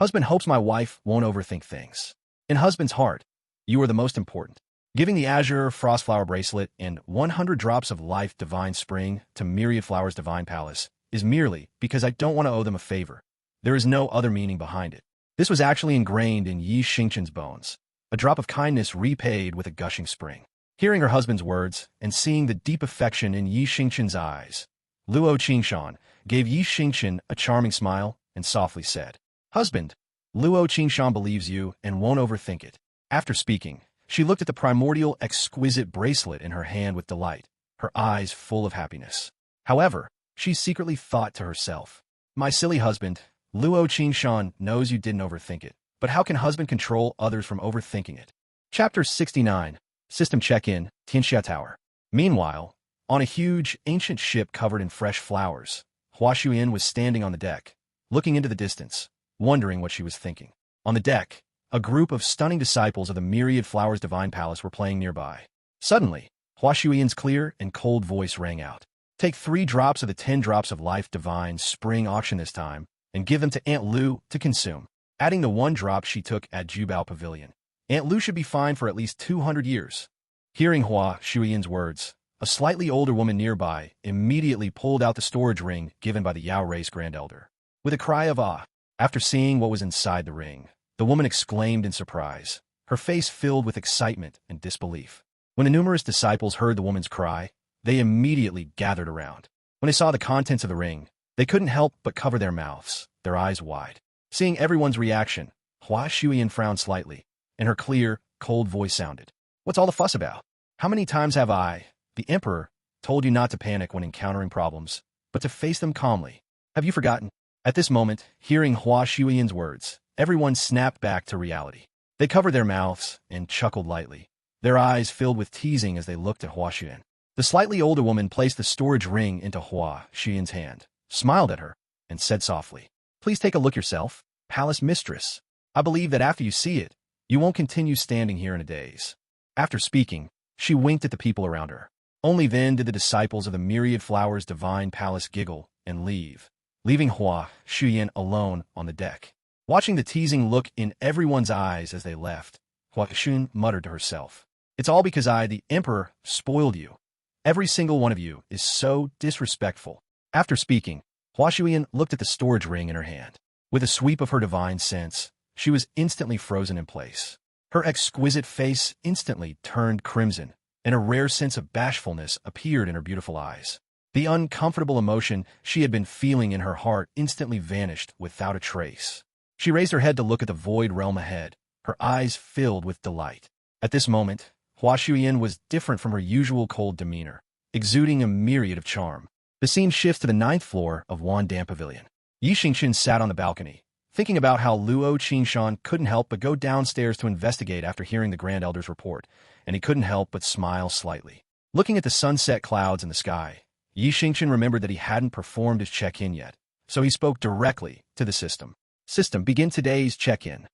Husband hopes my wife won't overthink things. In husband's heart, you are the most important." Giving the azure frostflower bracelet and 100 drops of life divine spring to Myriad Flowers' divine palace is merely because I don't want to owe them a favor. There is no other meaning behind it. This was actually ingrained in Yi Xingchen's bones, a drop of kindness repaid with a gushing spring. Hearing her husband's words and seeing the deep affection in Yi Xingchen's eyes, Luo Qingshan gave Yi Xingchen a charming smile and softly said, "Husband, Luo Qingshan believes you and won't overthink it." After speaking, she looked at the primordial exquisite bracelet in her hand with delight, her eyes full of happiness. However, she secretly thought to herself, "My silly husband, Luo Qingshan knows you didn't overthink it, but how can husband control others from overthinking it?" Chapter 69, System Check-in, Tianxia Tower. Meanwhile, on a huge, ancient ship covered in fresh flowers, Hua Xuyin was standing on the deck, looking into the distance, wondering what she was thinking. On the deck, a group of stunning disciples of the Myriad Flowers' divine palace were playing nearby. Suddenly, Hua Xuyin's clear and cold voice rang out. "Take 3 drops of the 10 drops of life divine spring auction this time, and give them to Aunt Lu to consume," adding the 1 drop she took at Jubao Pavilion. Aunt Lu should be fined for at least 200 years. Hearing Hua Xuyin's words, a slightly older woman nearby immediately pulled out the storage ring given by the Yao race Grand Elder. With a cry of awe, after seeing what was inside the ring, the woman exclaimed in surprise, her face filled with excitement and disbelief. When the numerous disciples heard the woman's cry, they immediately gathered around. When they saw the contents of the ring, they couldn't help but cover their mouths, their eyes wide. Seeing everyone's reaction, Hua Shuyan frowned slightly, and her clear, cold voice sounded. What's all the fuss about? How many times have I, the Emperor, told you not to panic when encountering problems, but to face them calmly? Have you forgotten? At this moment, hearing Hua Shuyan's words, everyone snapped back to reality. They covered their mouths and chuckled lightly, their eyes filled with teasing as they looked at Hua Shuyan. The slightly older woman placed the storage ring into Hua Shuyan's hand, smiled at her, and said softly, Please take a look yourself, Palace Mistress. I believe that after you see it, you won't continue standing here in a daze. After speaking, she winked at the people around her. Only then did the disciples of the Myriad Flowers' divine palace giggle and leave, leaving Hua Shuyan alone on the deck. Watching the teasing look in everyone's eyes as they left, Hua Shuyan muttered to herself, It's all because I, the Emperor, spoiled you. Every single one of you is so disrespectful. After speaking, Hua Shuyan looked at the storage ring in her hand. With a sweep of her divine sense, she was instantly frozen in place. Her exquisite face instantly turned crimson, and a rare sense of bashfulness appeared in her beautiful eyes. The uncomfortable emotion she had been feeling in her heart instantly vanished without a trace. She raised her head to look at the void realm ahead, her eyes filled with delight. At this moment, Hua Shuyan was different from her usual cold demeanor, exuding a myriad of charm. The scene shifts to the 9th floor of Wandam Pavilion. Xingchen sat on the balcony, thinking about how Luo Qingshan couldn't help but go downstairs to investigate after hearing the Grand Elder's report, and he couldn't help but smile slightly. Looking at the sunset clouds in the sky, Xingchen remembered that he hadn't performed his check-in yet, so he spoke directly to the system. System, begin today's check-in.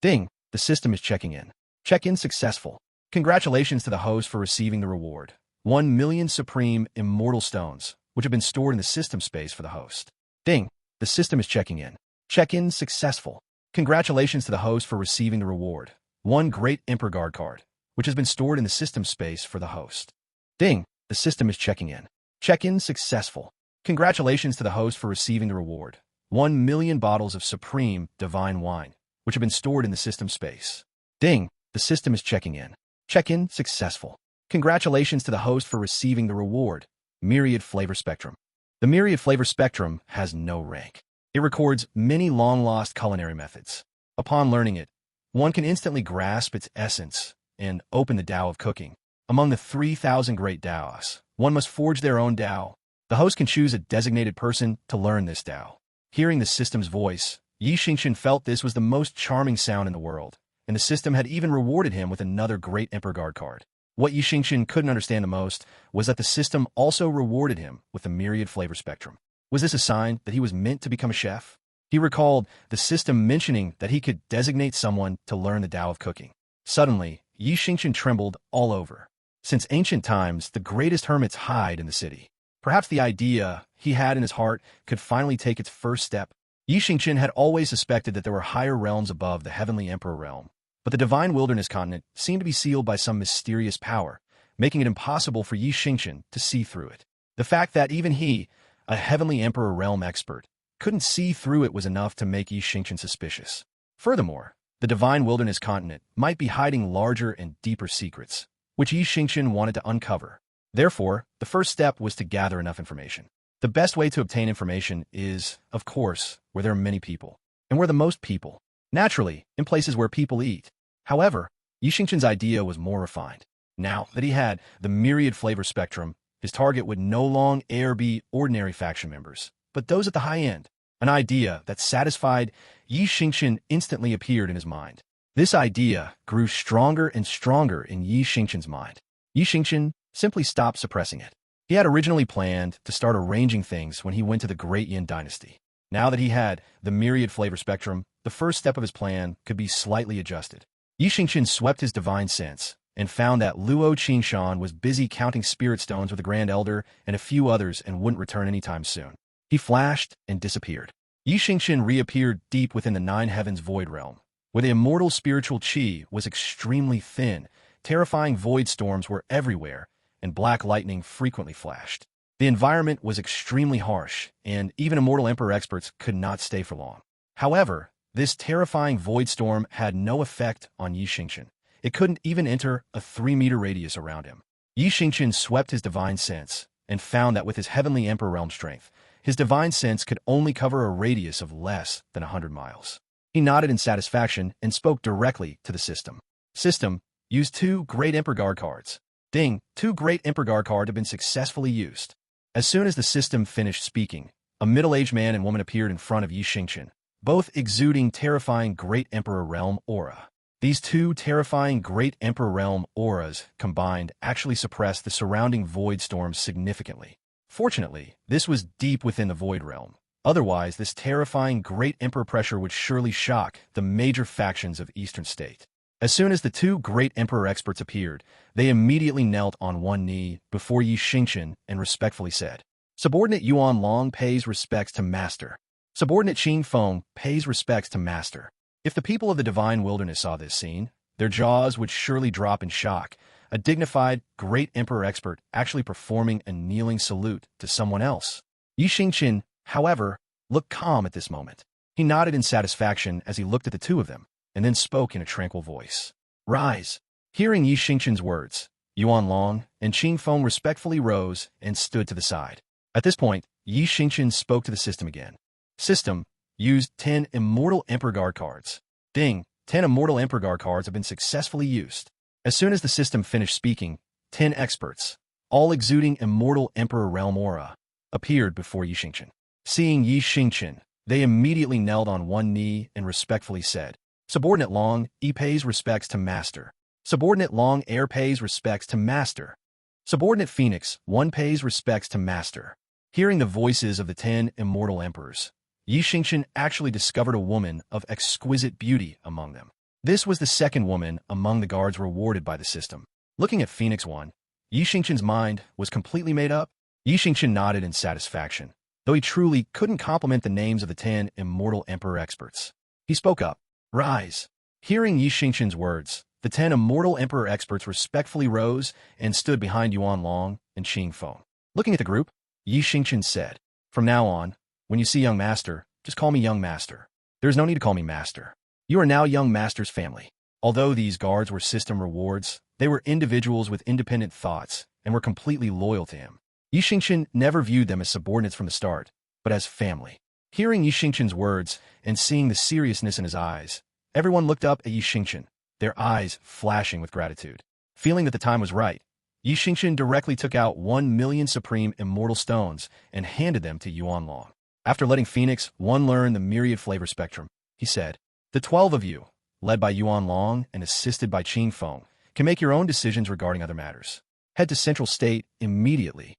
Ding, the system is checking in. Check-in successful. Congratulations to the host for receiving the reward. 1 million supreme immortal stones, which have been stored in the system space for the host. Ding, the system is checking in. Check-in successful. Congratulations to the host for receiving the reward. 1 great Emperor Guard card, which has been stored in the system space for the host. Ding, the system is checking in. Check-in successful. Congratulations to the host for receiving the reward. 1 million bottles of supreme divine wine, which have been stored in the system space. Ding, the system is checking in. Check-in successful. Congratulations to the host for receiving the reward. Myriad Flavor Spectrum. The Myriad Flavor Spectrum has no rank. It records many long-lost culinary methods. Upon learning it, one can instantly grasp its essence and open the Tao of cooking. Among the 3,000 great Taos, one must forge their own Tao. The host can choose a designated person to learn this Tao. Hearing the system's voice, Xingchen felt this was the most charming sound in the world, and the system had even rewarded him with another great Emperor Guard card. What Xingchen couldn't understand the most was that the system also rewarded him with the Myriad Flavor Spectrum. Was this a sign that he was meant to become a chef? He recalled the system mentioning that he could designate someone to learn the Tao of cooking. Suddenly, Xingchen trembled all over. Since ancient times, the greatest hermits hide in the city. Perhaps the idea he had in his heart could finally take its first step. Xingchen had always suspected that there were higher realms above the Heavenly Emperor realm, but the Divine Wilderness continent seemed to be sealed by some mysterious power, making it impossible for Xingchen to see through it. The fact that even he, a Heavenly Emperor realm expert, couldn't see through it was enough to make Xingchen suspicious. Furthermore, the Divine Wilderness continent might be hiding larger and deeper secrets, which Xingchen wanted to uncover. Therefore, the first step was to gather enough information. The best way to obtain information is, of course, where there are many people, and where the most people. Naturally, in places where people eat. However, Xingchen's idea was more refined. Now that he had the Myriad Flavor Spectrum, his target would no longer be ordinary faction members, but those at the high end. An idea that satisfied Xingchen instantly appeared in his mind. This idea grew stronger and stronger in Xingchen's mind. Xingchen simply stopped suppressing it. He had originally planned to start arranging things when he went to the Great Yin Dynasty. Now that he had the Myriad Flavor Spectrum, the first step of his plan could be slightly adjusted. Xingchen swept his divine sense and found that Luo Qingshan was busy counting spirit stones with the Grand Elder and a few others and wouldn't return anytime soon. He flashed and disappeared. Xingchen reappeared deep within the 9 heavens void realm, where the immortal spiritual qi was extremely thin. Terrifying void storms were everywhere, and black lightning frequently flashed. The environment was extremely harsh, and even immortal Emperor experts could not stay for long. However, this terrifying void storm had no effect on Xingchen. It couldn't even enter a 3-meter radius around him. Xingchen swept his divine sense and found that with his Heavenly Emperor realm strength, his divine sense could only cover a radius of less than 100 miles. He nodded in satisfaction and spoke directly to the system. System, use 2 Great Emperor Guard cards. Ding, 2 Great Emperor Guard cards have been successfully used. As soon as the system finished speaking, a middle-aged man and woman appeared in front of Xingchen, both exuding terrifying Great Emperor Realm aura. These 2 terrifying Great Emperor Realm auras combined actually suppressed the surrounding void storms significantly. Fortunately, this was deep within the void realm. Otherwise, this terrifying Great Emperor pressure would surely shock the major factions of Eastern State. As soon as the 2 Great Emperor experts appeared, they immediately knelt on one knee before Xingchen and respectfully said, "Subordinate Yuan Long pays respects to Master. Subordinate Qing Feng pays respects to Master." If the people of the Divine Wilderness saw this scene, their jaws would surely drop in shock. A dignified Great Emperor expert actually performing a kneeling salute to someone else. Xingchen, however, looked calm at this moment. He nodded in satisfaction as he looked at the 2 of them, and then spoke in a tranquil voice. "Rise." Hearing Xingchen's words, Yuan Long and Qing Feng respectfully rose and stood to the side. At this point, Xingchen spoke to the system again. System, used 10 Immortal Emperor Guard cards. Ding, 10 Immortal Emperor Guard cards have been successfully used. As soon as the system finished speaking, 10 experts, all exuding Immortal Emperor Realm aura, appeared before Xingchen. Seeing Xingchen, they immediately knelt on one knee and respectfully said, "Subordinate Long, pays respects to Master. Subordinate Long Air pays respects to Master. Subordinate Phoenix 1 pays respects to Master." Hearing the voices of the 10 Immortal Emperors, Xingchen actually discovered a woman of exquisite beauty among them. This was the second woman among the guards rewarded by the system. Looking at Phoenix 1, Xingchen's mind was completely made up. Xingchen nodded in satisfaction, though he truly couldn't compliment the names of the 10 Immortal Emperor experts. He spoke up, "Rise." Hearing Xingchen's words, the 10 Immortal Emperor experts respectfully rose and stood behind Yuan Long and Qing Feng. Looking at the group, Xingchen said, "From now on, when you see Young Master, just call me Young Master. There is no need to call me Master. You are now Young Master's family." Although these guards were system rewards, they were individuals with independent thoughts and were completely loyal to him. Xingchen never viewed them as subordinates from the start, but as family. Hearing Xingchen's words and seeing the seriousness in his eyes, everyone looked up at Xingchen, their eyes flashing with gratitude. Feeling that the time was right, Xingchen directly took out 1,000,000 Supreme Immortal Stones and handed them to Yuan Long. After letting Phoenix 1 learn the myriad flavor spectrum, he said, "The 12 of you, led by Yuan Long and assisted by Qing Feng, can make your own decisions regarding other matters. Head to Central State immediately."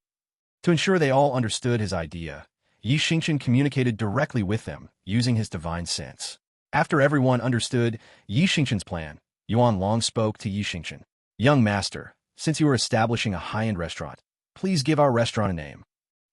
To ensure they all understood his idea, Xingchen communicated directly with them using his divine sense. After everyone understood Xingchen's plan, Yuan Long spoke to Xingchen. "Young Master, since you are establishing a high-end restaurant, please give our restaurant a name."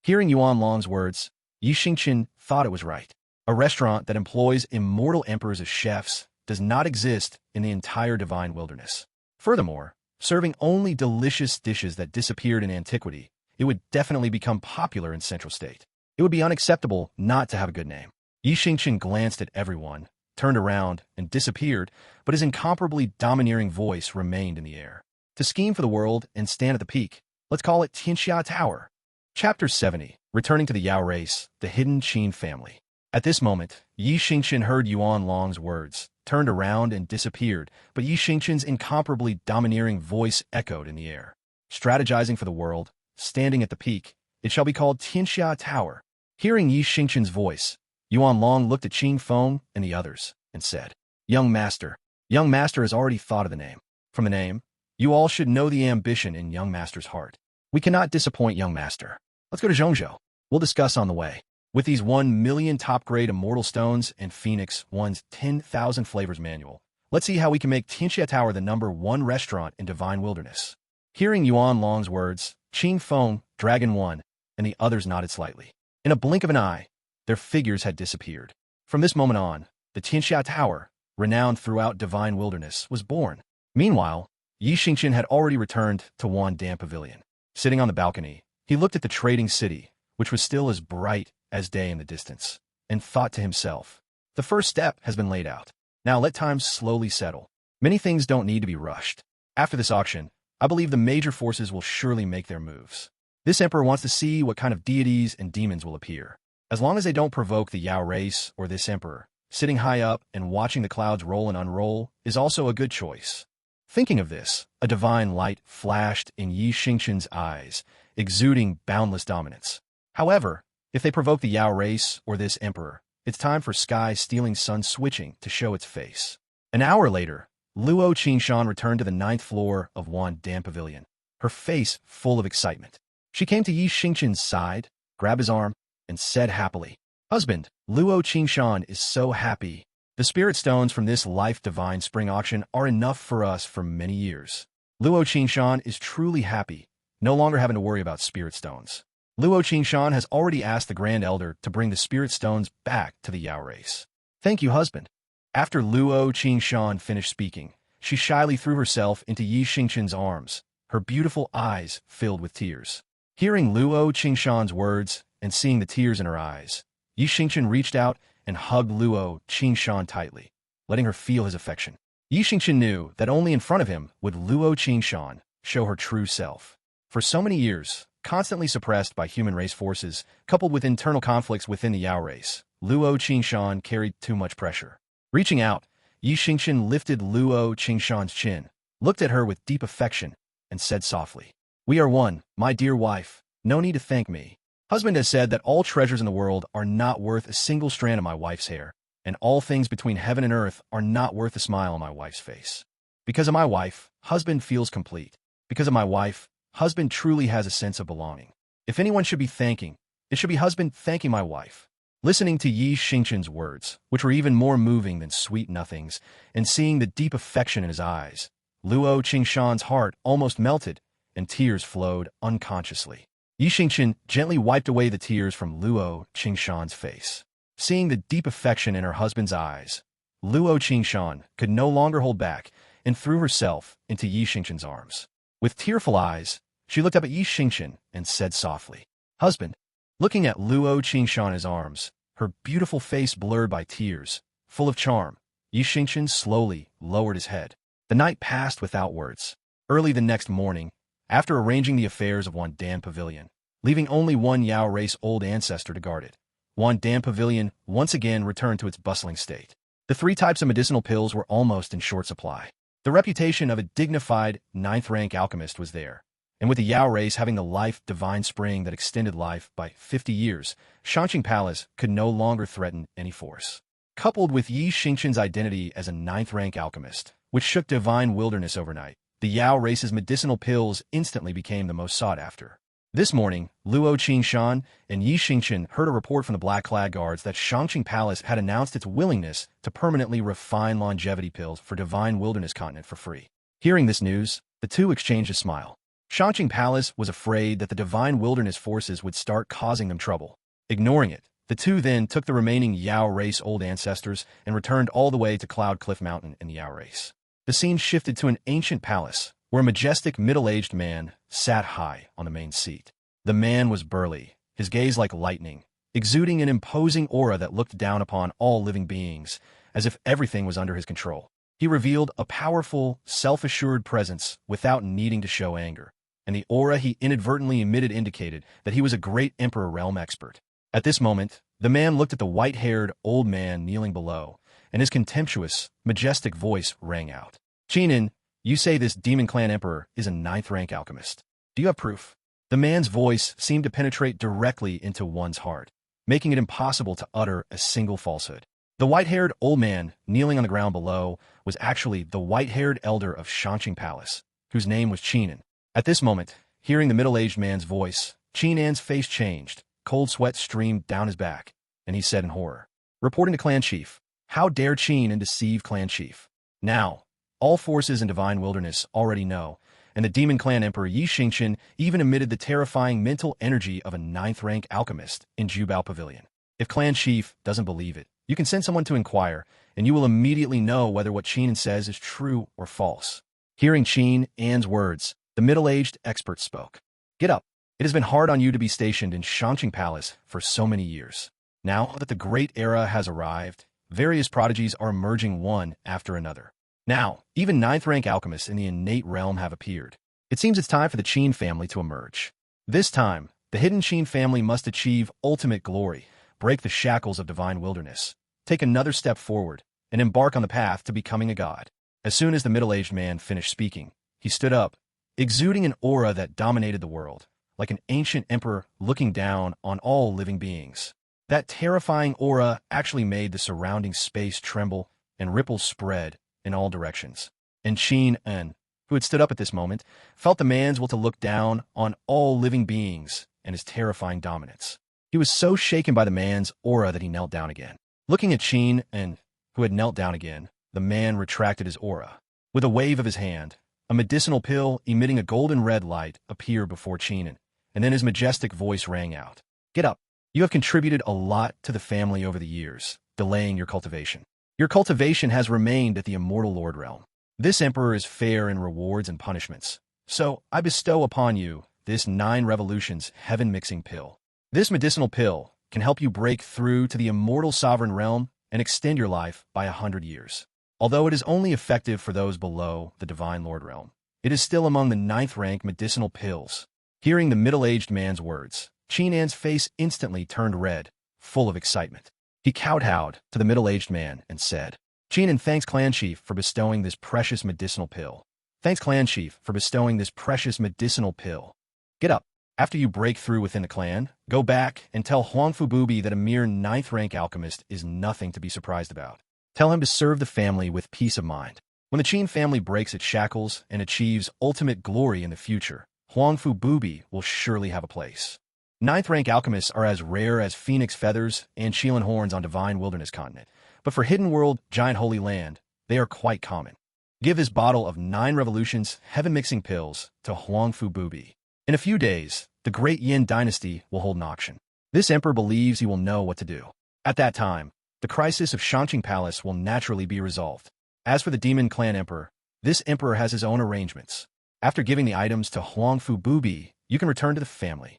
Hearing Yuan Long's words, Xingchen thought it was right. A restaurant that employs immortal emperors as chefs does not exist in the entire Divine Wilderness. Furthermore, serving only delicious dishes that disappeared in antiquity, it would definitely become popular in Central State. It would be unacceptable not to have a good name. Xingchen glanced at everyone, turned around, and disappeared, but his incomparably domineering voice remained in the air. To scheme for the world and stand at the peak, let's call it Tianxia Tower. Chapter 70, Returning to the Yao race, the hidden Qin family. At this moment, Xingchen heard Yuan Long's words, turned around and disappeared, but Xingchen's incomparably domineering voice echoed in the air. Strategizing for the world, standing at the peak, it shall be called Tianxia Tower. Hearing Xingchen's voice, Yuan Long looked at Qing Feng and the others and said, "Young Master." Young Master has already thought of the name. From the name, you all should know the ambition in Young Master's heart. We cannot disappoint Young Master. Let's go to Zhongzhou. We'll discuss on the way. With these 1,000,000 top-grade Immortal Stones and Phoenix 1's 10,000 Flavors Manual, let's see how we can make Tianxia Tower the #1 restaurant in Divine Wilderness. Hearing Yuan Long's words, Qing Feng, Dragon 1, and the others nodded slightly. In a blink of an eye, their figures had disappeared. From this moment on, the Tianxia Tower, renowned throughout Divine Wilderness, was born. Meanwhile, Xingchen had already returned to Wandan Pavilion. Sitting on the balcony, he looked at the trading city, which was still as bright as day in the distance, and thought to himself, "The first step has been laid out. Now let time slowly settle. Many things don't need to be rushed. After this auction, I believe the major forces will surely make their moves. This emperor wants to see what kind of deities and demons will appear. As long as they don't provoke the Yao race or this emperor, sitting high up and watching the clouds roll and unroll is also a good choice. Thinking of this, a divine light flashed in Xingchen's eyes, exuding boundless dominance. However, if they provoke the Yao race or this emperor, it's time for sky-stealing sun switching to show its face. An hour later, Luo Xingchen returned to the 9th floor of Wan Dan Pavilion, her face full of excitement. She came to Xingchen's side, grabbed his arm, and said happily, "Husband, Luo Xingchen is so happy. The spirit stones from this life-divine spring auction are enough for us for many years. Luo Xingchen is truly happy, no longer having to worry about spirit stones. Luo Xingchen has already asked the Grand Elder to bring the spirit stones back to the Yao race. Thank you, husband." After Luo Xingchen finished speaking, she shyly threw herself into Xingchen's arms, her beautiful eyes filled with tears. Hearing Luo Xingchen's words and seeing the tears in her eyes, Xingchen reached out and hugged Luo Xingchen tightly, letting her feel his affection. Xingchen knew that only in front of him would Luo Xingchen show her true self. For so many years, constantly suppressed by human race forces, coupled with internal conflicts within the Yao race, Luo Xingchen carried too much pressure. Reaching out, Xingchen lifted Luo Xingchen's chin, looked at her with deep affection, and said softly, "We are one, my dear wife. No need to thank me. Husband has said that all treasures in the world are not worth a single strand of my wife's hair, and all things between heaven and earth are not worth a smile on my wife's face. Because of my wife, husband feels complete. Because of my wife, husband truly has a sense of belonging. If anyone should be thanking, it should be husband thanking my wife." Listening to Xingchen's words, which were even more moving than sweet nothings, and seeing the deep affection in his eyes, Luo Xingchen's heart almost melted, and tears flowed unconsciously. Xingchen gently wiped away the tears from Luo Xingchen's face. Seeing the deep affection in her husband's eyes, Luo Xingchen could no longer hold back and threw herself into Xingchen's arms. With tearful eyes, she looked up at Xingchen and said softly, "Husband." Looking at Luo Xingchen's arms, her beautiful face blurred by tears, full of charm, Xingchen slowly lowered his head. The night passed without words. Early the next morning, after arranging the affairs of Wan Dan Pavilion, leaving only one Yao race old ancestor to guard it, Wan Dan Pavilion once again returned to its bustling state. The 3 types of medicinal pills were almost in short supply. The reputation of a dignified 9th-rank alchemist was there, and with the Yao race having the life-divine spring that extended life by 50 years, Xingchen Palace could no longer threaten any force. Coupled with Xingchen's identity as a 9th-rank alchemist, which shook divine wilderness overnight, the Yao race's medicinal pills instantly became the most sought after. This morning, Luo Xingchen and Xingchen heard a report from the Black-clad guards that Xingchen Palace had announced its willingness to permanently refine longevity pills for divine wilderness continent for free. Hearing this news, the two exchanged a smile. Xingchen Palace was afraid that the divine wilderness forces would start causing them trouble. Ignoring it, the two then took the remaining Yao race old ancestors and returned all the way to Cloud Cliff Mountain in the Yao race. The scene shifted to an ancient palace, where a majestic middle-aged man sat high on the main seat. The man was burly, his gaze like lightning, exuding an imposing aura that looked down upon all living beings, as if everything was under his control. He revealed a powerful, self-assured presence without needing to show anger, and the aura he inadvertently emitted indicated that he was a great Emperor realm expert. At this moment, the man looked at the white-haired old man kneeling below, and his contemptuous, majestic voice rang out. "Xingchen, you say this Demon Clan Emperor is a 9th-rank alchemist. Do you have proof?" The man's voice seemed to penetrate directly into one's heart, making it impossible to utter a single falsehood. The white-haired old man kneeling on the ground below was actually the white-haired elder of Xingchen Palace, whose name was Xingchen. At this moment, hearing the middle-aged man's voice, Xingchen's face changed, cold sweat streamed down his back, and he said in horror, "Reporting to Clan Chief. How dare Xingchen deceive Clan Chief? Now, all forces in Divine Wilderness already know, and the Demon Clan Emperor Xingchen even emitted the terrifying mental energy of a 9th-rank alchemist in Jubao Pavilion. If Clan Chief doesn't believe it, you can send someone to inquire, and you will immediately know whether what Xingchen says is true or false." Hearing Xingchen's words, the middle-aged expert spoke. "Get up. It has been hard on you to be stationed in Xingchen Palace for so many years. Now that the great era has arrived, various prodigies are emerging one after another. Now, even 9th-rank alchemists in the innate realm have appeared. It seems it's time for the Qin family to emerge. This time, the hidden Qin family must achieve ultimate glory, break the shackles of divine wilderness, take another step forward, and embark on the path to becoming a god. As soon as the middle-aged man finished speaking, he stood up, exuding an aura that dominated the world, like an ancient emperor looking down on all living beings. That terrifying aura actually made the surrounding space tremble, and ripples spread in all directions. And Xingchen, who had stood up at this moment, felt the man's will to look down on all living beings and his terrifying dominance. He was so shaken by the man's aura that he knelt down again. Looking at Xingchen, who had knelt down again, the man retracted his aura. With a wave of his hand, a medicinal pill emitting a golden red light appeared before Xingchen, and then his majestic voice rang out. Get up. You have contributed a lot to the family over the years, delaying your cultivation. Your cultivation has remained at the immortal Lord realm. This emperor is fair in rewards and punishments, so I bestow upon you this 9 revolutions heaven-mixing pill. This medicinal pill can help you break through to the immortal sovereign realm and extend your life by 100 years. Although it is only effective for those below the divine Lord realm, it is still among the 9th-rank medicinal pills. Hearing the middle-aged man's words, Xingchen's face instantly turned red, full of excitement. He kowtowed to the middle-aged man and said, Xingchen thanks Clan Chief for bestowing this precious medicinal pill. Thanks Clan Chief for bestowing this precious medicinal pill. Get up. After you break through within the clan, go back and tell Huangfu Bubi that a mere 9th-rank alchemist is nothing to be surprised about. Tell him to serve the family with peace of mind. When the Qin family breaks its shackles and achieves ultimate glory in the future, Huangfu Bubi will surely have a place. 9th-rank alchemists are as rare as phoenix feathers and Shielan horns on Divine Wilderness Continent, but for Hidden World, Giant Holy Land, they are quite common. Give this bottle of 9 revolutions heaven-mixing pills to Huangfu Bubi. In a few days, the Great Yin Dynasty will hold an auction. This emperor believes he will know what to do. At that time, the crisis of Xingchen Palace will naturally be resolved. As for the Demon Clan Emperor, this emperor has his own arrangements. After giving the items to Huangfu Bubi, you can return to the family.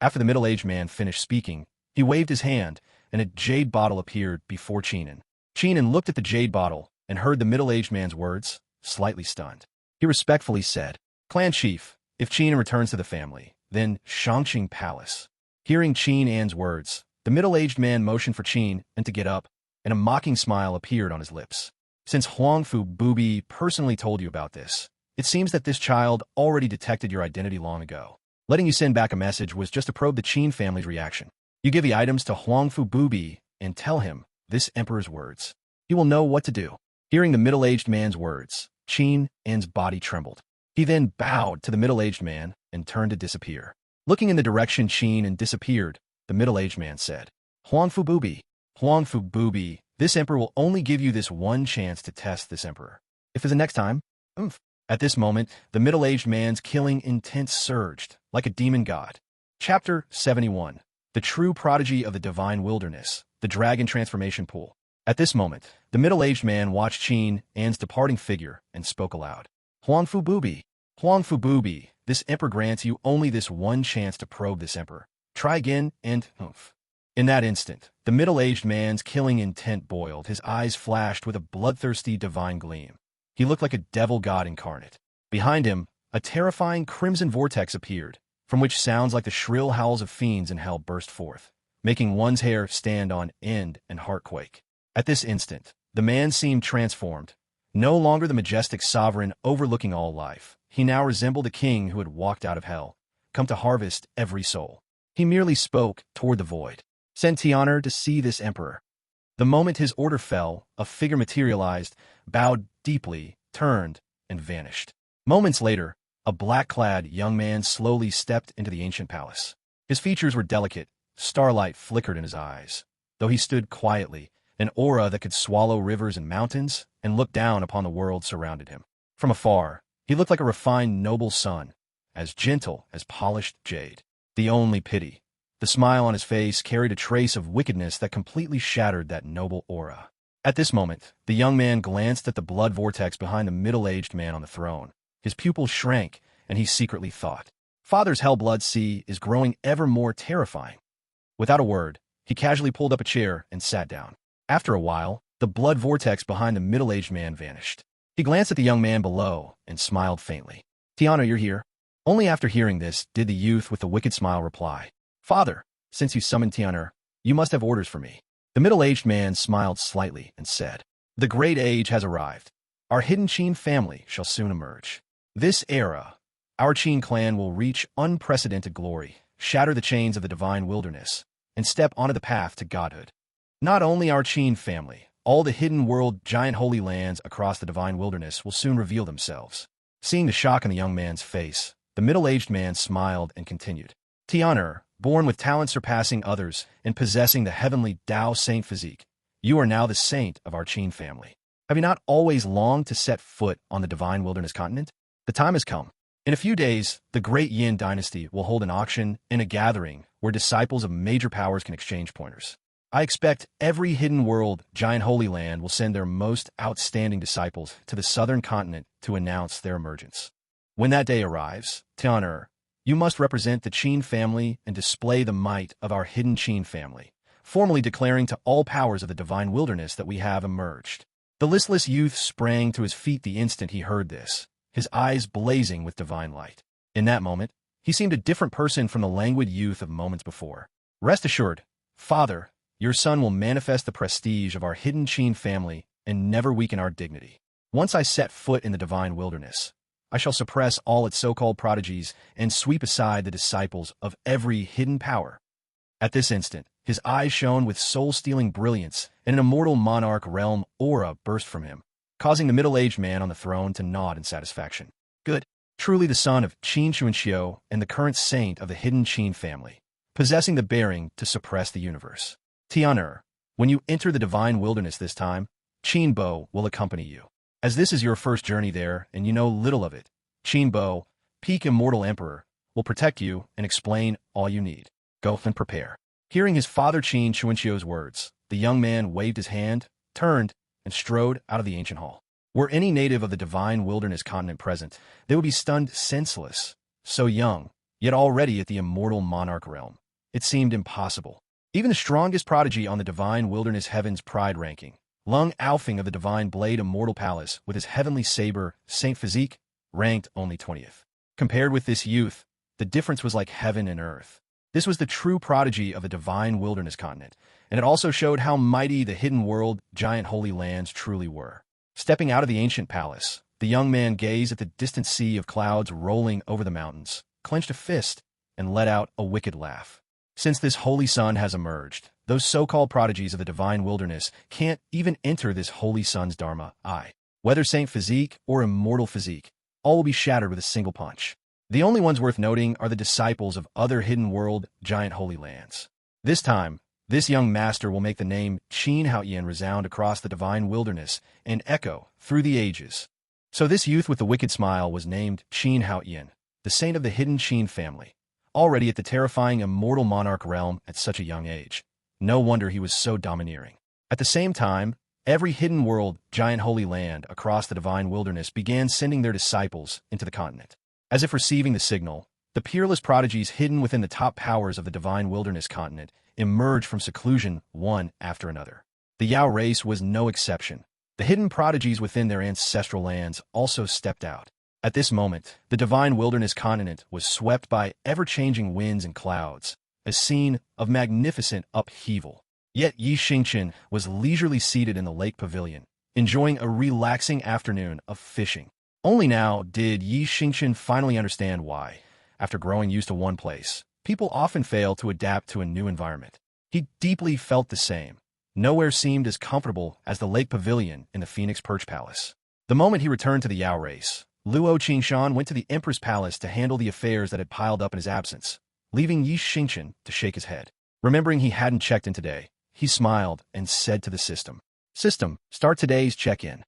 After the middle-aged man finished speaking, he waved his hand, and a jade bottle appeared before Xingchen. Xingchen looked at the jade bottle and heard the middle-aged man's words, slightly stunned. He respectfully said, Clan Chief, if Xingchen returns to the family, then Xingchen Palace. Hearing Xingchen's words, the middle-aged man motioned for Xingchen to get up, and a mocking smile appeared on his lips. Since Huangfu Bubi personally told you about this, it seems that this child already detected your identity long ago. Letting you send back a message was just to probe the Qin family's reaction. You give the items to Huangfu Bubi and tell him this emperor's words. He will know what to do. Hearing the middle-aged man's words, Xingchen's body trembled. He then bowed to the middle-aged man and turned to disappear. Looking in the direction Xingchen disappeared, the middle-aged man said, Huangfu Bubi, this emperor will only give you this one chance to test this emperor. If it's the next time, oomph. At this moment, the middle-aged man's killing intent surged, like a demon god. Chapter 71. The True Prodigy of the Divine Wilderness, the Dragon Transformation Pool. At this moment, the middle-aged man watched Xingchen's departing figure and spoke aloud. Huangfu Bubi, this emperor grants you only this one chance to probe this emperor. Try again and oomph. In that instant, the middle-aged man's killing intent boiled. His eyes flashed with a bloodthirsty divine gleam. He looked like a devil god incarnate. Behind him, a terrifying crimson vortex appeared, from which sounds like the shrill howls of fiends in hell burst forth, making one's hair stand on end and heart quake. At this instant, the man seemed transformed. No longer the majestic sovereign overlooking all life, he now resembled a king who had walked out of hell, come to harvest every soul. He merely spoke toward the void. Send Tian'er to see this emperor. The moment his order fell, a figure materialized, bowed deeply, turned, and vanished. Moments later, a black-clad young man slowly stepped into the ancient palace. His features were delicate, starlight flickered in his eyes. Though he stood quietly, an aura that could swallow rivers and mountains and look down upon the world surrounded him. From afar, he looked like a refined noble sun, as gentle as polished jade. The only pity, the smile on his face carried a trace of wickedness that completely shattered that noble aura. At this moment, the young man glanced at the blood vortex behind the middle-aged man on the throne. His pupils shrank, and he secretly thought, Father's hellblood sea is growing ever more terrifying. Without a word, he casually pulled up a chair and sat down. After a while, the blood vortex behind the middle-aged man vanished. He glanced at the young man below and smiled faintly. Tian'er, you're here? Only after hearing this did the youth with the wicked smile reply, Father, since you summoned Tian'er, you must have orders for me. The middle-aged man smiled slightly and said, "The great age has arrived. Our hidden Qin family shall soon emerge. This era, our Qin clan will reach unprecedented glory, shatter the chains of the divine wilderness, and step onto the path to godhood. Not only our Qin family, all the hidden world giant holy lands across the divine wilderness will soon reveal themselves." Seeing the shock in the young man's face, the middle-aged man smiled and continued. "Tian'er, born with talent surpassing others and possessing the heavenly Tao saint physique, you are now the saint of our Qin family. Have you not always longed to set foot on the divine wilderness continent? The time has come. In a few days, the great Yin dynasty will hold an auction and a gathering where disciples of major powers can exchange pointers. I expect every hidden world giant holy land will send their most outstanding disciples to the southern continent to announce their emergence. When that day arrives, Tian'er, you must represent the Qin family and display the might of our hidden Qin family, formally declaring to all powers of the divine wilderness that we have emerged." The listless youth sprang to his feet the instant he heard this, his eyes blazing with divine light. In that moment, he seemed a different person from the languid youth of moments before. "Rest assured, Father, your son will manifest the prestige of our hidden Qin family and never weaken our dignity. Once I set foot in the divine wilderness, I shall suppress all its so-called prodigies and sweep aside the disciples of every hidden power." At this instant, his eyes shone with soul-stealing brilliance, and an immortal monarch realm aura burst from him, causing the middle-aged man on the throne to nod in satisfaction. "Good. Truly the son of Qin Xuanxiu and the current saint of the hidden Qin family, possessing the bearing to suppress the universe. Tian'er, when you enter the divine wilderness this time, Qin Bo will accompany you. As this is your first journey there and you know little of it, Qin Bo, peak immortal emperor, will protect you and explain all you need. Go and prepare." Hearing his father Qin Xuanxiu's words, the young man waved his hand, turned, and strode out of the ancient hall. Were any native of the divine wilderness continent present, they would be stunned senseless. So young, yet already at the immortal monarch realm. It seemed impossible. Even the strongest prodigy on the divine wilderness heaven's pride ranking, Lung Alfing of the Divine Blade Immortal Palace with his heavenly saber, Saint Physique, ranked only 20th. Compared with this youth, the difference was like heaven and earth. This was the true prodigy of the divine wilderness continent, and it also showed how mighty the hidden world giant holy lands truly were. Stepping out of the ancient palace, the young man gazed at the distant sea of clouds rolling over the mountains, clenched a fist, and let out a wicked laugh. Since this holy sun has emerged, those so-called prodigies of the divine wilderness can't even enter this holy sun's dharma. Whether Saint Physique or Immortal Physique, all will be shattered with a single punch. The only ones worth noting are the disciples of other hidden world giant holy lands. This time, this young master will make the name Qin Haoyan resound across the divine wilderness and echo through the ages. So this youth with the wicked smile was named Qin Haoyan, the saint of the hidden Qin family, already at the terrifying immortal monarch realm at such a young age. No wonder he was so domineering. At the same time, every hidden world, giant holy land across the divine wilderness began sending their disciples into the continent. As if receiving the signal, the peerless prodigies hidden within the top powers of the divine wilderness continent emerged from seclusion one after another. The Yao race was no exception. The hidden prodigies within their ancestral lands also stepped out. At this moment, the divine wilderness continent was swept by ever-changing winds and clouds, a scene of magnificent upheaval. Yet Xingchen was leisurely seated in the lake pavilion, enjoying a relaxing afternoon of fishing. Only now did Xingchen finally understand why, after growing used to one place, people often fail to adapt to a new environment. He deeply felt the same. Nowhere seemed as comfortable as the lake pavilion in the Phoenix Perch Palace. The moment he returned to the Yao race, Luo Qingshan went to the Empress Palace to handle the affairs that had piled up in his absence, leaving Xingchen to shake his head. Remembering he hadn't checked in today, he smiled and said to the system, "System, start today's check-in."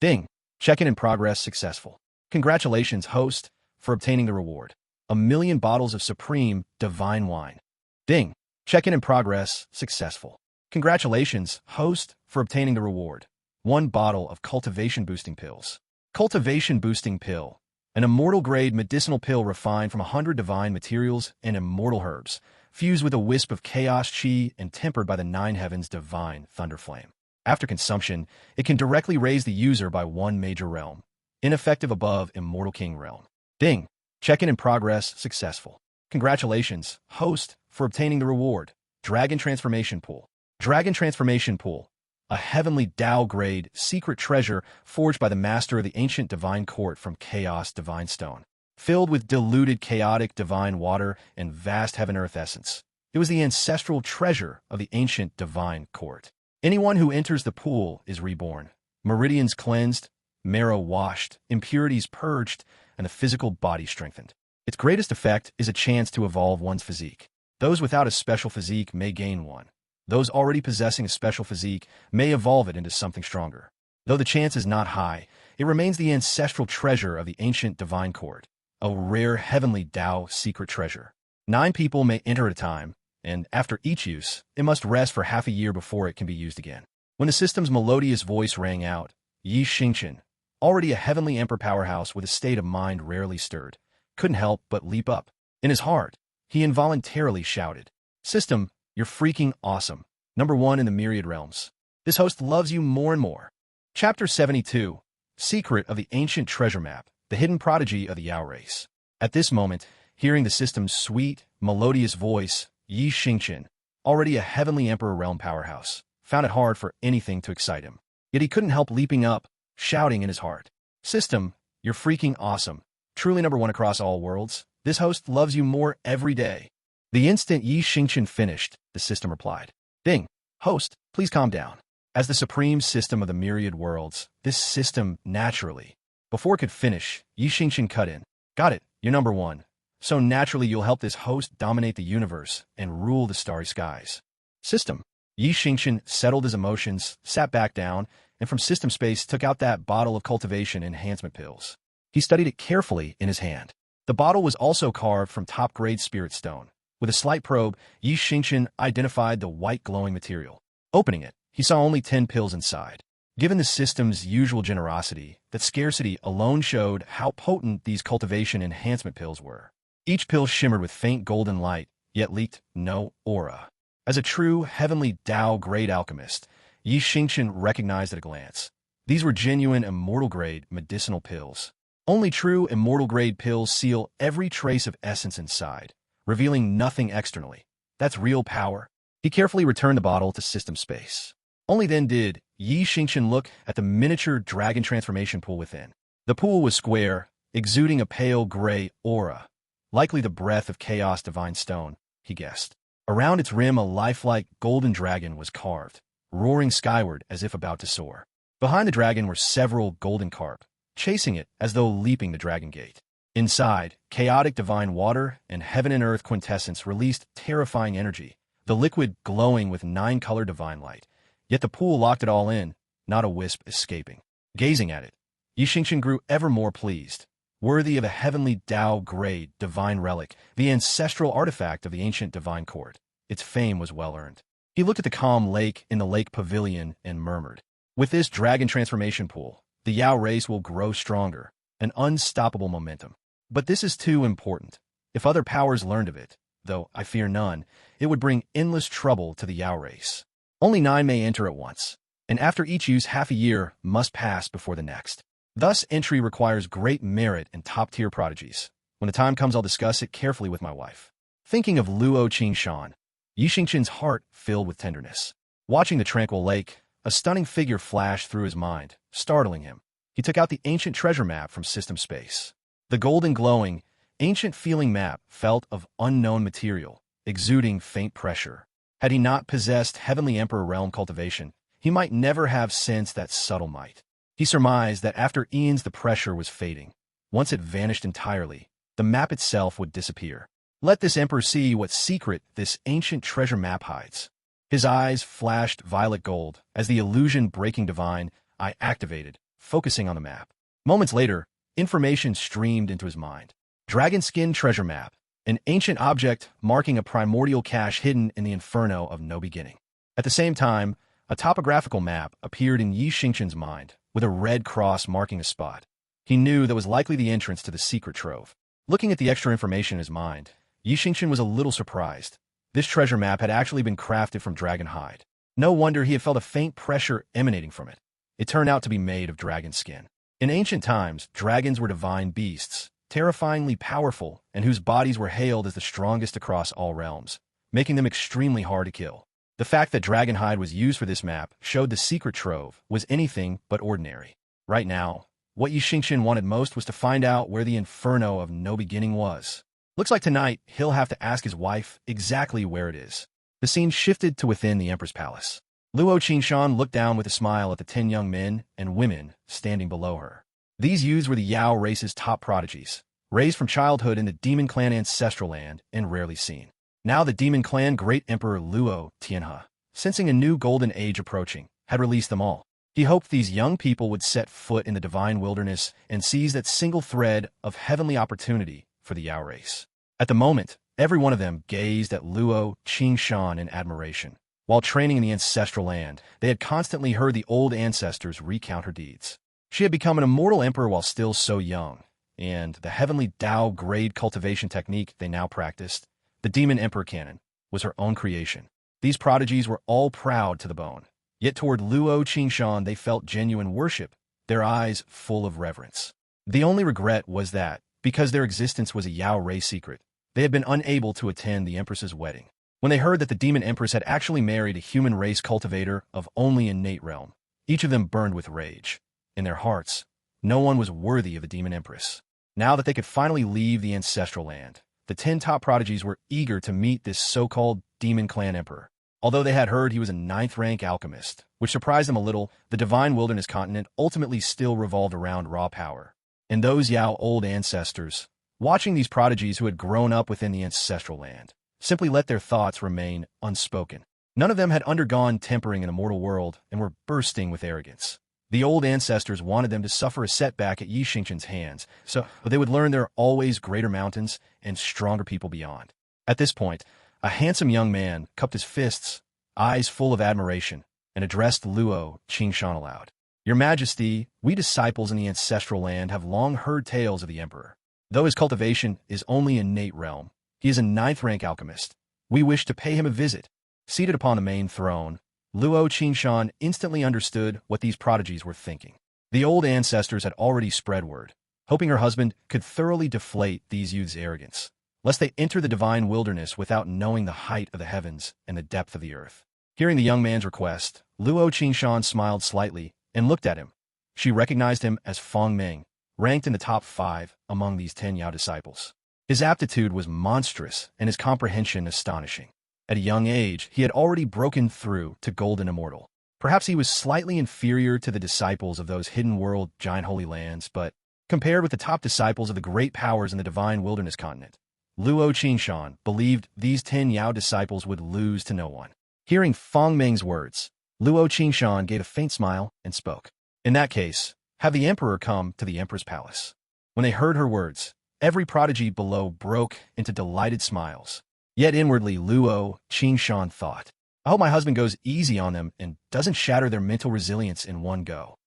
Ding! Check-in in progress successful. Congratulations, host, for obtaining the reward. 1,000,000 bottles of supreme, divine wine. Ding! Check-in in progress successful. Congratulations, host, for obtaining the reward. 1 bottle of cultivation-boosting pills. Cultivation-boosting pill. An immortal-grade medicinal pill refined from 100 divine materials and immortal herbs, fused with a wisp of chaos chi and tempered by the 9 heavens' divine thunderflame. After consumption, it can directly raise the user by 1 major realm, ineffective above Immortal King realm. Ding! Check-in in progress successful. Congratulations, host, for obtaining the reward. Dragon Transformation Pool. Dragon Transformation Pool, a heavenly Tao-grade secret treasure forged by the master of the ancient divine court from chaos divine stone. Filled with diluted chaotic divine water and vast heaven-earth essence, it was the ancestral treasure of the ancient divine court. Anyone who enters the pool is reborn, meridians cleansed, marrow washed, impurities purged, and the physical body strengthened. Its greatest effect is a chance to evolve one's physique. Those without a special physique may gain one. Those already possessing a special physique may evolve it into something stronger. Though the chance is not high, it remains the ancestral treasure of the ancient divine court, a rare heavenly Tao secret treasure. 9 people may enter at a time, and after each use, it must rest for half a year before it can be used again. When the system's melodious voice rang out, Xingchen, already a heavenly emperor powerhouse with a state of mind rarely stirred, couldn't help but leap up. In his heart, he involuntarily shouted, "System, you're freaking awesome. #1 in the myriad realms. This host loves you more and more." Chapter 72, Secret of the Ancient Treasure Map, the hidden prodigy of the Yao race. At this moment, hearing the system's sweet, melodious voice, Xingchen, already a heavenly emperor realm powerhouse, found it hard for anything to excite him. Yet he couldn't help leaping up, shouting in his heart, "System, you're freaking awesome. Truly #1 across all worlds. This host loves you more every day." The instant Xingchen finished, the system replied, "Ding, host, please calm down." As the supreme system of the myriad worlds, this system naturally. Before it could finish, Xingchen cut in. "Got it, you're #1. So naturally you'll help this host dominate the universe and rule the starry skies." System. Xingchen settled his emotions, sat back down, and from system space took out that bottle of cultivation enhancement pills. He studied it carefully in his hand. The bottle was also carved from top-grade spirit stone. With a slight probe, Xingchen identified the white glowing material. Opening it, he saw only 10 pills inside. Given the system's usual generosity, that scarcity alone showed how potent these cultivation enhancement pills were. Each pill shimmered with faint golden light, yet leaked no aura. As a true heavenly Tao-grade alchemist, Xingchen recognized at a glance. These were genuine immortal-grade medicinal pills. Only true immortal-grade pills seal every trace of essence inside, revealing nothing externally. That's real power. He carefully returned the bottle to system space. Only then did Xingchen look at the miniature dragon transformation pool within. The pool was square, exuding a pale gray aura, likely the breath of chaos divine stone, he guessed. Around its rim a lifelike golden dragon was carved, roaring skyward as if about to soar. Behind the dragon were several golden carp, chasing it as though leaping the dragon gate. Inside, chaotic divine water and heaven and earth quintessence released terrifying energy, the liquid glowing with 9-color divine light. Yet the pool locked it all in, not a wisp escaping. Gazing at it, Xingchen grew ever more pleased. Worthy of a heavenly Tao-grade divine relic, the ancestral artifact of the ancient divine court. Its fame was well-earned. He looked at the calm lake in the lake pavilion and murmured, "With this dragon transformation pool, the Yao race will grow stronger, an unstoppable momentum. But this is too important. If other powers learned of it, though I fear none, it would bring endless trouble to the Yao race. Only 9 may enter at once, and after each use half a year must pass before the next. Thus entry requires great merit and top-tier prodigies. When the time comes I'll discuss it carefully with my wife." Thinking of Luo Qingshan, Xingchen's heart filled with tenderness. Watching the tranquil lake, a stunning figure flashed through his mind, startling him. He took out the ancient treasure map from system space. The golden glowing, ancient feeling map felt of unknown material, exuding faint pressure. Had he not possessed heavenly emperor realm cultivation, he might never have sensed that subtle might. He surmised that after eons the pressure was fading. Once it vanished entirely, the map itself would disappear. Let this emperor see what secret this ancient treasure map hides. His eyes flashed violet gold as the illusion-breaking divine eye activated, focusing on the map. Moments later, information streamed into his mind. Dragon Skin Treasure Map, an ancient object marking a primordial cache hidden in the inferno of no beginning. At the same time, a topographical map appeared in Xingchen's mind, with a red cross marking a spot. He knew that was likely the entrance to the secret trove. Looking at the extra information in his mind, Xingchen was a little surprised. This treasure map had actually been crafted from dragon hide. No wonder he had felt a faint pressure emanating from it. It turned out to be made of dragon skin. In ancient times, dragons were divine beasts, terrifyingly powerful, and whose bodies were hailed as the strongest across all realms, making them extremely hard to kill. The fact that dragonhide was used for this map showed the secret trove was anything but ordinary. Right now, what Xingchen wanted most was to find out where the inferno of no beginning was. Looks like tonight he'll have to ask his wife exactly where it is. The scene shifted to within the Emperor's palace. Luo Qingshan looked down with a smile at the 10 young men and women standing below her. These youths were the Yao race's top prodigies, raised from childhood in the Demon Clan ancestral land and rarely seen. Now the Demon Clan Great Emperor Luo Tianhe, sensing a new golden age approaching, had released them all. He hoped these young people would set foot in the divine wilderness and seize that single thread of heavenly opportunity for the Yao race. At the moment, every one of them gazed at Luo Qingshan in admiration. While training in the ancestral land, they had constantly heard the old ancestors recount her deeds. She had become an immortal emperor while still so young, and the heavenly Dao grade cultivation technique they now practiced, the Demon Emperor canon, was her own creation. These prodigies were all proud to the bone. Yet toward Luo Qingshan they felt genuine worship, their eyes full of reverence. The only regret was that, because their existence was a Yao race secret, they had been unable to attend the Empress's wedding. When they heard that the Demon Empress had actually married a human race cultivator of only innate realm, each of them burned with rage. In their hearts, no one was worthy of the Demon Empress. Now that they could finally leave the ancestral land, the 10 top prodigies were eager to meet this so-called Demon Clan Emperor. Although they had heard he was a 9th-rank alchemist, which surprised them a little, the divine wilderness continent ultimately still revolved around raw power. And those Yao old ancestors, watching these prodigies who had grown up within the ancestral land, simply let their thoughts remain unspoken. None of them had undergone tempering in a mortal world and were bursting with arrogance. The old ancestors wanted them to suffer a setback at Xingchen's hands, so they would learn there are always greater mountains and stronger people beyond. At this point, a handsome young man cupped his fists, eyes full of admiration, and addressed Luo Qingshan aloud. "Your Majesty, we disciples in the ancestral land have long heard tales of the Emperor. Though his cultivation is only innate realm, he is a 9th-rank alchemist. We wish to pay him a visit." Seated upon the main throne, Luo Qingshan instantly understood what these prodigies were thinking. The old ancestors had already spread word, hoping her husband could thoroughly deflate these youths' arrogance, lest they enter the divine wilderness without knowing the height of the heavens and the depth of the earth. Hearing the young man's request, Luo Qingshan smiled slightly and looked at him. She recognized him as Feng Meng, ranked in the top 5 among these 10 Yao disciples. His aptitude was monstrous and his comprehension astonishing. At a young age, he had already broken through to Golden Immortal. Perhaps he was slightly inferior to the disciples of those hidden world giant holy lands, but compared with the top disciples of the great powers in the divine wilderness continent, Luo Qingshan believed these 10 Yao disciples would lose to no one. Hearing Feng Meng's words, Luo Qingshan gave a faint smile and spoke. "In that case, have the emperor come to the emperor's palace." When they heard her words, every prodigy below broke into delighted smiles. Yet inwardly, Luo Qingshan thought, "I hope my husband goes easy on them and doesn't shatter their mental resilience in one go."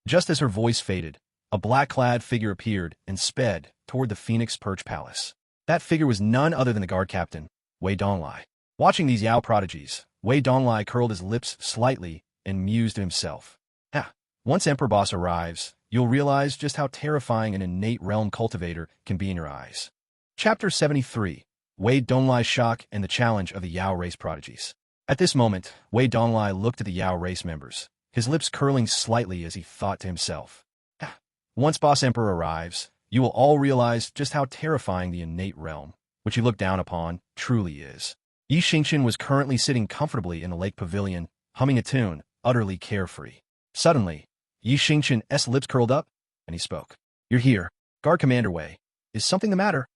Just as her voice faded, a black-clad figure appeared and sped toward the Phoenix Perch Palace. That figure was none other than the guard captain, Wei Donglai. Watching these Yao prodigies, Wei Donglai curled his lips slightly and mused to himself. Once Emperor Boss arrives, you'll realize just how terrifying an innate realm cultivator can be in your eyes. Chapter 73. Wei Donglai's shock and the challenge of the Yao race prodigies. At this moment, Wei Donglai looked at the Yao race members, his lips curling slightly as he thought to himself. Once Boss Emperor arrives, you will all realize just how terrifying the innate realm, which you look down upon, truly is. Xingchen was currently sitting comfortably in the lake pavilion, humming a tune, utterly carefree. Suddenly, Xingchen's lips curled up, and he spoke. "You're here, Guard Commander Wei. Is something the matter?"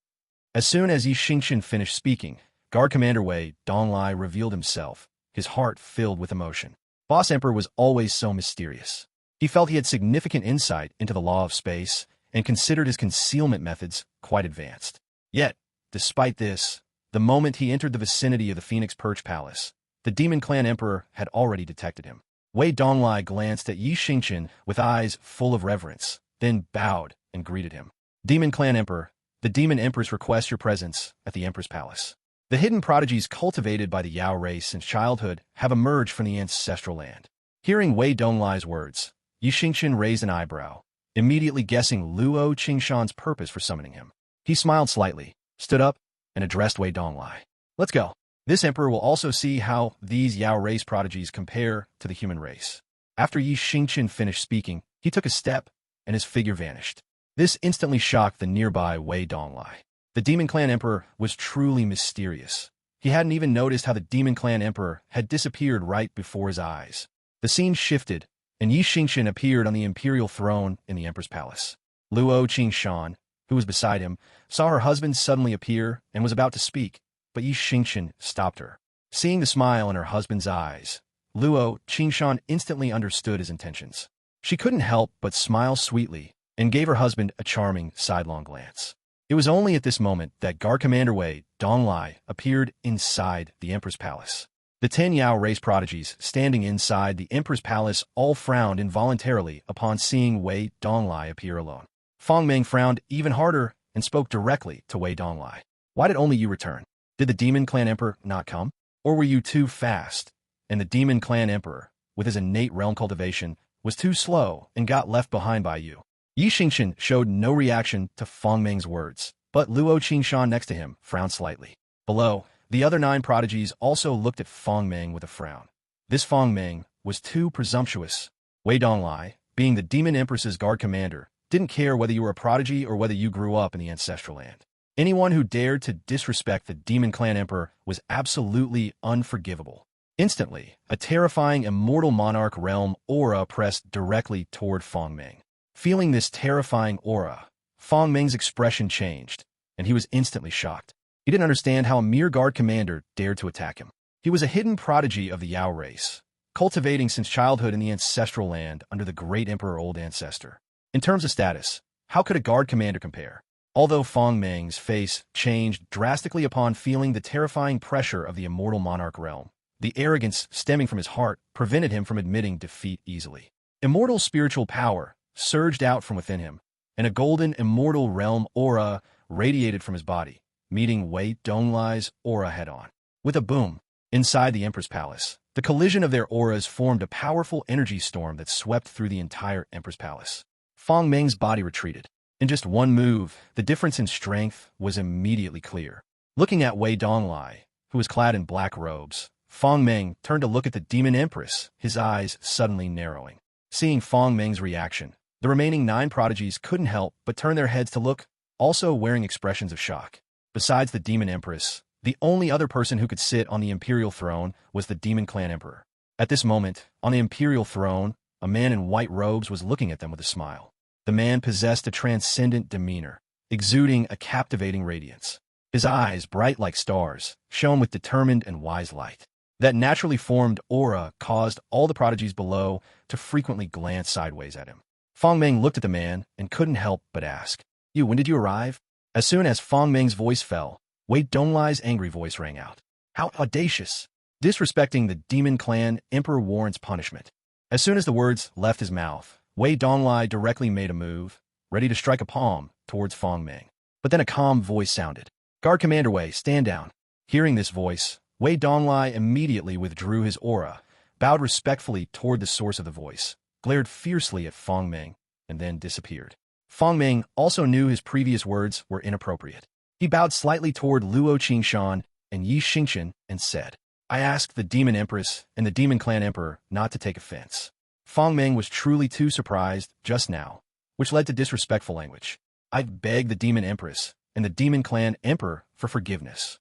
As soon as Xingchen finished speaking, Guard Commander Wei Donglai revealed himself, his heart filled with emotion. Boss Emperor was always so mysterious. He felt he had significant insight into the law of space and considered his concealment methods quite advanced. Yet, despite this, the moment he entered the vicinity of the Phoenix Perch Palace, the Demon Clan Emperor had already detected him. Wei Donglai glanced at Xingchen with eyes full of reverence, then bowed and greeted him. "Demon Clan Emperor, the Demon Empress requests your presence at the Emperor's palace." The hidden prodigies cultivated by the Yao race since childhood have emerged from the ancestral land. Hearing Wei Donglai's words, Xingchen raised an eyebrow, immediately guessing Luo Qingshan's purpose for summoning him. He smiled slightly, stood up, and addressed Wei Donglai. "Let's go." This emperor will also see how these Yao race prodigies compare to the human race. After Xingchen finished speaking, he took a step, and his figure vanished. This instantly shocked the nearby Wei Donglai. The Demon Clan Emperor was truly mysterious. He hadn't even noticed how the Demon Clan Emperor had disappeared right before his eyes. The scene shifted, and Xingchen appeared on the imperial throne in the Emperor's palace. Luo Qingshan, who was beside him, saw her husband suddenly appear and was about to speak, but Xingchen stopped her. Seeing the smile in her husband's eyes, Luo Qingshan instantly understood his intentions. She couldn't help but smile sweetly and gave her husband a charming sidelong glance. It was only at this moment that Guard Commander Wei Donglai appeared inside the Emperor's palace. The 10 Yao race prodigies standing inside the Emperor's palace all frowned involuntarily upon seeing Wei Donglai appear alone. Fang Meng frowned even harder and spoke directly to Wei Donglai. Why did only you return? Did the Demon Clan Emperor not come? Or were you too fast? And the Demon Clan Emperor, with his innate realm cultivation, was too slow and got left behind by you. Xingchen showed no reaction to Fang Meng's words, but Luo Qingshan next to him frowned slightly. Below, the other 9 prodigies also looked at Fang Meng with a frown. This Fang Meng was too presumptuous. Wei Donglai, being the Demon Empress's guard commander, didn't care whether you were a prodigy or whether you grew up in the ancestral land. Anyone who dared to disrespect the Demon Clan Emperor was absolutely unforgivable. Instantly, a terrifying immortal monarch realm aura pressed directly toward Fang Meng. Feeling this terrifying aura, Fang Meng's expression changed, and he was instantly shocked. He didn't understand how a mere guard commander dared to attack him. He was a hidden prodigy of the Yao race, cultivating since childhood in the ancestral land under the great Emperor Old Ancestor. In terms of status, how could a guard commander compare? Although Fang Meng's face changed drastically upon feeling the terrifying pressure of the immortal monarch realm, the arrogance stemming from his heart prevented him from admitting defeat easily. Immortal spiritual power surged out from within him, and a golden immortal realm aura radiated from his body, meeting Wei Donglai's aura head-on. With a boom, inside the Emperor's palace, the collision of their auras formed a powerful energy storm that swept through the entire Emperor's palace. Fang Meng's body retreated. In just one move, the difference in strength was immediately clear. Looking at Wei Donglai, who was clad in black robes, Fang Meng turned to look at the Demon Empress, his eyes suddenly narrowing. Seeing Fang Meng's reaction, the remaining 9 prodigies couldn't help but turn their heads to look, also wearing expressions of shock. Besides the Demon Empress, the only other person who could sit on the imperial throne was the Demon Clan Emperor. At this moment, on the imperial throne, a man in white robes was looking at them with a smile. The man possessed a transcendent demeanor, exuding a captivating radiance. His eyes, bright like stars, shone with determined and wise light. That naturally formed aura caused all the prodigies below to frequently glance sideways at him. Fang Meng looked at the man and couldn't help but ask, when did you arrive? As soon as Fang Meng's voice fell, Wei Donglai's angry voice rang out. How audacious! Disrespecting the Demon Clan Emperor warrants punishment. As soon as the words left his mouth, Wei Donglai directly made a move, ready to strike a palm towards Fang Meng. But then a calm voice sounded. Guard Commander Wei, stand down. Hearing this voice, Wei Donglai immediately withdrew his aura, bowed respectfully toward the source of the voice, glared fiercely at Fang Meng, and then disappeared. Fang Meng also knew his previous words were inappropriate. He bowed slightly toward Luo Qingshan and Xingchen and said, I asked the Demon Empress and the Demon Clan Emperor not to take offense. Fang Meng was truly too surprised just now, which led to disrespectful language. I've begged the Demon Empress and the Demon Clan Emperor for forgiveness.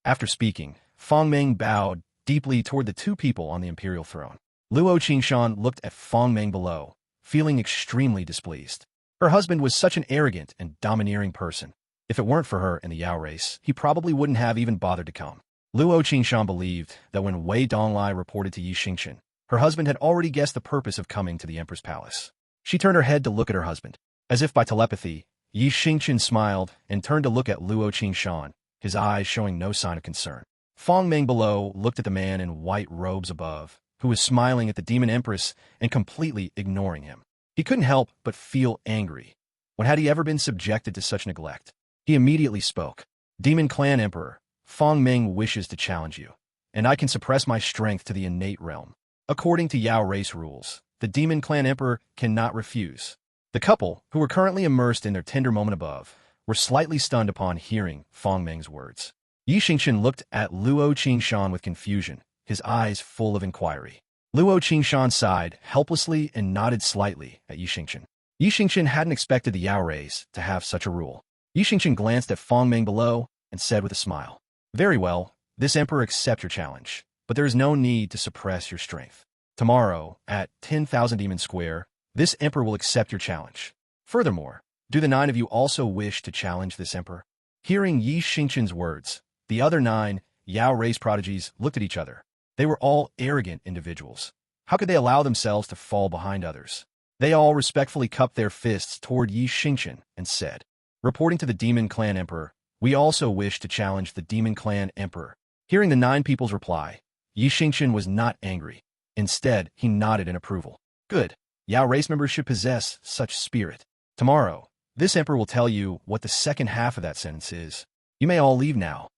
After speaking, Fang Meng bowed deeply toward the 2 people on the imperial throne. Luo Qingshan looked at Fang Meng below, feeling extremely displeased. Her husband was such an arrogant and domineering person. If it weren't for her in the Yao race, he probably wouldn't have even bothered to come. Luo Qingshan believed that when Wei Donglai reported to Xingchen, her husband had already guessed the purpose of coming to the Emperor's palace. She turned her head to look at her husband. As if by telepathy, Xingchen smiled and turned to look at Luo Qingshan, his eyes showing no sign of concern. Fang Meng below looked at the man in white robes above, who was smiling at the Demon Empress and completely ignoring him. He couldn't help but feel angry. When had he ever been subjected to such neglect? He immediately spoke. Demon Clan Emperor, Fang Meng wishes to challenge you, and I can suppress my strength to the innate realm. According to Yao race rules, the Demon Clan Emperor cannot refuse. The couple, who were currently immersed in their tender moment above, were slightly stunned upon hearing Fang Meng's words. Yi Xingchen looked at Luo Qingshan with confusion, his eyes full of inquiry. Luo Qingshan sighed helplessly and nodded slightly at Yi Xingchen. Yi Xingchen hadn't expected the Yaoreis to have such a rule. Yi Xingchen glanced at Feng Ming below and said with a smile, "Very well, this emperor accepts your challenge, but there is no need to suppress your strength. Tomorrow, at 10,000 Demon Square, this emperor will accept your challenge. Furthermore, do the 9 of you also wish to challenge this emperor?" Hearing Yi Xingchen's words, the other 9 Yao race prodigies looked at each other. They were all arrogant individuals. How could they allow themselves to fall behind others? They all respectfully cupped their fists toward Yi Xingchen and said, "Reporting to the Demon Clan Emperor, we also wish to challenge the Demon Clan Emperor." Hearing the 9 people's reply, Yi Xingchen was not angry. Instead, he nodded in approval. "Good. Yao race members should possess such spirit. Tomorrow, this emperor will tell you what the second half of that sentence is. You may all leave now."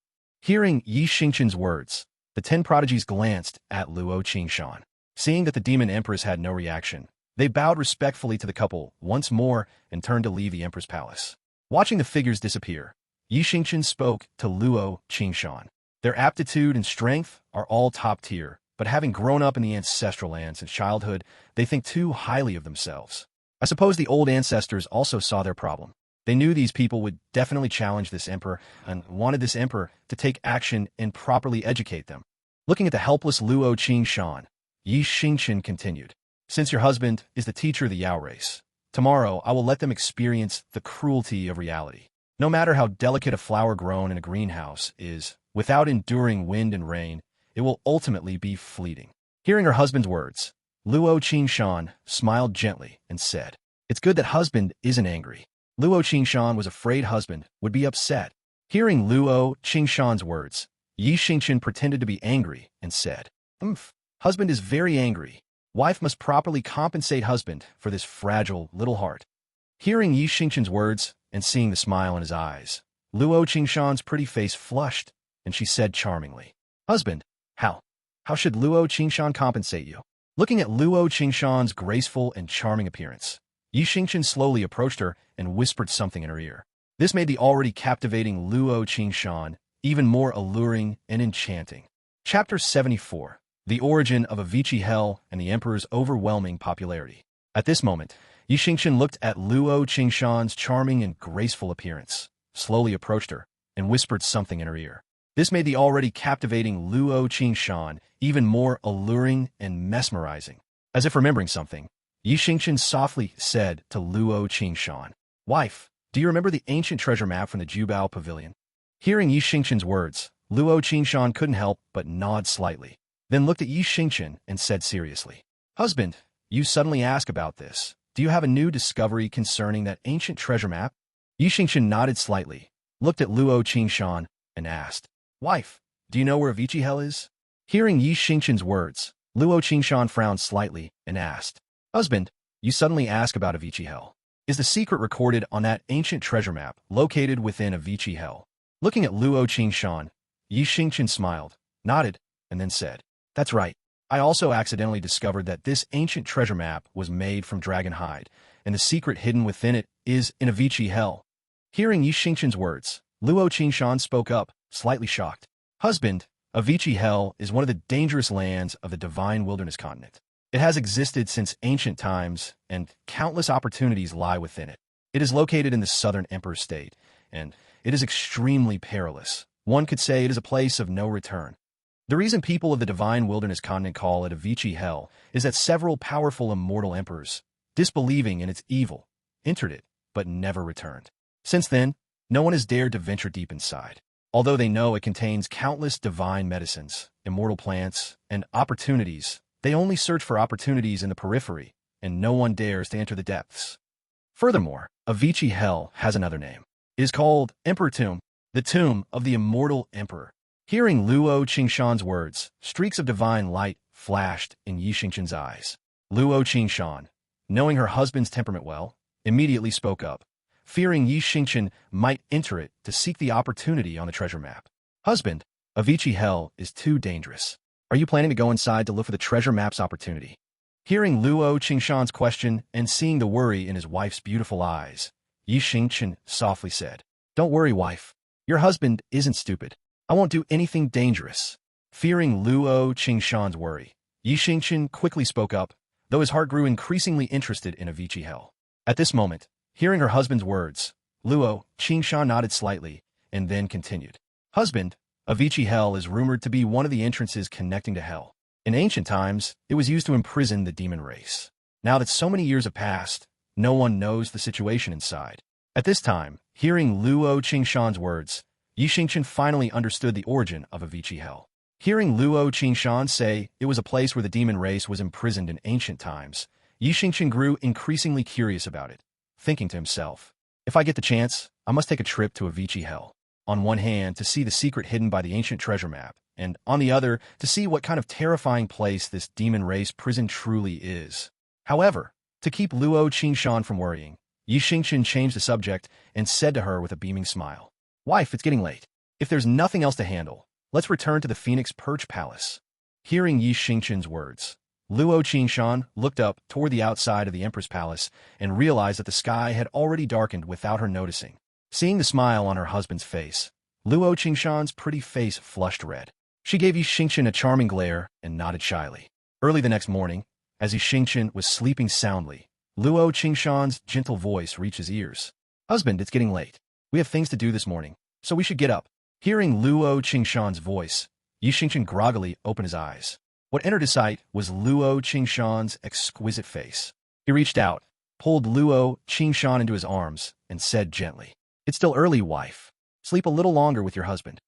Hearing Yi Xingchen's words, the 10 prodigies glanced at Luo Qingshan. Seeing that the Demon Empress had no reaction, they bowed respectfully to the couple once more and turned to leave the Emperor's palace. Watching the figures disappear, Yi Xingchen spoke to Luo Qingshan. "Their aptitude and strength are all top tier, but having grown up in the ancestral land since childhood, they think too highly of themselves. I suppose the old ancestors also saw their problem. They knew these people would definitely challenge this emperor and wanted this emperor to take action and properly educate them." Looking at the helpless Luo Qingshan, Yi Xingchen continued, "Since your husband is the teacher of the Yao race, tomorrow I will let them experience the cruelty of reality. No matter how delicate a flower grown in a greenhouse is, without enduring wind and rain, it will ultimately be fleeting." Hearing her husband's words, Luo Qingshan smiled gently and said, "It's good that husband isn't angry." Luo Qingshan was afraid husband would be upset. Hearing Luo Qingshan's words, Yi Xingchen pretended to be angry and said, "Husband is very angry. Wife must properly compensate husband for this fragile little heart." Hearing Yi Xingchen's words and seeing the smile in his eyes, Luo Qingshan's pretty face flushed, and she said charmingly, "Husband, how should Luo Qingshan compensate you?" Looking at Luo Qingshan's graceful and charming appearance, Yi Xingchen slowly approached her and whispered something in her ear. This made the already captivating Luo Qingshan even more alluring and enchanting. Chapter 74. The Origin of Avicii Hell and the Emperor's Overwhelming Popularity. At this moment, Yi Xingchen looked at Luo Qingshan's charming and graceful appearance, slowly approached her, and whispered something in her ear. This made the already captivating Luo Qingshan even more alluring and mesmerizing. As if remembering something, Yi Xingchen softly said to Luo Qingshan, "Wife, do you remember the ancient treasure map from the Jubao Pavilion?" Hearing Yi Xingchen's words, Luo Qingshan couldn't help but nod slightly, then looked at Yi Xingchen and said seriously, "Husband, you suddenly ask about this. Do you have a new discovery concerning that ancient treasure map?" Yi Xingchen nodded slightly, looked at Luo Qingshan, and asked, "Wife, do you know where Avicii Hell is?" Hearing Yi Xingchen's words, Luo Qingshan frowned slightly and asked, "Husband, you suddenly ask about Avicii Hell. Is the secret recorded on that ancient treasure map located within Avicii Hell?" Looking at Luo Qingshan, Yi Xingchen smiled, nodded, and then said, "That's right. I also accidentally discovered that this ancient treasure map was made from dragon hide, and the secret hidden within it is in Avicii Hell." Hearing Yi Xingchen's words, Luo Qingshan spoke up, slightly shocked. "Husband, Avicii Hell is one of the dangerous lands of the divine wilderness continent. It has existed since ancient times, and countless opportunities lie within it. It is located in the southern Emperor State, and it is extremely perilous. One could say it is a place of no return. The reason people of the divine wilderness continent call it Avicii Hell is that several powerful immortal emperors, disbelieving in its evil, entered it, but never returned. Since then, no one has dared to venture deep inside. Although they know it contains countless divine medicines, immortal plants, and opportunities, they only search for opportunities in the periphery, and no one dares to enter the depths. Furthermore, Avicii Hell has another name. It is called Emperor Tomb, the tomb of the immortal emperor." Hearing Luo Qingshan's words, streaks of divine light flashed in Yi Xingchen's eyes. Luo Qingshan, knowing her husband's temperament well, immediately spoke up, fearing Yi Xingchen might enter it to seek the opportunity on the treasure map. "Husband, Avicii Hell is too dangerous. Are you planning to go inside to look for the treasure map's opportunity?" Hearing Luo Qingshan's question and seeing the worry in his wife's beautiful eyes, Yi Xingchen softly said, "Don't worry, wife. Your husband isn't stupid. I won't do anything dangerous. Fearing Luo Qingshan's worry, Xingchen quickly spoke up, though his heart grew increasingly interested in Avicii Hell. At this moment, hearing her husband's words, Luo Qingshan nodded slightly, and then continued. Husband, Avicii Hell is rumored to be one of the entrances connecting to Hell. In ancient times, it was used to imprison the demon race. Now that so many years have passed, no one knows the situation inside. At this time, hearing Luo Qingshan's words, Xingchen finally understood the origin of Avicii Hell. Hearing Luo Qingshan say it was a place where the demon race was imprisoned in ancient times, Xingchen grew increasingly curious about it, thinking to himself, if I get the chance, I must take a trip to Avicii Hell. On one hand, to see the secret hidden by the ancient treasure map, and on the other, to see what kind of terrifying place this demon race prison truly is. However, to keep Luo Qingshan from worrying, Xingchen changed the subject and said to her with a beaming smile, Wife, it's getting late. If there's nothing else to handle, let's return to the Phoenix Perch Palace. Hearing Xingchen's words, Luo Qingshan looked up toward the outside of the Empress Palace and realized that the sky had already darkened without her noticing. Seeing the smile on her husband's face, Luo Qingshan's pretty face flushed red. She gave Xingchen a charming glare and nodded shyly. Early the next morning, as Xingchen was sleeping soundly, Luo Qingshan's gentle voice reached his ears. Husband, it's getting late. We have things to do this morning, so we should get up. Hearing Luo Qingshan's voice, Xingchen groggily opened his eyes. What entered his sight was Luo Qingshan's exquisite face. He reached out, pulled Luo Qingshan into his arms, and said gently, It's still early, wife. Sleep a little longer with your husband.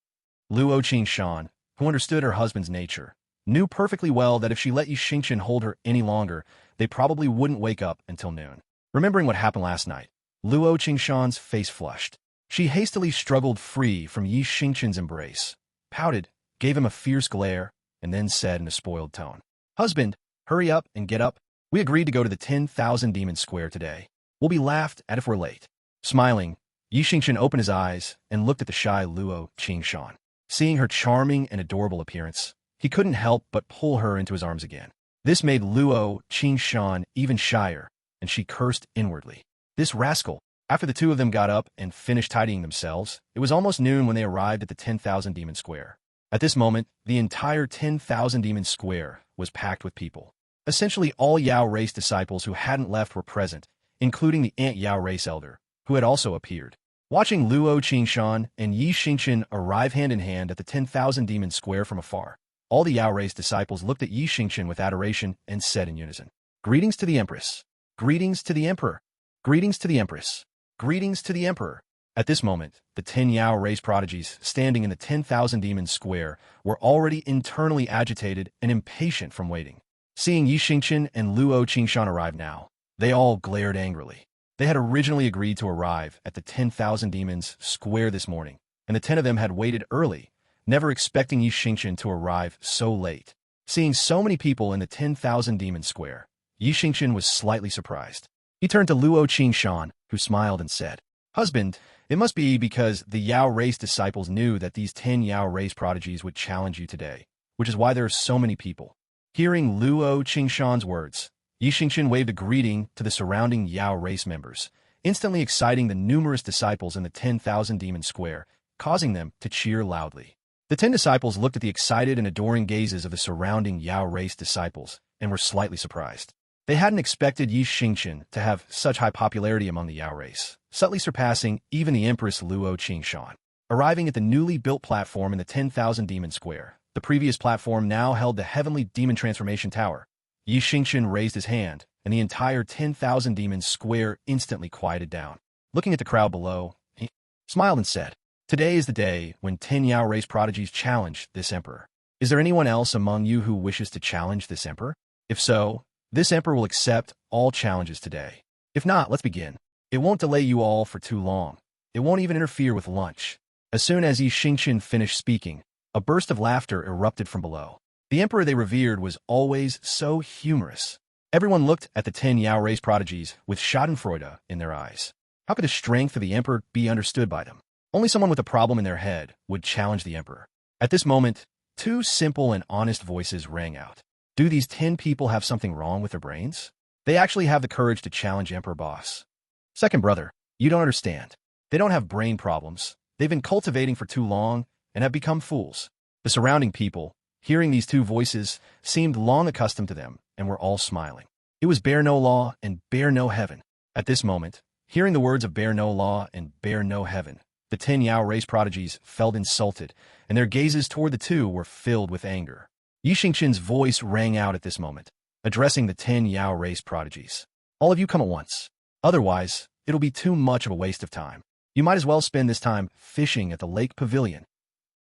Luo Qingshan, who understood her husband's nature, knew perfectly well that if she let Xingchen hold her any longer, they probably wouldn't wake up until noon. Remembering what happened last night, Luo Qingshan's face flushed. She hastily struggled free from Xingchen's embrace, pouted, gave him a fierce glare, and then said in a spoiled tone, Husband, hurry up and get up. We agreed to go to the 10,000 Demon Square today. We'll be laughed at if we're late. Smiling, Xingchen opened his eyes and looked at the shy Luo Qingshan. Seeing her charming and adorable appearance, he couldn't help but pull her into his arms again. This made Luo Qingshan even shyer, and she cursed inwardly. This rascal. After the two of them got up and finished tidying themselves, it was almost noon when they arrived at the 10,000 Demon Square. At this moment, the entire 10,000 Demon Square was packed with people. Essentially all Yao race disciples who hadn't left were present, including the Ant Yao race elder, who had also appeared. Watching Luo Qingshan and Xingchen arrive hand in hand at the 10,000 Demon Square from afar, all the Yao race disciples looked at Xingchen with adoration and said in unison, Greetings to the Empress. Greetings to the Emperor. Greetings to the Empress. Greetings to the Emperor. At this moment, the 10 Yao race prodigies standing in the 10,000 Demon Square were already internally agitated and impatient from waiting. Seeing Xingchen and Luo Qingshan arrive now, they all glared angrily. They had originally agreed to arrive at the 10,000 Demons Square this morning, and the 10 of them had waited early, never expecting Xingchen to arrive so late. Seeing so many people in the 10,000 Demon Square, Xingchen was slightly surprised. He turned to Luo Qingshan, who smiled and said, Husband, it must be because the Yao race disciples knew that these 10 Yao race prodigies would challenge you today, which is why there are so many people. Hearing Luo Qingshan's words, Xingchen waved a greeting to the surrounding Yao race members, instantly exciting the numerous disciples in the 10,000 Demon Square, causing them to cheer loudly. The 10 disciples looked at the excited and adoring gazes of the surrounding Yao race disciples and were slightly surprised. They hadn't expected Xingchen to have such high popularity among the Yao race, subtly surpassing even the Empress Luo Qingshan. Arriving at the newly built platform in the 10,000 Demon Square, the previous platform now held the heavenly demon transformation tower. Xingchen raised his hand, and the entire 10,000 Demon Square instantly quieted down. Looking at the crowd below, he smiled and said, Today is the day when 10 Yao race prodigies challenge this emperor. Is there anyone else among you who wishes to challenge this emperor? If so, this emperor will accept all challenges today. If not, let's begin. It won't delay you all for too long. It won't even interfere with lunch. As soon as Xingchen finished speaking, a burst of laughter erupted from below. The emperor they revered was always so humorous. Everyone looked at the 10 Yao race prodigies with schadenfreude in their eyes. How could the strength of the emperor be understood by them? Only someone with a problem in their head would challenge the emperor. At this moment, two simple and honest voices rang out. Do these 10 people have something wrong with their brains? They actually have the courage to challenge Emperor Boss. Second brother, you don't understand. They don't have brain problems. They've been cultivating for too long, and have become fools. The surrounding people, hearing these two voices, seemed long accustomed to them and were all smiling. It was bear no law and bear no heaven. At this moment, hearing the words of bear no law and bear no heaven, the 10 Yao race prodigies felt insulted, and their gazes toward the two were filled with anger. Xingchen's voice rang out at this moment, addressing the 10 Yao race prodigies. All of you come at once. Otherwise, it'll be too much of a waste of time. You might as well spend this time fishing at the lake pavilion.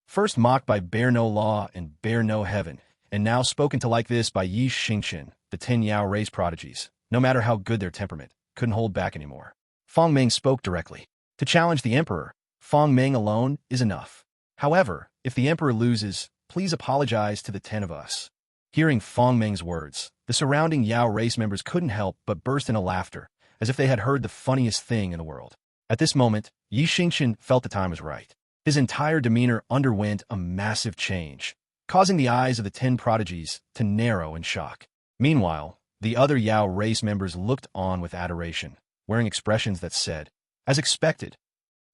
First mocked by bear no law and bear no heaven, and now spoken to like this by Xingchen, the 10 Yao race prodigies, no matter how good their temperament, couldn't hold back anymore. Feng Ming spoke directly. To challenge the emperor, Feng Ming alone is enough. However, if the emperor loses, please apologize to the 10 of us. Hearing Feng Ming's words, the surrounding Yao race members couldn't help but burst into laughter, as if they had heard the funniest thing in the world. At this moment, Xingchen felt the time was right. His entire demeanor underwent a massive change, causing the eyes of the 10 prodigies to narrow in shock. Meanwhile, the other Yao race members looked on with adoration, wearing expressions that said, as expected.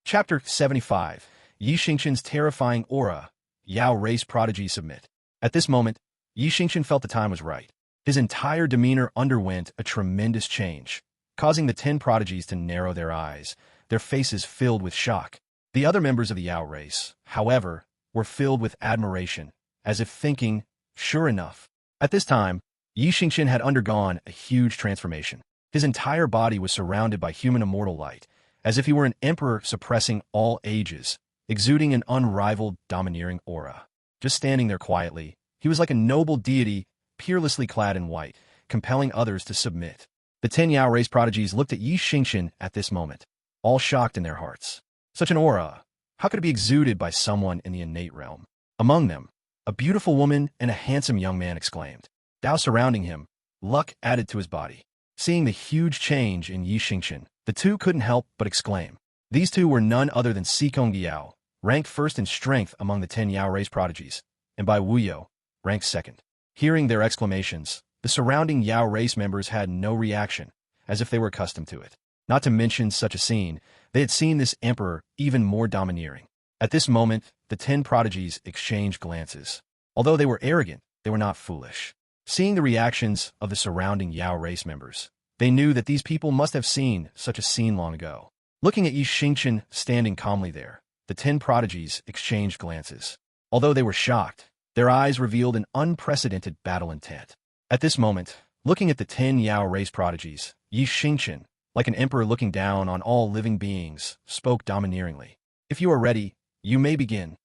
Chapter 75. Xingchen's terrifying aura. Yao race prodigies submit. At this moment, Xingchen felt the time was right. His entire demeanor underwent a tremendous change, causing the 10 prodigies to narrow their eyes, their faces filled with shock. The other members of the Yao race, however, were filled with admiration, as if thinking, sure enough. At this time, Xingchen had undergone a huge transformation. His entire body was surrounded by human immortal light, as if he were an emperor suppressing all ages, exuding an unrivaled, domineering aura. Just standing there quietly, he was like a noble deity, peerlessly clad in white, compelling others to submit. The 10 Yao race prodigies looked at Xingchen at this moment, all shocked in their hearts. Such an aura, how could it be exuded by someone in the innate realm? Among them, a beautiful woman and a handsome young man exclaimed. Now surrounding him, luck added to his body. Seeing the huge change in Xingchen, the two couldn't help but exclaim. These two were none other than Xingchen Yao, ranked first in strength among the 10 Yao race prodigies, and Bai Wuyo, ranked second. Hearing their exclamations, the surrounding Yao race members had no reaction, as if they were accustomed to it. Not to mention such a scene, they had seen this emperor even more domineering. At this moment, the 10 prodigies exchanged glances. Although they were arrogant, they were not foolish. Seeing the reactions of the surrounding Yao race members, they knew that these people must have seen such a scene long ago. Looking at Xingchen standing calmly there, the 10 prodigies exchanged glances. Although they were shocked, their eyes revealed an unprecedented battle intent. At this moment, looking at the 10 Yao race prodigies, Xingchen, like an emperor looking down on all living beings, spoke domineeringly. If you are ready, you may begin.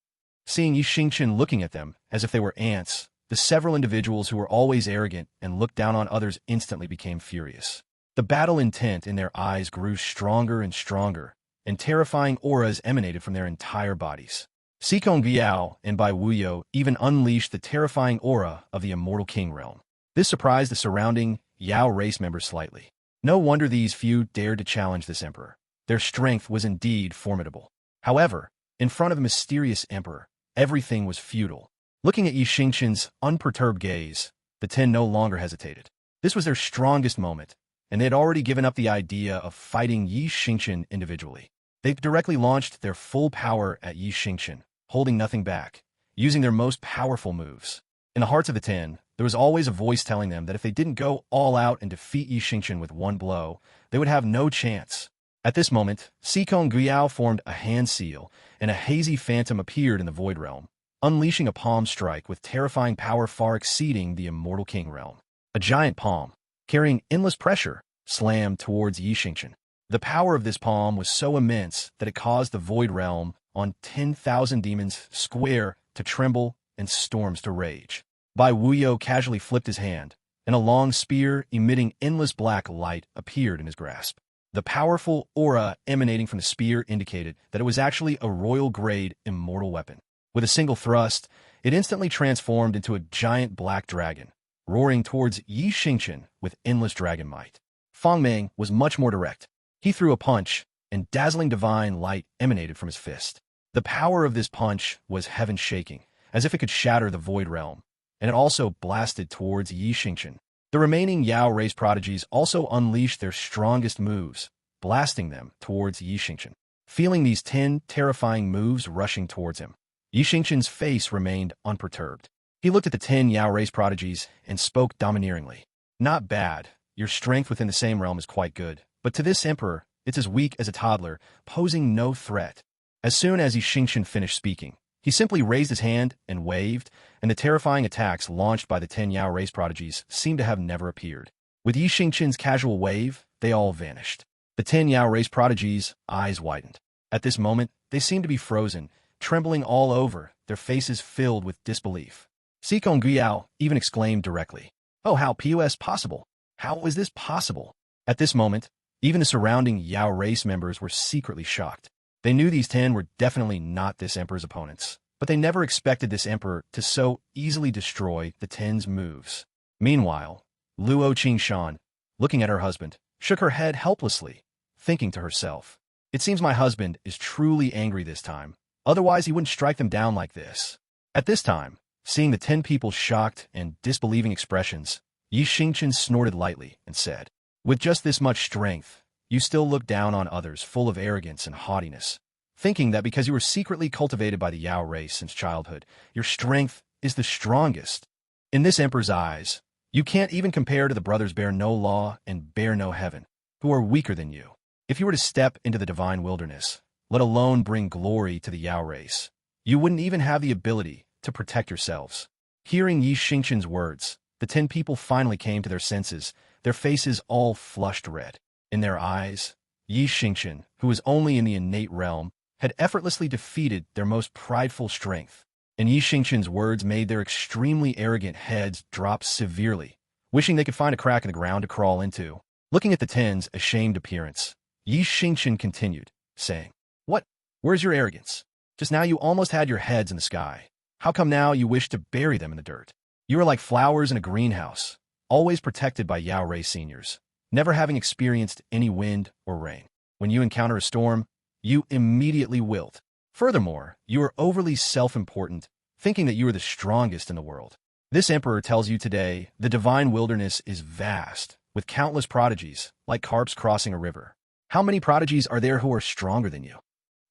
Seeing Xingchen looking at them as if they were ants, the several individuals who were always arrogant and looked down on others instantly became furious. The battle intent in their eyes grew stronger and stronger, and terrifying auras emanated from their entire bodies. Xingchen Yao and Bai Wuyo even unleashed the terrifying aura of the immortal king realm. This surprised the surrounding Yao race members slightly. No wonder these few dared to challenge this emperor. Their strength was indeed formidable. However, in front of the mysterious emperor, everything was futile. Looking at Xingchen's unperturbed gaze, the 10 no longer hesitated. This was their strongest moment, and they had already given up the idea of fighting Xingchen individually. They directly launched their full power at Xingchen, holding nothing back, using their most powerful moves. In the hearts of the 10, there was always a voice telling them that if they didn't go all out and defeat Xingchen with one blow, they would have no chance. At this moment, Xingchen Yao formed a hand seal, and a hazy phantom appeared in the void realm, unleashing a palm strike with terrifying power far exceeding the immortal king realm. A giant palm, carrying endless pressure, slammed towards Xingchen. The power of this palm was so immense that it caused the void realm on 10,000 demons square to tremble and storms to rage. Bai Wuyo casually flipped his hand, and a long spear emitting endless black light appeared in his grasp. The powerful aura emanating from the spear indicated that it was actually a royal-grade immortal weapon. With a single thrust, it instantly transformed into a giant black dragon, roaring towards Xingchen with endless dragon might. Feng Ming was much more direct. He threw a punch, and dazzling divine light emanated from his fist. The power of this punch was heaven-shaking, as if it could shatter the void realm, and it also blasted towards Xingchen. The remaining Yao race prodigies also unleashed their strongest moves, blasting them towards Xingchen. Feeling these 10 terrifying moves rushing towards him, Yi Xingchen's face remained unperturbed. He looked at the 10 Yao race prodigies and spoke domineeringly. Not bad. Your strength within the same realm is quite good. But to this emperor, it's as weak as a toddler, posing no threat. As soon as Yi Xingchen finished speaking, he simply raised his hand and waved, and the terrifying attacks launched by the 10 Yao race prodigies seemed to have never appeared. With Yi Xingchen's casual wave, they all vanished. The 10 Yao race prodigies' eyes widened. At this moment, they seemed to be frozen, trembling all over, their faces filled with disbelief. Xingchen Guiyao even exclaimed directly, "Oh, how POS possible? How is this possible?" At this moment, even the surrounding Yao race members were secretly shocked. They knew these 10 were definitely not this emperor's opponents, but they never expected this emperor to so easily destroy the 10's moves. Meanwhile, Luo Qingshan, looking at her husband, shook her head helplessly, thinking to herself, "It seems my husband is truly angry this time. Otherwise, he wouldn't strike them down like this." At this time, seeing the 10 people's shocked and disbelieving expressions, Yi Xingchen snorted lightly and said, "With just this much strength, you still look down on others full of arrogance and haughtiness, thinking that because you were secretly cultivated by the Yao race since childhood, your strength is the strongest. In this emperor's eyes, you can't even compare to the brothers Bear No Law and Bear No Heaven, who are weaker than you. If you were to step into the divine wilderness, let alone bring glory to the Yao race, you wouldn't even have the ability to protect yourselves." Hearing Yi Xingchen's words, the 10 people finally came to their senses, their faces all flushed red. In their eyes, Yi Xingchen, who was only in the innate realm, had effortlessly defeated their most prideful strength. And Yi Xingchen's words made their extremely arrogant heads drop severely, wishing they could find a crack in the ground to crawl into. Looking at the 10's ashamed appearance, Yi Xingchen continued, saying, "What? Where's your arrogance? Just now you almost had your heads in the sky. How come now you wish to bury them in the dirt? You are like flowers in a greenhouse, always protected by Yao race seniors, never having experienced any wind or rain. When you encounter a storm, you immediately wilt. Furthermore, you are overly self-important, thinking that you are the strongest in the world. This emperor tells you today the divine wilderness is vast, with countless prodigies, like carps crossing a river. How many prodigies are there who are stronger than you?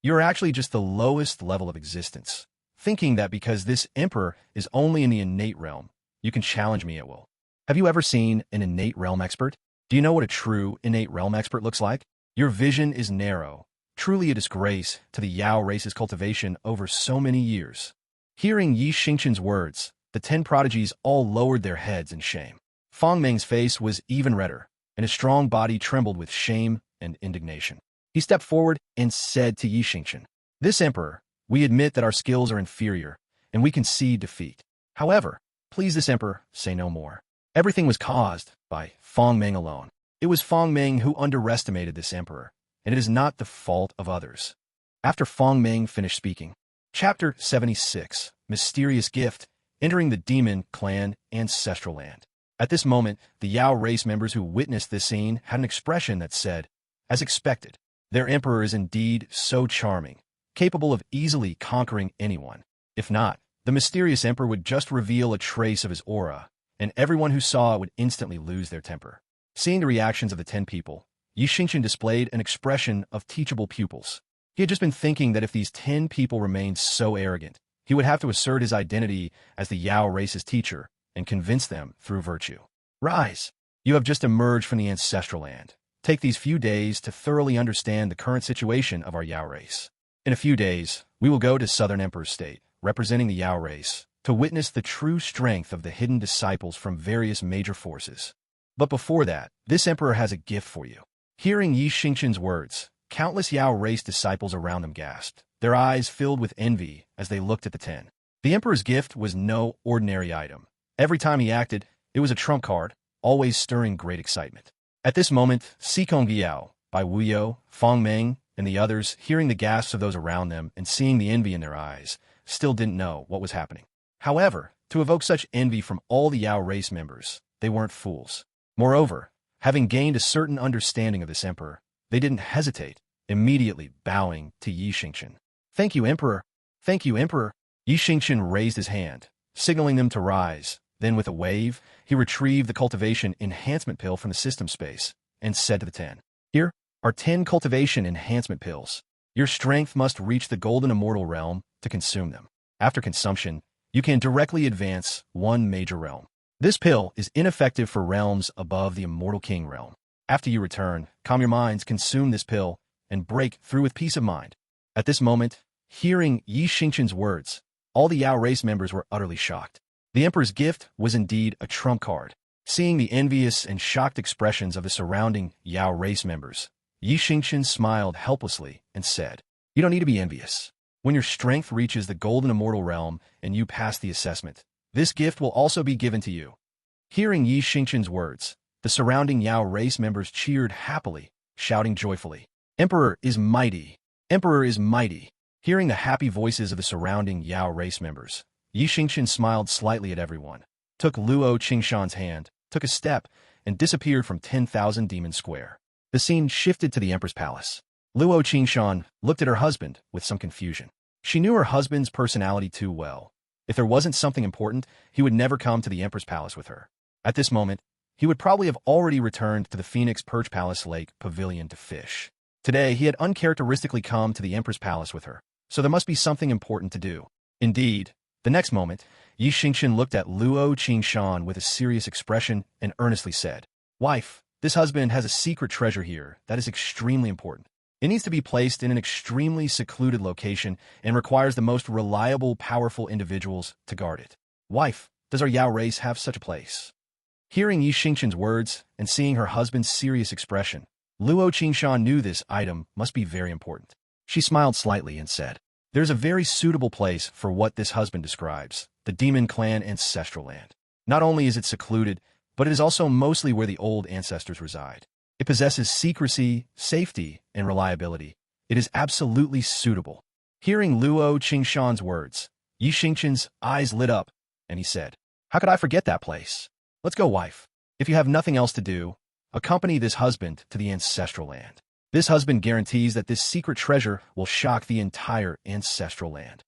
You are actually just the lowest level of existence, thinking that because this emperor is only in the innate realm, you can challenge me at will. Have you ever seen an innate realm expert? Do you know what a true innate realm expert looks like? Your vision is narrow, truly a disgrace to the Yao race's cultivation over so many years." Hearing Yi Xingchen's words, the 10 prodigies all lowered their heads in shame. Fang Meng's face was even redder, and his strong body trembled with shame and indignation. He stepped forward and said to Yi Xingchen, "This emperor, we admit that our skills are inferior, and we concede defeat. However, please this emperor, say no more. Everything was caused by Fang Meng alone. It was Fang Meng who underestimated this emperor, and it is not the fault of others." After Fang Meng finished speaking, Chapter 76, Mysterious Gift, entering the Demon Clan Ancestral Land. At this moment, the Yao race members who witnessed this scene had an expression that said, "As expected, their emperor is indeed so charming, capable of easily conquering anyone. If not, the mysterious emperor would just reveal a trace of his aura, and everyone who saw it would instantly lose their temper." Seeing the reactions of the 10 people, Yi Xingchen displayed an expression of teachable pupils. He had just been thinking that if these 10 people remained so arrogant, he would have to assert his identity as the Yao race's teacher and convince them through virtue. "Rise! You have just emerged from the ancestral land. Take these few days to thoroughly understand the current situation of our Yao race. In a few days, we will go to Southern Emperor's State, representing the Yao race, to witness the true strength of the hidden disciples from various major forces. But before that, this emperor has a gift for you." Hearing Yi Xingchen's words, countless Yao race disciples around them gasped, their eyes filled with envy as they looked at the 10. The emperor's gift was no ordinary item. Every time he acted, it was a trump card, always stirring great excitement. At this moment, Xingchen Guiyao, Bai Wuyo, Fang Meng, and the others, hearing the gasps of those around them and seeing the envy in their eyes, still didn't know what was happening. However, to evoke such envy from all the Yao race members, they weren't fools. Moreover, having gained a certain understanding of this emperor, they didn't hesitate, immediately bowing to Yi Xingchen. "Thank you, Emperor. Thank you, Emperor." Yi Xingchen raised his hand, signaling them to rise. Then with a wave, he retrieved the cultivation enhancement pill from the system space and said to the 10, "Here are 10 cultivation enhancement pills. Your strength must reach the golden immortal realm to consume them. After consumption, you can directly advance one major realm. This pill is ineffective for realms above the Immortal King realm. After you return, calm your minds, consume this pill, and break through with peace of mind. At this moment, hearing Xingchen's words, all the Yao race members were utterly shocked. The Emperor's gift was indeed a trump card. Seeing the envious and shocked expressions of the surrounding Yao race members, Xingchen smiled helplessly and said, "You don't need to be envious. When your strength reaches the golden immortal realm and you pass the assessment, this gift will also be given to you." Hearing Xingchen's words, the surrounding Yao race members cheered happily, shouting joyfully, "Emperor is mighty! Emperor is mighty!" Hearing the happy voices of the surrounding Yao race members, Xingchen smiled slightly at everyone, took Luo Qingshan's hand, took a step, and disappeared from 10,000 Demon Square. The scene shifted to the Empress Palace. Luo Qingshan looked at her husband with some confusion. She knew her husband's personality too well. If there wasn't something important, he would never come to the Empress Palace with her. At this moment, he would probably have already returned to the Phoenix Perch Palace Lake Pavilion to fish. Today, he had uncharacteristically come to the Empress Palace with her, so there must be something important to do. Indeed, the next moment, Xingchen looked at Luo Qingshan with a serious expression and earnestly said, "Wife, this husband has a secret treasure here that is extremely important. It needs to be placed in an extremely secluded location and requires the most reliable, powerful individuals to guard it. Wife, does our Yao race have such a place?" Hearing Xingchen's words and seeing her husband's serious expression, Luo Qingshan knew this item must be very important. She smiled slightly and said, "There's a very suitable place for what this husband describes, the Demon Clan Ancestral Land. Not only is it secluded, but it is also mostly where the old ancestors reside. It possesses secrecy, safety, and reliability. It is absolutely suitable." Hearing Luo Qingshan's words, Xingchen's eyes lit up, and he said, "How could I forget that place? Let's go, wife. If you have nothing else to do, accompany this husband to the Ancestral Land. This husband guarantees that this secret treasure will shock the entire Ancestral Land."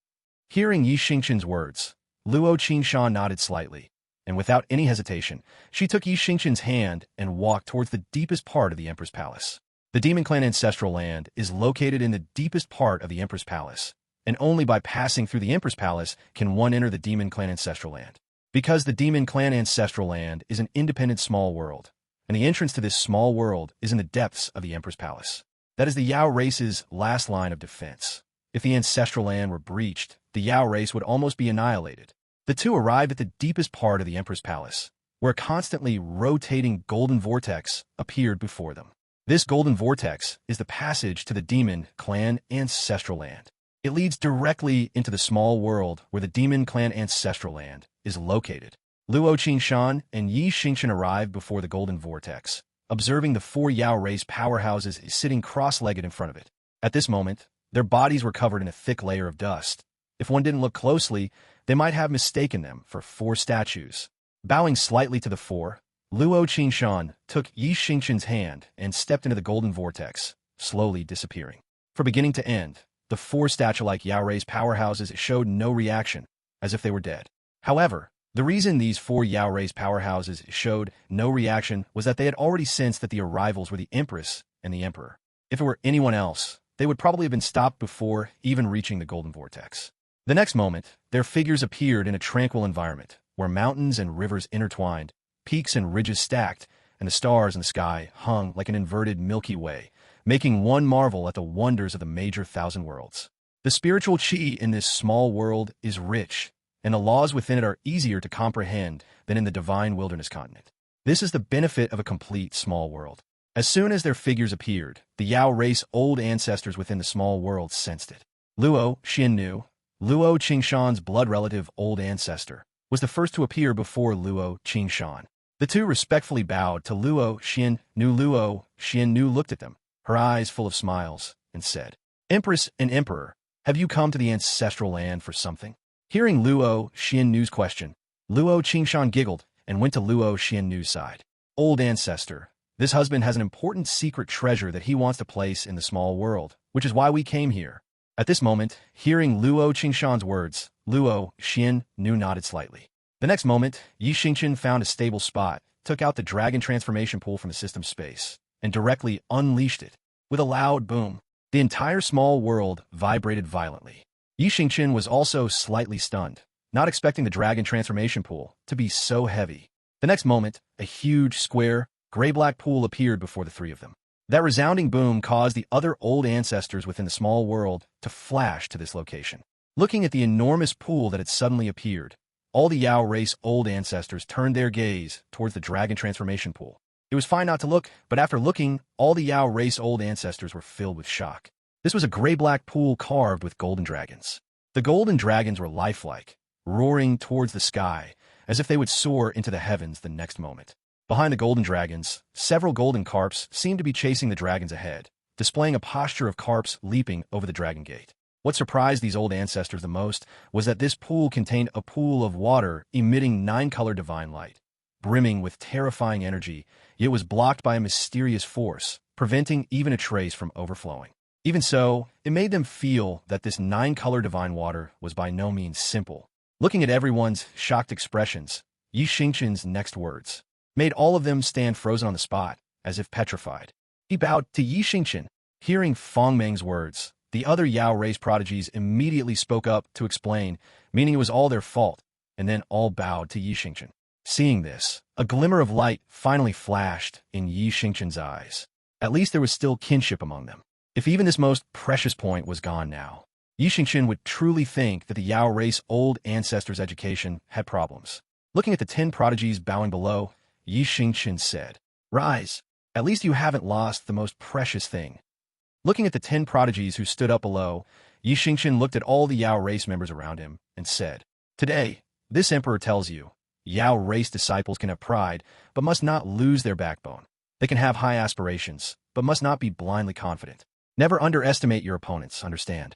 Hearing Xingchen's words, Luo Qingshan nodded slightly, and without any hesitation, she took Xingchen's hand and walked towards the deepest part of the Empress Palace. The Demon Clan Ancestral Land is located in the deepest part of the Empress Palace, and only by passing through the Empress Palace can one enter the Demon Clan Ancestral Land. Because the Demon Clan Ancestral Land is an independent small world, and the entrance to this small world is in the depths of the Empress Palace. That is the Yao race's last line of defense. If the Ancestral Land were breached, the Yao race would almost be annihilated. The two arrived at the deepest part of the Empress Palace, where a constantly rotating golden vortex appeared before them. This golden vortex is the passage to the Demon Clan Ancestral Land. It leads directly into the small world where the Demon Clan Ancestral Land is located. Luo Qingshan and Xingchen arrived before the golden vortex, observing the four Yao race powerhouses sitting cross-legged in front of it. At this moment, their bodies were covered in a thick layer of dust. If one didn't look closely, they might have mistaken them for four statues. Bowing slightly to the four, Luo Qingshan took Xingchen's hand and stepped into the golden vortex, slowly disappearing. From beginning to end, the four statue-like Yao race powerhouses showed no reaction, as if they were dead. However, the reason these four Yao race powerhouses showed no reaction was that they had already sensed that the arrivals were the Empress and the Emperor. If it were anyone else, they would probably have been stopped before even reaching the golden vortex. The next moment, their figures appeared in a tranquil environment, where mountains and rivers intertwined, peaks and ridges stacked, and the stars in the sky hung like an inverted Milky Way, making one marvel at the wonders of the major thousand worlds. The spiritual chi in this small world is rich, and the laws within it are easier to comprehend than in the divine wilderness continent. This is the benefit of a complete small world. As soon as their figures appeared, the Yao race old ancestors within the small world sensed it. Luo Xiannu, Luo Qingshan's blood relative old ancestor, was the first to appear before Luo Qingshan. The two respectfully bowed to Luo Xiannu. Luo Xiannu looked at them, her eyes full of smiles, and said, "Empress and Emperor, have you come to the Ancestral Land for something?" Hearing Luo Xiannu's question, Luo Qingshan giggled and went to Luo Xiannu's side. "Old ancestor, this husband has an important secret treasure that he wants to place in the small world, which is why we came here." At this moment, hearing Luo Qingshan's words, Luo Xiannu nodded slightly. The next moment, Xingchen found a stable spot, took out the dragon transformation pool from the system space, and directly unleashed it. With a loud boom, the entire small world vibrated violently. Xingchen was also slightly stunned, not expecting the dragon transformation pool to be so heavy. The next moment, a huge, square, gray-black pool appeared before the three of them. That resounding boom caused the other old ancestors within the small world to flash to this location. Looking at the enormous pool that had suddenly appeared, all the Yao race old ancestors turned their gaze towards the dragon transformation pool. It was fine not to look, but after looking, all the Yao race old ancestors were filled with shock. This was a gray-black pool carved with golden dragons. The golden dragons were lifelike, roaring towards the sky, as if they would soar into the heavens the next moment. Behind the golden dragons, several golden carps seemed to be chasing the dragons ahead, displaying a posture of carps leaping over the dragon gate. What surprised these old ancestors the most was that this pool contained a pool of water emitting 9-color divine light, brimming with terrifying energy, yet was blocked by a mysterious force, preventing even a trace from overflowing. Even so, it made them feel that this 9-color divine water was by no means simple. Looking at everyone's shocked expressions, Xingchen's next words made all of them stand frozen on the spot, as if petrified. He bowed to Xingchen. Hearing Feng Meng's words, the other Yao race prodigies immediately spoke up to explain, meaning it was all their fault, and then all bowed to Xingchen. Seeing this, a glimmer of light finally flashed in Xingchen's eyes. At least there was still kinship among them. If even this most precious point was gone now, Xingchen would truly think that the Yao race old ancestors' education had problems. Looking at the 10 prodigies bowing below, Xingchen said, "Rise. At least you haven't lost the most precious thing." Looking at the 10 prodigies who stood up below, Xingchen looked at all the Yao race members around him and said, "Today, this emperor tells you, Yao race disciples can have pride, but must not lose their backbone. They can have high aspirations, but must not be blindly confident. Never underestimate your opponents, understand?"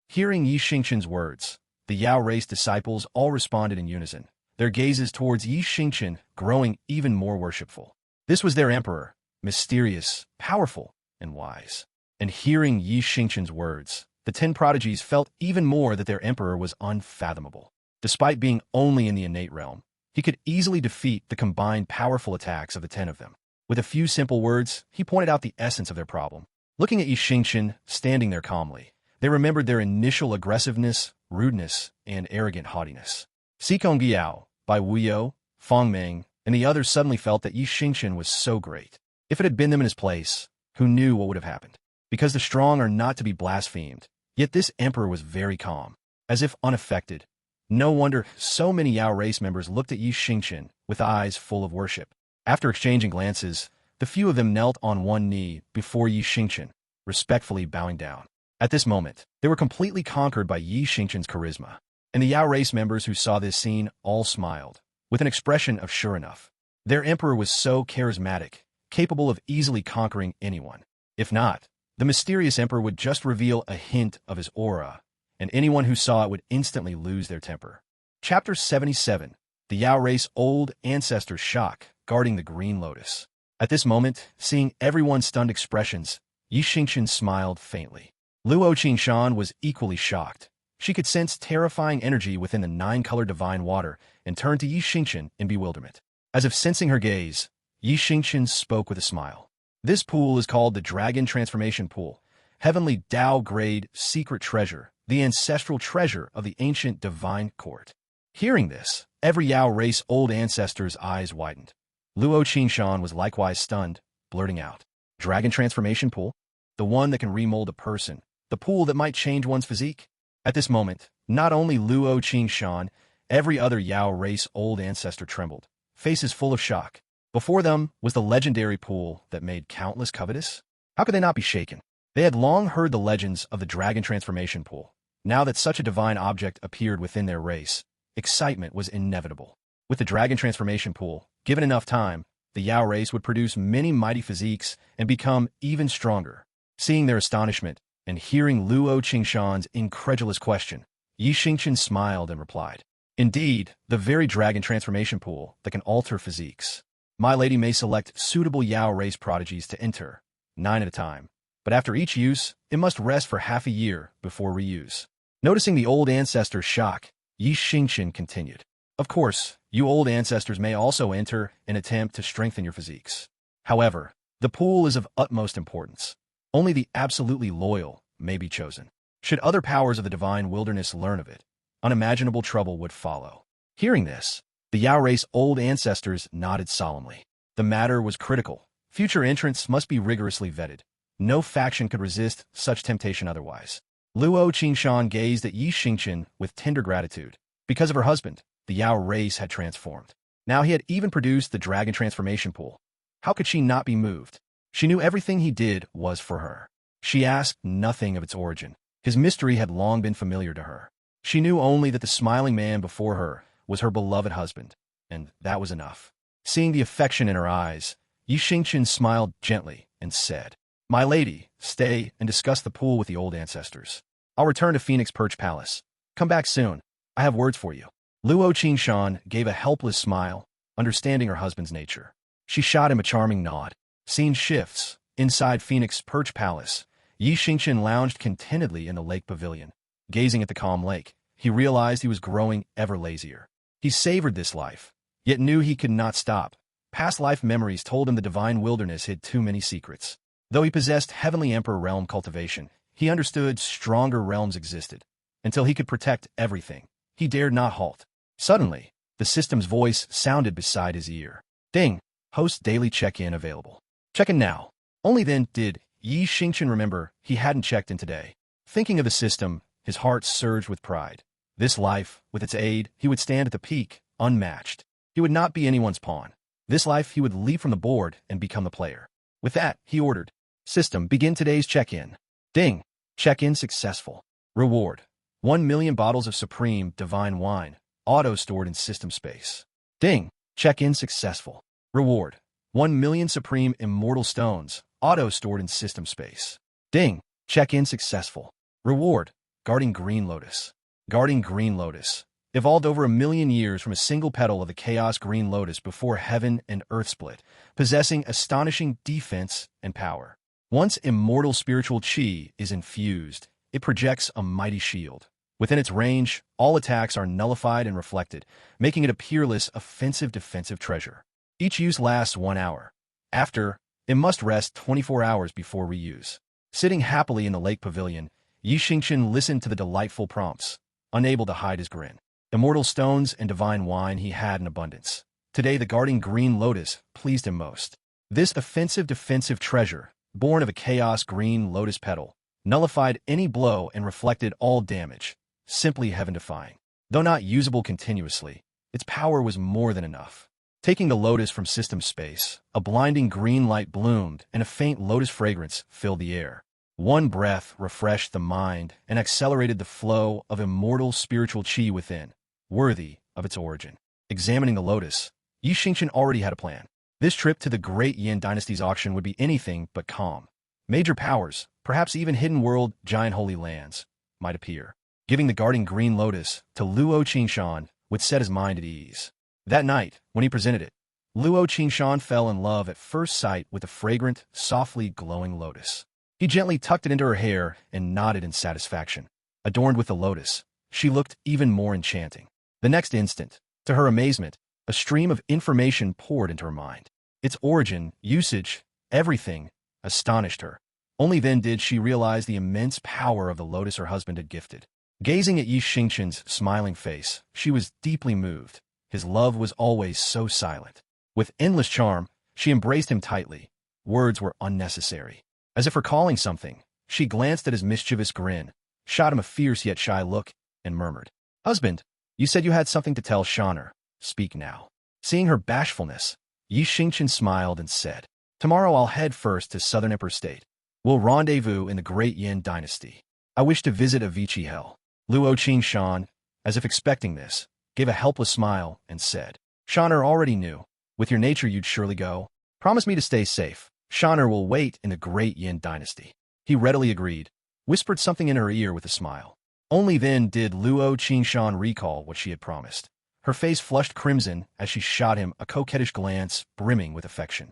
Hearing Xingchen's words, the Yao race disciples all responded in unison, their gazes towards Xingchen growing even more worshipful. This was their emperor, mysterious, powerful, and wise. And hearing Xingchen's words, the 10 prodigies felt even more that their emperor was unfathomable. Despite being only in the innate realm, he could easily defeat the combined powerful attacks of the 10 of them. With a few simple words, he pointed out the essence of their problem. Looking at Xingchen standing there calmly, they remembered their initial aggressiveness, rudeness, and arrogant haughtiness. Xikong Biao, Bai Wuyo, Feng Meng, and the others suddenly felt that Xingchen was so great. If it had been them in his place, who knew what would have happened? Because the strong are not to be blasphemed, yet this emperor was very calm, as if unaffected. No wonder so many Yao race members looked at Xingchen with eyes full of worship. After exchanging glances, the few of them knelt on one knee before Xingchen, respectfully bowing down. At this moment, they were completely conquered by Xingchen's charisma, and the Yao race members who saw this scene all smiled, with an expression of sure enough. Their emperor was so charismatic, capable of easily conquering anyone. If not, the mysterious emperor would just reveal a hint of his aura, and anyone who saw it would instantly lose their temper. Chapter 77. The Yao race old ancestors shock, guarding the green lotus. At this moment, seeing everyone's stunned expressions, Xingchen smiled faintly. Luo Qingshan was equally shocked. She could sense terrifying energy within the 9-color divine water and turned to Xingchen in bewilderment. As if sensing her gaze, Xingchen spoke with a smile. "This pool is called the Dragon Transformation Pool, heavenly Tao-grade secret treasure, the ancestral treasure of the ancient divine court." Hearing this, every Yao race old ancestor's eyes widened. Luo Qingshan was likewise stunned, blurting out, "Dragon Transformation Pool? The one that can remold a person, the pool that might change one's physique?" At this moment, not only Luo Qingshan, every other Yao race old ancestor trembled, faces full of shock. Before them was the legendary pool that made countless covetous. How could they not be shaken? They had long heard the legends of the Dragon Transformation Pool. Now that such a divine object appeared within their race, excitement was inevitable. With the Dragon Transformation Pool, given enough time, the Yao race would produce many mighty physiques and become even stronger. Seeing their astonishment and hearing Luo Qingshan's incredulous question, Xingchen smiled and replied, "Indeed, the very Dragon Transformation Pool that can alter physiques. My lady may select suitable Yao race prodigies to enter, 9 at a time, but after each use, it must rest for half a year before reuse." Noticing the old ancestor's shock, Xingchen continued, "Of course, you old ancestors may also enter and attempt to strengthen your physiques. However, the pool is of utmost importance. Only the absolutely loyal may be chosen." Should other powers of the divine wilderness learn of it, unimaginable trouble would follow. Hearing this, the Yao race old ancestors nodded solemnly. The matter was critical. Future entrants must be rigorously vetted. No faction could resist such temptation otherwise. Luo Qingshan gazed at Xingchen with tender gratitude. Because of her husband, the Yao race had transformed. Now he had even produced the dragon transformation pool. How could she not be moved? She knew everything he did was for her. She asked nothing of its origin. His mystery had long been familiar to her. She knew only that the smiling man before her was her beloved husband, and that was enough. Seeing the affection in her eyes, Xingchen smiled gently and said, "My lady, stay and discuss the pool with the old ancestors. I'll return to Phoenix Perch Palace. Come back soon. I have words for you." Luo Qingshan gave a helpless smile, understanding her husband's nature. She shot him a charming nod. Scene shifts. Inside Phoenix Perch Palace, Xingchen lounged contentedly in the lake pavilion. Gazing at the calm lake, he realized he was growing ever lazier. He savored this life, yet knew he could not stop. Past life memories told him the divine wilderness hid too many secrets. Though he possessed heavenly emperor realm cultivation, he understood stronger realms existed. Until he could protect everything, he dared not halt. Suddenly, the system's voice sounded beside his ear. "Ding! Host daily check-in available. Check in now." Only then did Xingchen remember he hadn't checked in today. Thinking of the system, his heart surged with pride. This life, with its aid, he would stand at the peak, unmatched. He would not be anyone's pawn. This life, he would leap from the board and become the player. With that, he ordered, "System, begin today's check-in." Ding! Check-in successful. Reward: 1,000,000 bottles of supreme divine wine, auto-stored in system space. Ding! Check-in successful. Reward: 1,000,000 supreme immortal stones, auto-stored in system space. Ding! Check-in successful. Reward: guarding green lotus. Guarding green lotus. Evolved over 1,000,000 years from a single petal of the chaos green lotus before heaven and earth split, possessing astonishing defense and power. Once immortal spiritual chi is infused, it projects a mighty shield. Within its range, all attacks are nullified and reflected, making it a peerless offensive defensive treasure. Each use lasts 1 hour. After, it must rest 24 hours before reuse. Sitting happily in the lake pavilion, Xingchen listened to the delightful prompts, unable to hide his grin. Immortal stones and divine wine he had in abundance. Today the guarding green lotus pleased him most. This offensive defensive treasure, born of a chaos green lotus petal, nullified any blow and reflected all damage. Simply heaven-defying. Though not usable continuously, its power was more than enough. Taking the lotus from system space, a blinding green light bloomed and a faint lotus fragrance filled the air. One breath refreshed the mind and accelerated the flow of immortal spiritual chi within, worthy of its origin. Examining the lotus, Xingchen already had a plan. This trip to the Great Yin Dynasty's auction would be anything but calm. Major powers, perhaps even hidden world giant holy lands, might appear. Giving the guarding green lotus to Luo Qingshan would set his mind at ease. That night, when he presented it, Luo Qingshan fell in love at first sight with the fragrant, softly glowing lotus. He gently tucked it into her hair and nodded in satisfaction. Adorned with the lotus, she looked even more enchanting. The next instant, to her amazement, a stream of information poured into her mind. Its origin, usage, everything astonished her. Only then did she realize the immense power of the lotus her husband had gifted. Gazing at Xingchen's smiling face, she was deeply moved. His love was always so silent. With endless charm, she embraced him tightly. Words were unnecessary. As if recalling something, she glanced at his mischievous grin, shot him a fierce yet shy look, and murmured, "Husband, you said you had something to tell Shaner. Speak now." Seeing her bashfulness, Xingchen smiled and said, "Tomorrow I'll head first to Southern Emperor State. We'll rendezvous in the Great Yin Dynasty. I wish to visit Avicii Hell." Luo Qingshan, as if expecting this, gave a helpless smile and said, "Shaner already knew. With your nature you'd surely go. Promise me to stay safe. Shaner will wait in the Great Yin Dynasty." He readily agreed, whispered something in her ear with a smile. Only then did Luo Qingshan recall what she had promised. Her face flushed crimson as she shot him a coquettish glance brimming with affection.